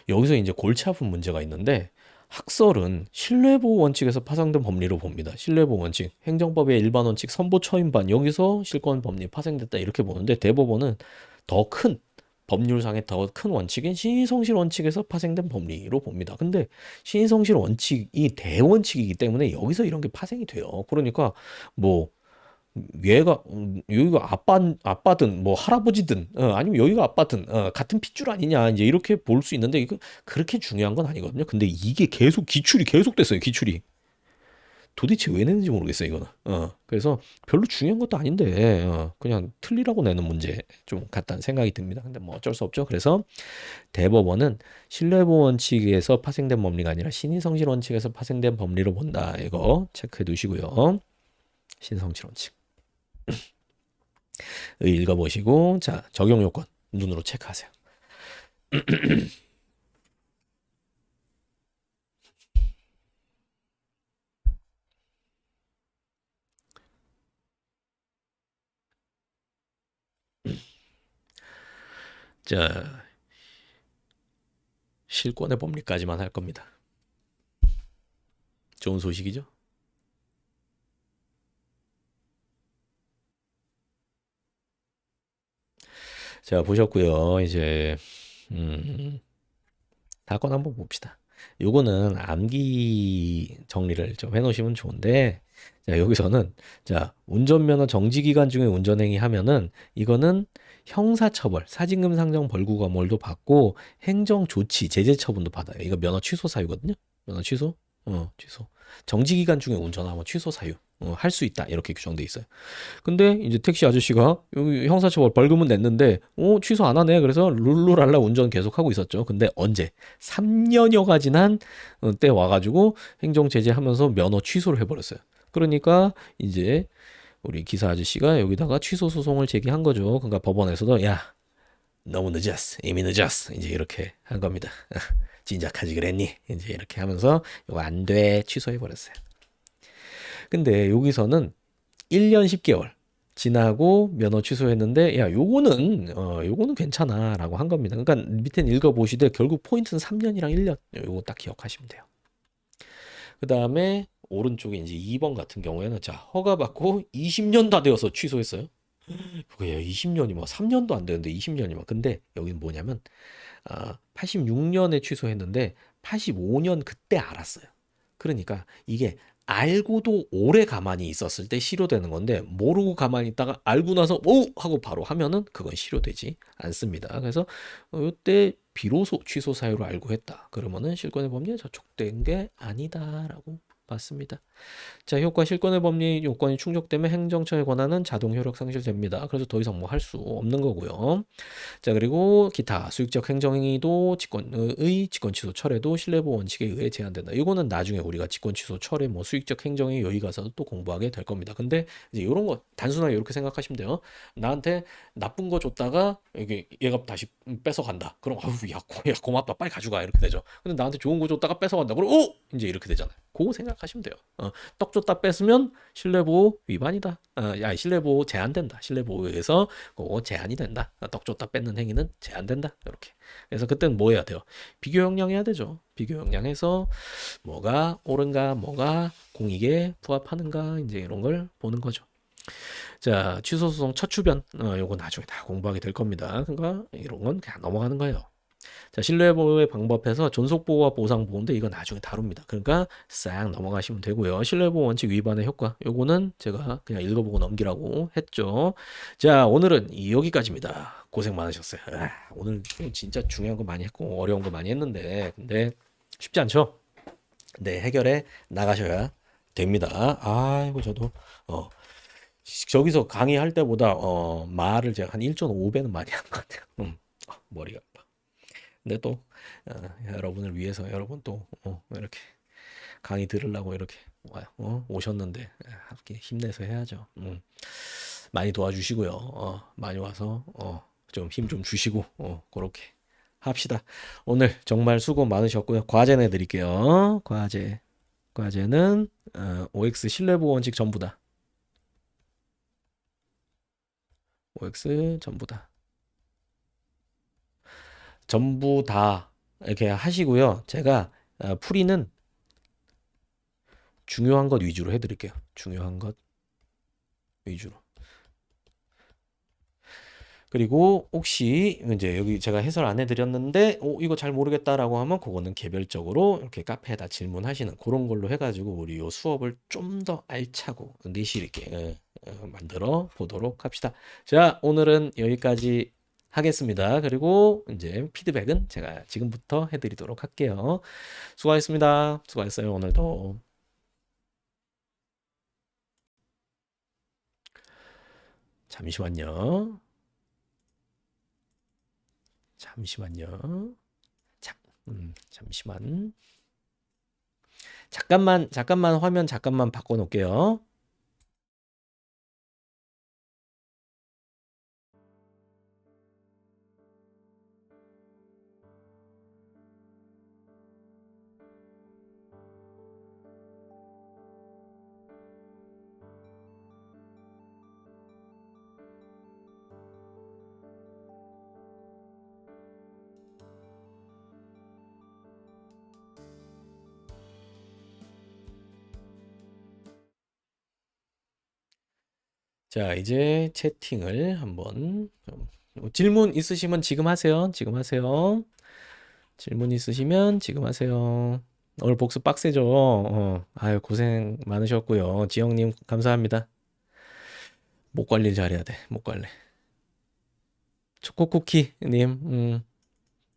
여기서 이제 골치 아픈 문제가 있는데 학설은 신뢰보호 원칙에서 파생된 법리로 봅니다. 신뢰보호 원칙, 행정법의 일반 원칙, 선보 처인반 여기서 실권 법리 파생됐다 이렇게 보는데 대법원은 더 큰 법률상의 더 큰 원칙인 신의성실 원칙에서 파생된 법리로 봅니다. 근데 신의성실 원칙이 대원칙이기 때문에 여기서 이런 게 파생이 돼요. 그러니까 뭐 얘가 여기가 아빠든 뭐 할아버지든 아니면 여기가 아빠든 같은 핏줄 아니냐 이제 이렇게 볼 수 있는데 이거 그렇게 중요한 건 아니거든요. 근데 이게 계속 기출이 계속 됐어요. 기출이 도대체 왜 내는지 모르겠어요. 이거는 그래서 별로 중요한 것도 아닌데 그냥 틀리라고 내는 문제 좀 같다는 생각이 듭니다. 근데 뭐 어쩔 수 없죠. 그래서 대법원은 신뢰보호 원칙에서 파생된 법리가 아니라 신의성실 원칙에서 파생된 법리로 본다. 이거 체크해 두시고요. 신성실 원칙. 읽어보시고 자 적용 요건 눈으로 체크하세요. 자 실권의 법리까지만 할 겁니다. 좋은 소식이죠? 자 보셨고요. 이제 사건 한번 봅시다. 요거는 암기 정리를 좀 해놓으시면 좋은데 자 여기서는 자 운전면허 정지 기간 중에 운전행위 하면은 이거는 형사처벌, 사징금 상정 벌구금을도 받고 행정조치, 제재 처분도 받아요. 이거 면허 취소 사유거든요. 면허 취소, 취소. 정지 기간 중에 운전하면 취소 사유 할 수 있다 이렇게 규정돼 있어요. 근데 이제 택시 아저씨가 여기 형사처벌 벌금은 냈는데 취소 안 하네. 그래서 룰루랄라 운전 계속 하고 있었죠. 근데 언제 3년여가 지난 때 와가지고 행정 제재하면서 면허 취소를 해버렸어요. 그러니까 이제 우리 기사 아저씨가 여기다가 취소 소송을 제기한 거죠. 그러니까 법원에서도 야, 너무 늦었어. 이미 늦었어. 이제 이렇게 한 겁니다. 진작하지 그랬니? 이제 이렇게 하면서 이거 안 돼. 취소해 버렸어요. 근데 여기서는 1년 10개월 지나고 면허 취소했는데 야, 요거는 괜찮아라고 한 겁니다. 그러니까 밑에 읽어 보시되 결국 포인트는 3년이랑 1년. 요거 딱 기억하시면 돼요. 그다음에 오른쪽에 이제 2번 같은 경우에는 자, 허가받고 20년 다 되어서 취소했어요. 그게 20년이면 3년도 안 되는데 20년이면 근데 여기는 뭐냐면 86년에 취소했는데 85년 그때 알았어요. 그러니까 이게 알고도 오래 가만히 있었을 때 실효되는 건데 모르고 가만히 있다가 알고 나서 오 하고 바로 하면은 그건 실효되지 않습니다. 그래서 이때 비로소 취소 사유를 알고 했다. 그러면은 실권의 법리에 저촉된 게 아니다라고 봤습니다. 자, 효과 실권의 법리 요건이 충족되면 행정처의 권한은 자동 효력 상실됩니다. 그래서 더 이상 뭐 할 수 없는 거고요. 자, 그리고 기타 수익적 행정행위도 직권의 직권 취소 철회도 신뢰보호 원칙에 의해 제한된다. 이거는 나중에 우리가 직권 취소 철회 뭐 수익적 행정행위 여기 가서 또 공부하게 될 겁니다. 근데 이제 이런 거 단순하게 이렇게 생각하시면 돼요. 나한테 나쁜 거 줬다가 이게 얘가 다시 뺏어간다. 그럼 아유 야 고맙다 빨리 가져가 이렇게 되죠. 근데 나한테 좋은 거 줬다가 뺏어간다. 그럼 오 이제 이렇게 되잖아요. 그거 생각하시면 돼요. 떡 줬다 뺏으면 신뢰보호 위반이다. 신뢰보호 제한된다. 신뢰보호에서 그거 제한이 된다. 떡 줬다 뺏는 행위는 제한된다. 이렇게. 그래서 그때는 뭐 해야 돼요? 비교 형량해야 되죠. 비교 형량해서 뭐가 옳은가, 뭐가 공익에 부합하는가 이제 이런 걸 보는 거죠. 자, 취소소송 첫 출변 요거 나중에 다 공부하게 될 겁니다. 그러니까 이런 건 그냥 넘어가는 거예요. 자, 신뢰보호의 방법에서 존속보호와 보상보호인데 이거 나중에 다룹니다. 그러니까 싹 넘어가시면 되고요. 신뢰보호 원칙 위반의 효과 요거는 제가 그냥 읽어보고 넘기라고 했죠. 자, 오늘은 여기까지입니다. 고생 많으셨어요. 오늘 진짜 중요한 거 많이 했고 어려운 거 많이 했는데 근데 쉽지 않죠? 네, 해결해 나가셔야 됩니다. 아이고 저도 저기서 강의할 때보다 말을 제가 한 1.5배는 많이 한 것 같아요. 머리가 아파. 근데 또 여러분을 위해서 여러분 또 이렇게 강의 들으려고 이렇게 오셨는데 함께 힘내서 해야죠. 많이 도와주시고요. 많이 와서 좀 힘 좀 주시고 그렇게 합시다. 오늘 정말 수고 많으셨고요. 과제 내드릴게요. 과제는 OX 신뢰보호 원칙 전부다. OX 전부다. 전부 다 이렇게 하시고요. 제가 풀이는 중요한 것 위주로 해드릴게요. 중요한 것 위주로. 그리고 혹시 이제 여기 제가 해설 안 해드렸는데 이거 잘 모르겠다라고 하면 그거는 개별적으로 이렇게 카페에다 질문하시는 그런 걸로 해가지고 우리 요 수업을 좀 더 알차고 내실 있게 만들어 보도록 합시다. 자, 오늘은 여기까지 하겠습니다. 그리고 이제 피드백은 제가 지금부터 해드리도록 할게요. 수고하셨습니다. 수고하셨어요. 오늘도. 잠시만요. 잠시만요. 잠시만. 잠깐만 화면 잠깐만 바꿔 놓을게요. 자, 이제 채팅을 한번 질문 있으시면 지금 하세요. 지금 하세요. 질문 있으시면 지금 하세요. 오늘 복습 빡세죠? 아유, 고생 많으셨고요. 지영님, 감사합니다. 목 관리를 잘해야 돼. 목 관리. 초코쿠키님,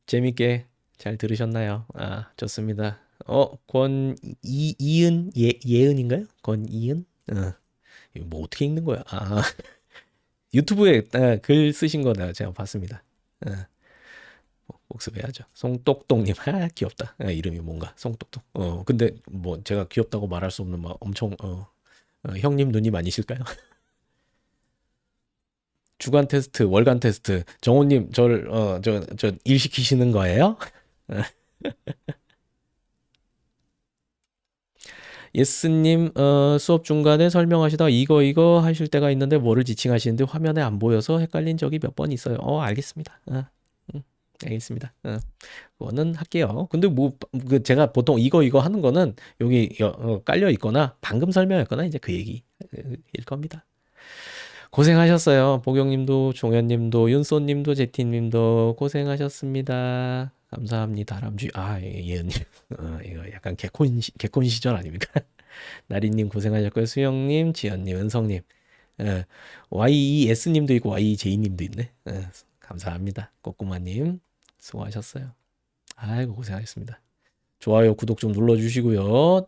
재밌게 잘 들으셨나요? 좋습니다. 권이은, 예은인가요? 권이은? 이거 뭐 어떻게 읽는 거야? 유튜브에 글 쓰신 거 제가 봤습니다. 복습해야죠. 송똑똑님, 귀엽다. 이름이 뭔가 송똑똑. 근데 뭐 제가 귀엽다고 말할 수 없는 막 엄청 형님 누님 아니실까요? 주간 테스트, 월간 테스트. 정호님, 일 시키시는 거예요? 예스님, 수업 중간에 설명하시다 이거 하실 때가 있는데 뭐를 지칭하시는데 화면에 안 보여서 헷갈린 적이 몇 번 있어요. 알겠습니다. 음, 알겠습니다. 그거는 할게요. 근데 뭐, 제가 보통 이거 하는 거는 여기 깔려 있거나 방금 설명했거나 이제 그 얘기일 겁니다. 고생하셨어요. 복영님도, 종현님도, 윤소님도, 제티님도 고생하셨습니다. 감사합니다. 다람쥐, 예은님. 이거 약간 개콘 시절 아닙니까? 나리님 고생하셨고요. 수영님, 지연님, 은성님, YES님도 있고 YJ님도 있네. 감사합니다. 꼬꼬마님 수고하셨어요. 아이고 고생하셨습니다. 좋아요, 구독 좀 눌러주시고요.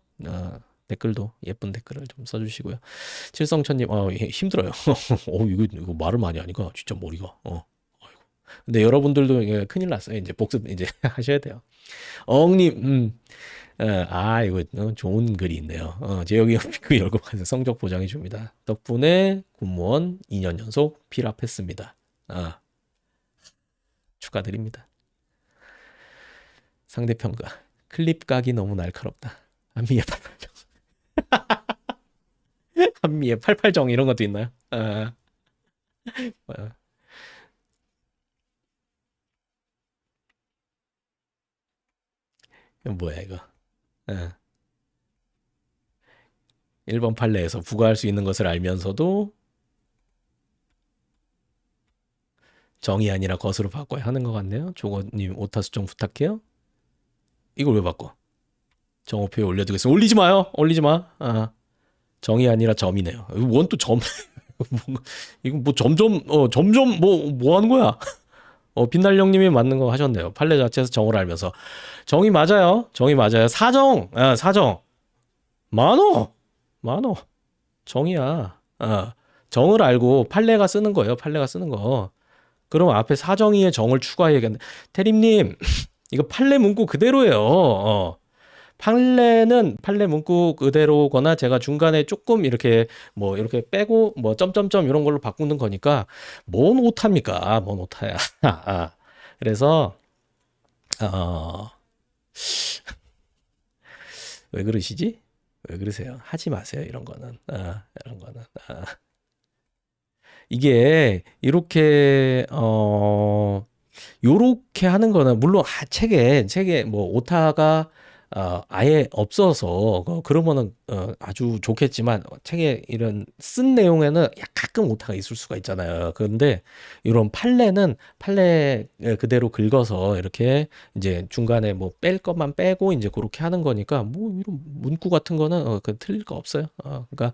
댓글도 예쁜 댓글을 좀 써주시고요. 칠성천님, 힘들어요. 이거 말을 많이 하니까 진짜 머리가. 아이고. 근데 여러분들도 큰일 났어요. 이제 복습 이제 하셔야 돼요. 엉님, 이거 좋은 글이 있네요. 제여기 그 열고 가서 성적 보장해 줍니다. 덕분에 공무원 2년 연속 필합했습니다. 축하드립니다. 상대평가. 클립 각이 너무 날카롭다. 한미의 88정. 한미의 88정 이런 것도 있나요? 어, 이건 뭐야 이거? 어, 1번 판례에서 부과할 수 있는 것을 알면서도 정이 아니라 것으로 바꿔야 하는 것 같네요. 조건님 오타수 정 부탁해요. 이걸 왜 바꿔? 정오표에 올려두겠습니다. 올리지 마요. 올리지 마. 정이 아니라 점이네요. 원 또 점. 이거 뭐 점점 뭐 하는 거야? 빛날령님이 맞는 거 하셨네요. 판례 자체에서 정을 알면서 정이 맞아요. 정이 맞아요. 사정 많어 많어 정이야. 정을 알고 판례가 쓰는 거예요. 판례가 쓰는 거. 그럼 앞에 사정의의 정을 추가해야겠네. 태림님 이거 판례 문구 그대로예요. 판례는 판례 문구 그대로거나 제가 중간에 조금 이렇게 뭐 이렇게 빼고 뭐 점점점 이런 걸로 바꾸는 거니까 뭔 오타입니까? 뭔 오타야. 그래서 어, 왜 그러시지? 왜 그러세요? 하지 마세요. 이런 거는. 이런 거는. 이게 이렇게 요렇게 하는 거는 물론 책에 뭐 오타가 아예 없어서 그러면은 아주 좋겠지만 책에 이런 쓴 내용에는 가끔 오타가 있을 수가 있잖아요. 그런데 이런 판례는 그대로 긁어서 이렇게 이제 중간에 뭐 뺄 것만 빼고 이제 그렇게 하는 거니까 뭐 이런 문구 같은 거는 그 틀릴 거 없어요. 그러니까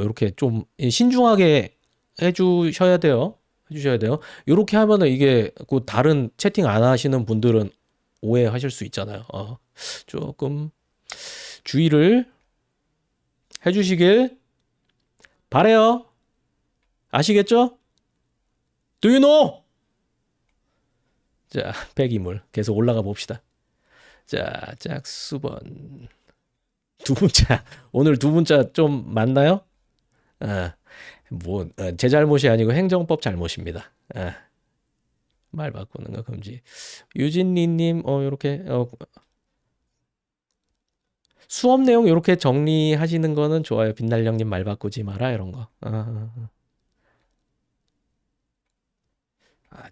이렇게 좀 신중하게 해주셔야 돼요. 해주셔야 돼요. 이렇게 하면은 이게 그 다른 채팅 안 하시는 분들은 오해하실 수 있잖아요. 조금 주의를 해주시길 바래요. 아시겠죠? Do you know? 자, 폐기물 계속 올라가 봅시다. 자, 짝수번 두 문자 오늘 두 문자 좀 맞나요? 제 잘못이 아니고 행정법 잘못입니다. 말 바꾸는 거 금지. 유진리님, 요렇게, 수업 내용 요렇게 정리하시는 거는 좋아요. 빛날령님 말 바꾸지 마라, 이런 거.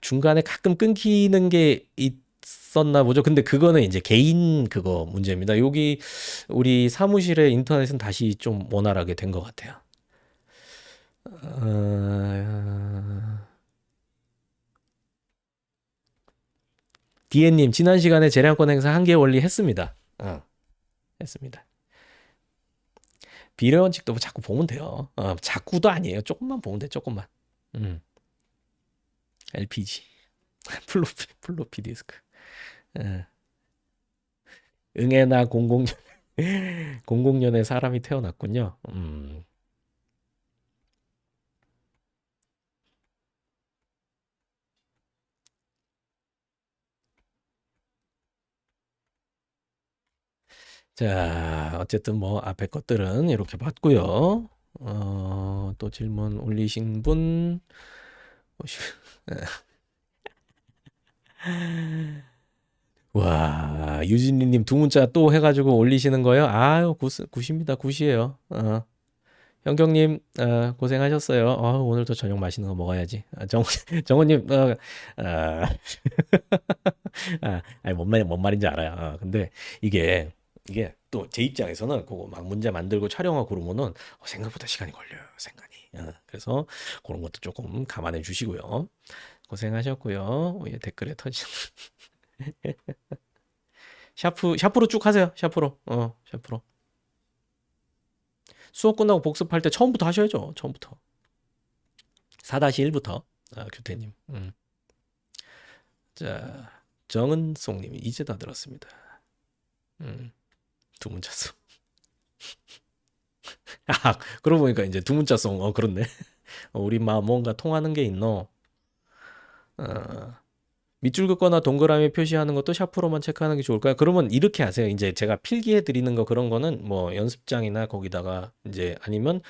중간에 가끔 끊기는 게 있었나 보죠. 근데 그거는 이제 개인 그거 문제입니다. 여기 우리 사무실의 인터넷은 다시 좀 원활하게 된 것 같아요. 디에님, 지난 시간에 재량권 행사 한개 원리 했습니다. 했습니다. 비례 원칙도 자꾸 보면 돼요. 자꾸도 아니에요. 조금만 보면 돼. 조금만. LPG. 플로피 디스크. 응애나 00년에 사람이 태어났군요. 자, 어쨌든 뭐 앞에 것들은 이렇게 봤고요. 또 질문 올리신 분 와, 유진이님 두 문자 또 해가지고 올리시는 거요? 아유, 굿입니다. 굿이에요. 현경님, 고생하셨어요. 오늘도 저녁 맛있는 거 먹어야지. 정호님, 아, 아니, 뭔 말인지 알아요. 근데 이게, 이게 또 제 입장에서는 그거 막 문제 만들고 촬영하고 그러면은 생각보다 시간이 걸려요. 생각이. 그래서 그런 것도 조금 감안해 주시고요. 고생하셨고요. 예, 댓글에 터진 샤프로 쭉 하세요. 샤프로. 수업 끝나고 복습할 때 처음부터 하셔야죠. 처음부터. 4-1부터. 규태님. 자, 정은송님이 이제 다 들었습니다. 두 문자송. 그러고 보니까 이제 두 문자송. 그렇네. 우리 마 뭔가 통하는 게 있노. 어, 밑줄 긋거나 동그라미 표시하는 것도 샤프로만 체크하는 게 좋을까요? 그러면 이렇게 하세요. 이제 제가 필기해 드리는 거 그런 거는 뭐 연습장이나 거기다가 이제 아니면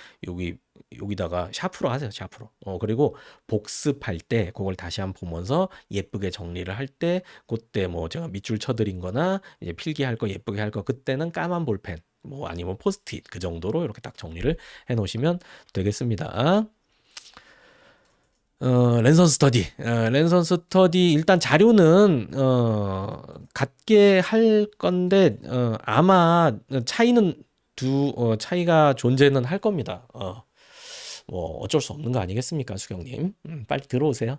여기다가 샤프로 하세요. 샤프로. 그리고 복습할 때 그걸 다시 한번 보면서 예쁘게 정리를 할 때 그때 뭐 제가 밑줄 쳐 드린 거나 이제 필기할 거 예쁘게 할 거 그때는 까만 볼펜 뭐 아니면 포스트잇 그 정도로 이렇게 딱 정리를 해 놓으시면 되겠습니다. 랜선 스터디 일단 자료는 같게 할 건데 아마 차이가 존재는 할 겁니다. 뭐 어쩔 수 없는 거 아니겠습니까, 수경님? 빨리 들어오세요.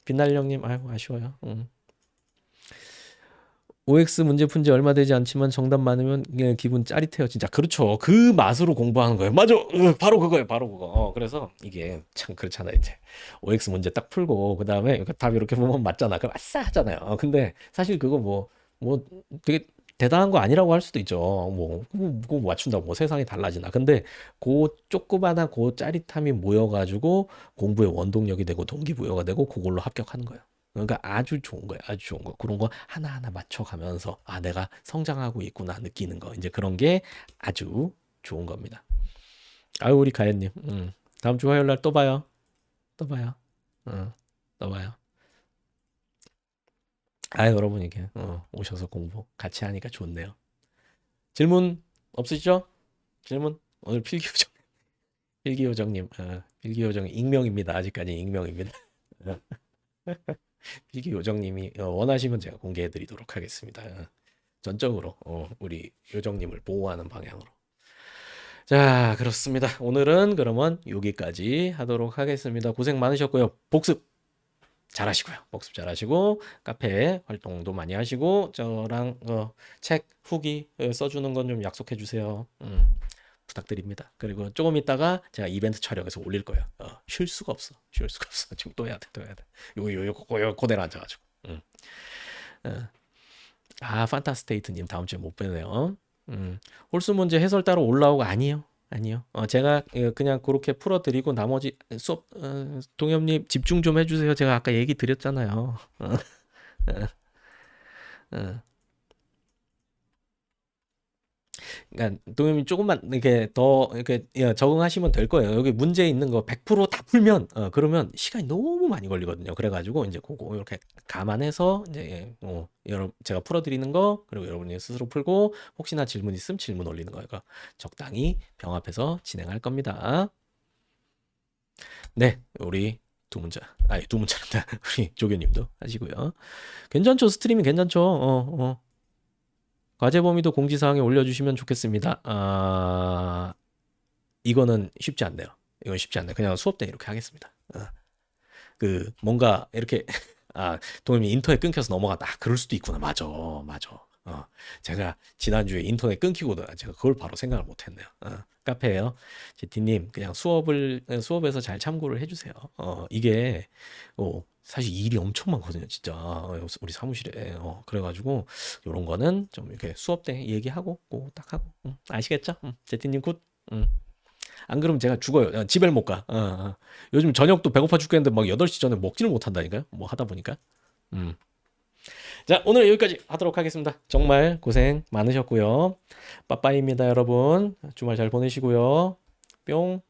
빛날 형님, 아이고 아쉬워요. OX 문제 푼 지 얼마 되지 않지만 정답 많으면 기분 짜릿해요. 진짜 그렇죠. 그 맛으로 공부하는 거예요. 맞아. 바로 그거예요. 바로 그거. 그래서 이게 참 그렇잖아요. 이제 OX 문제 딱 풀고 그다음에 답 이렇게 보면 맞잖아. 그럼 아싸 하잖아요. 근데 사실 그거 뭐 되게 대단한 거 아니라고 할 수도 있죠. 뭐 그거 맞춘다고 뭐 세상이 달라지나. 근데 그 조그마한 그 짜릿함이 모여가지고 공부의 원동력이 되고 동기부여가 되고 그걸로 합격하는 거예요. 그러니까 아주 좋은 거예요. 아주 좋은 거. 그런 거 하나하나 맞춰가면서 내가 성장하고 있구나 느끼는 거. 이제 그런 게 아주 좋은 겁니다. 아유, 우리 가연님. 다음 주 화요일 날 또 봐요. 또 봐요. 또 봐요. 여러분 이게 오셔서 공부 같이 하니까 좋네요. 질문 없으시죠? 질문? 오늘 필기요정님, 필기요정 익명입니다. 아직까지 익명입니다. 필기요정님이 원하시면 제가 공개해드리도록 하겠습니다. 전적으로 우리 요정님을 보호하는 방향으로. 자, 그렇습니다. 오늘은 그러면 여기까지 하도록 하겠습니다. 고생 많으셨고요. 복습 잘하시고요. 복습 잘하시고 카페 활동도 많이 하시고 저랑 책 후기 써주는 건 좀 약속해 주세요. 부탁드립니다. 그리고 조금 있다가 제가 이벤트 촬영해서 올릴 거예요. 쉴 수가 없어. 쉴 수가 없어. 지금 또 해야 돼. 또 해야 돼. 요거 고대로 앉아가지고. 판타스테이트님 다음 주에 못 뵈네요. 홀수 문제 해설 따로 올라오고 아니요. 아니요. 제가 그냥 그렇게 풀어드리고 나머지 수업 동엽님 집중 좀 해주세요. 제가 아까 얘기 드렸잖아요. 그러니까 동엽님 조금만 이렇게 더 이렇게 적응하시면 될 거예요. 여기 문제 있는 거 100%다 풀면 그러면 시간이 너무 많이 걸리거든요. 그래가지고 이제 그거 이렇게 감안해서 이제 여러분 제가 풀어드리는 거 그리고 여러분이 스스로 풀고 혹시나 질문 있으면 질문 올리는 거 이거 적당히 병합해서 진행할 겁니다. 네, 우리 두 문자입니다. 우리 조교님도 하시고요. 괜찮죠? 스트리밍 괜찮죠? 과제 범위도 공지사항에 올려주시면 좋겠습니다. 이거는 쉽지 않네요. 이건 쉽지 않네요. 그냥 수업 때 이렇게 하겠습니다. 뭔가 이렇게 동현이 인터넷 끊겨서 넘어갔다. 그럴 수도 있구나. 맞아. 제가 지난주에 인터넷 끊기고 제가 그걸 바로 생각을 못했네요. 카페예요. 제티님 그냥 수업에서 잘 참고를 해주세요. 이게 사실 일이 엄청 많거든요. 진짜 우리 사무실에 그래가지고 이런 거는 좀 이렇게 수업 때 얘기하고 딱 하고 아시겠죠? 제티님 굿. 안 그러면 제가 죽어요. 집에 못 가. 요즘 저녁도 배고파 죽겠는데 막 8시 전에 먹지를 못한다니까요. 뭐 하다 보니까. 자, 오늘 여기까지 하도록 하겠습니다. 정말 고생 많으셨고요. 빠빠이입니다, 여러분. 주말 잘 보내시고요. 뿅.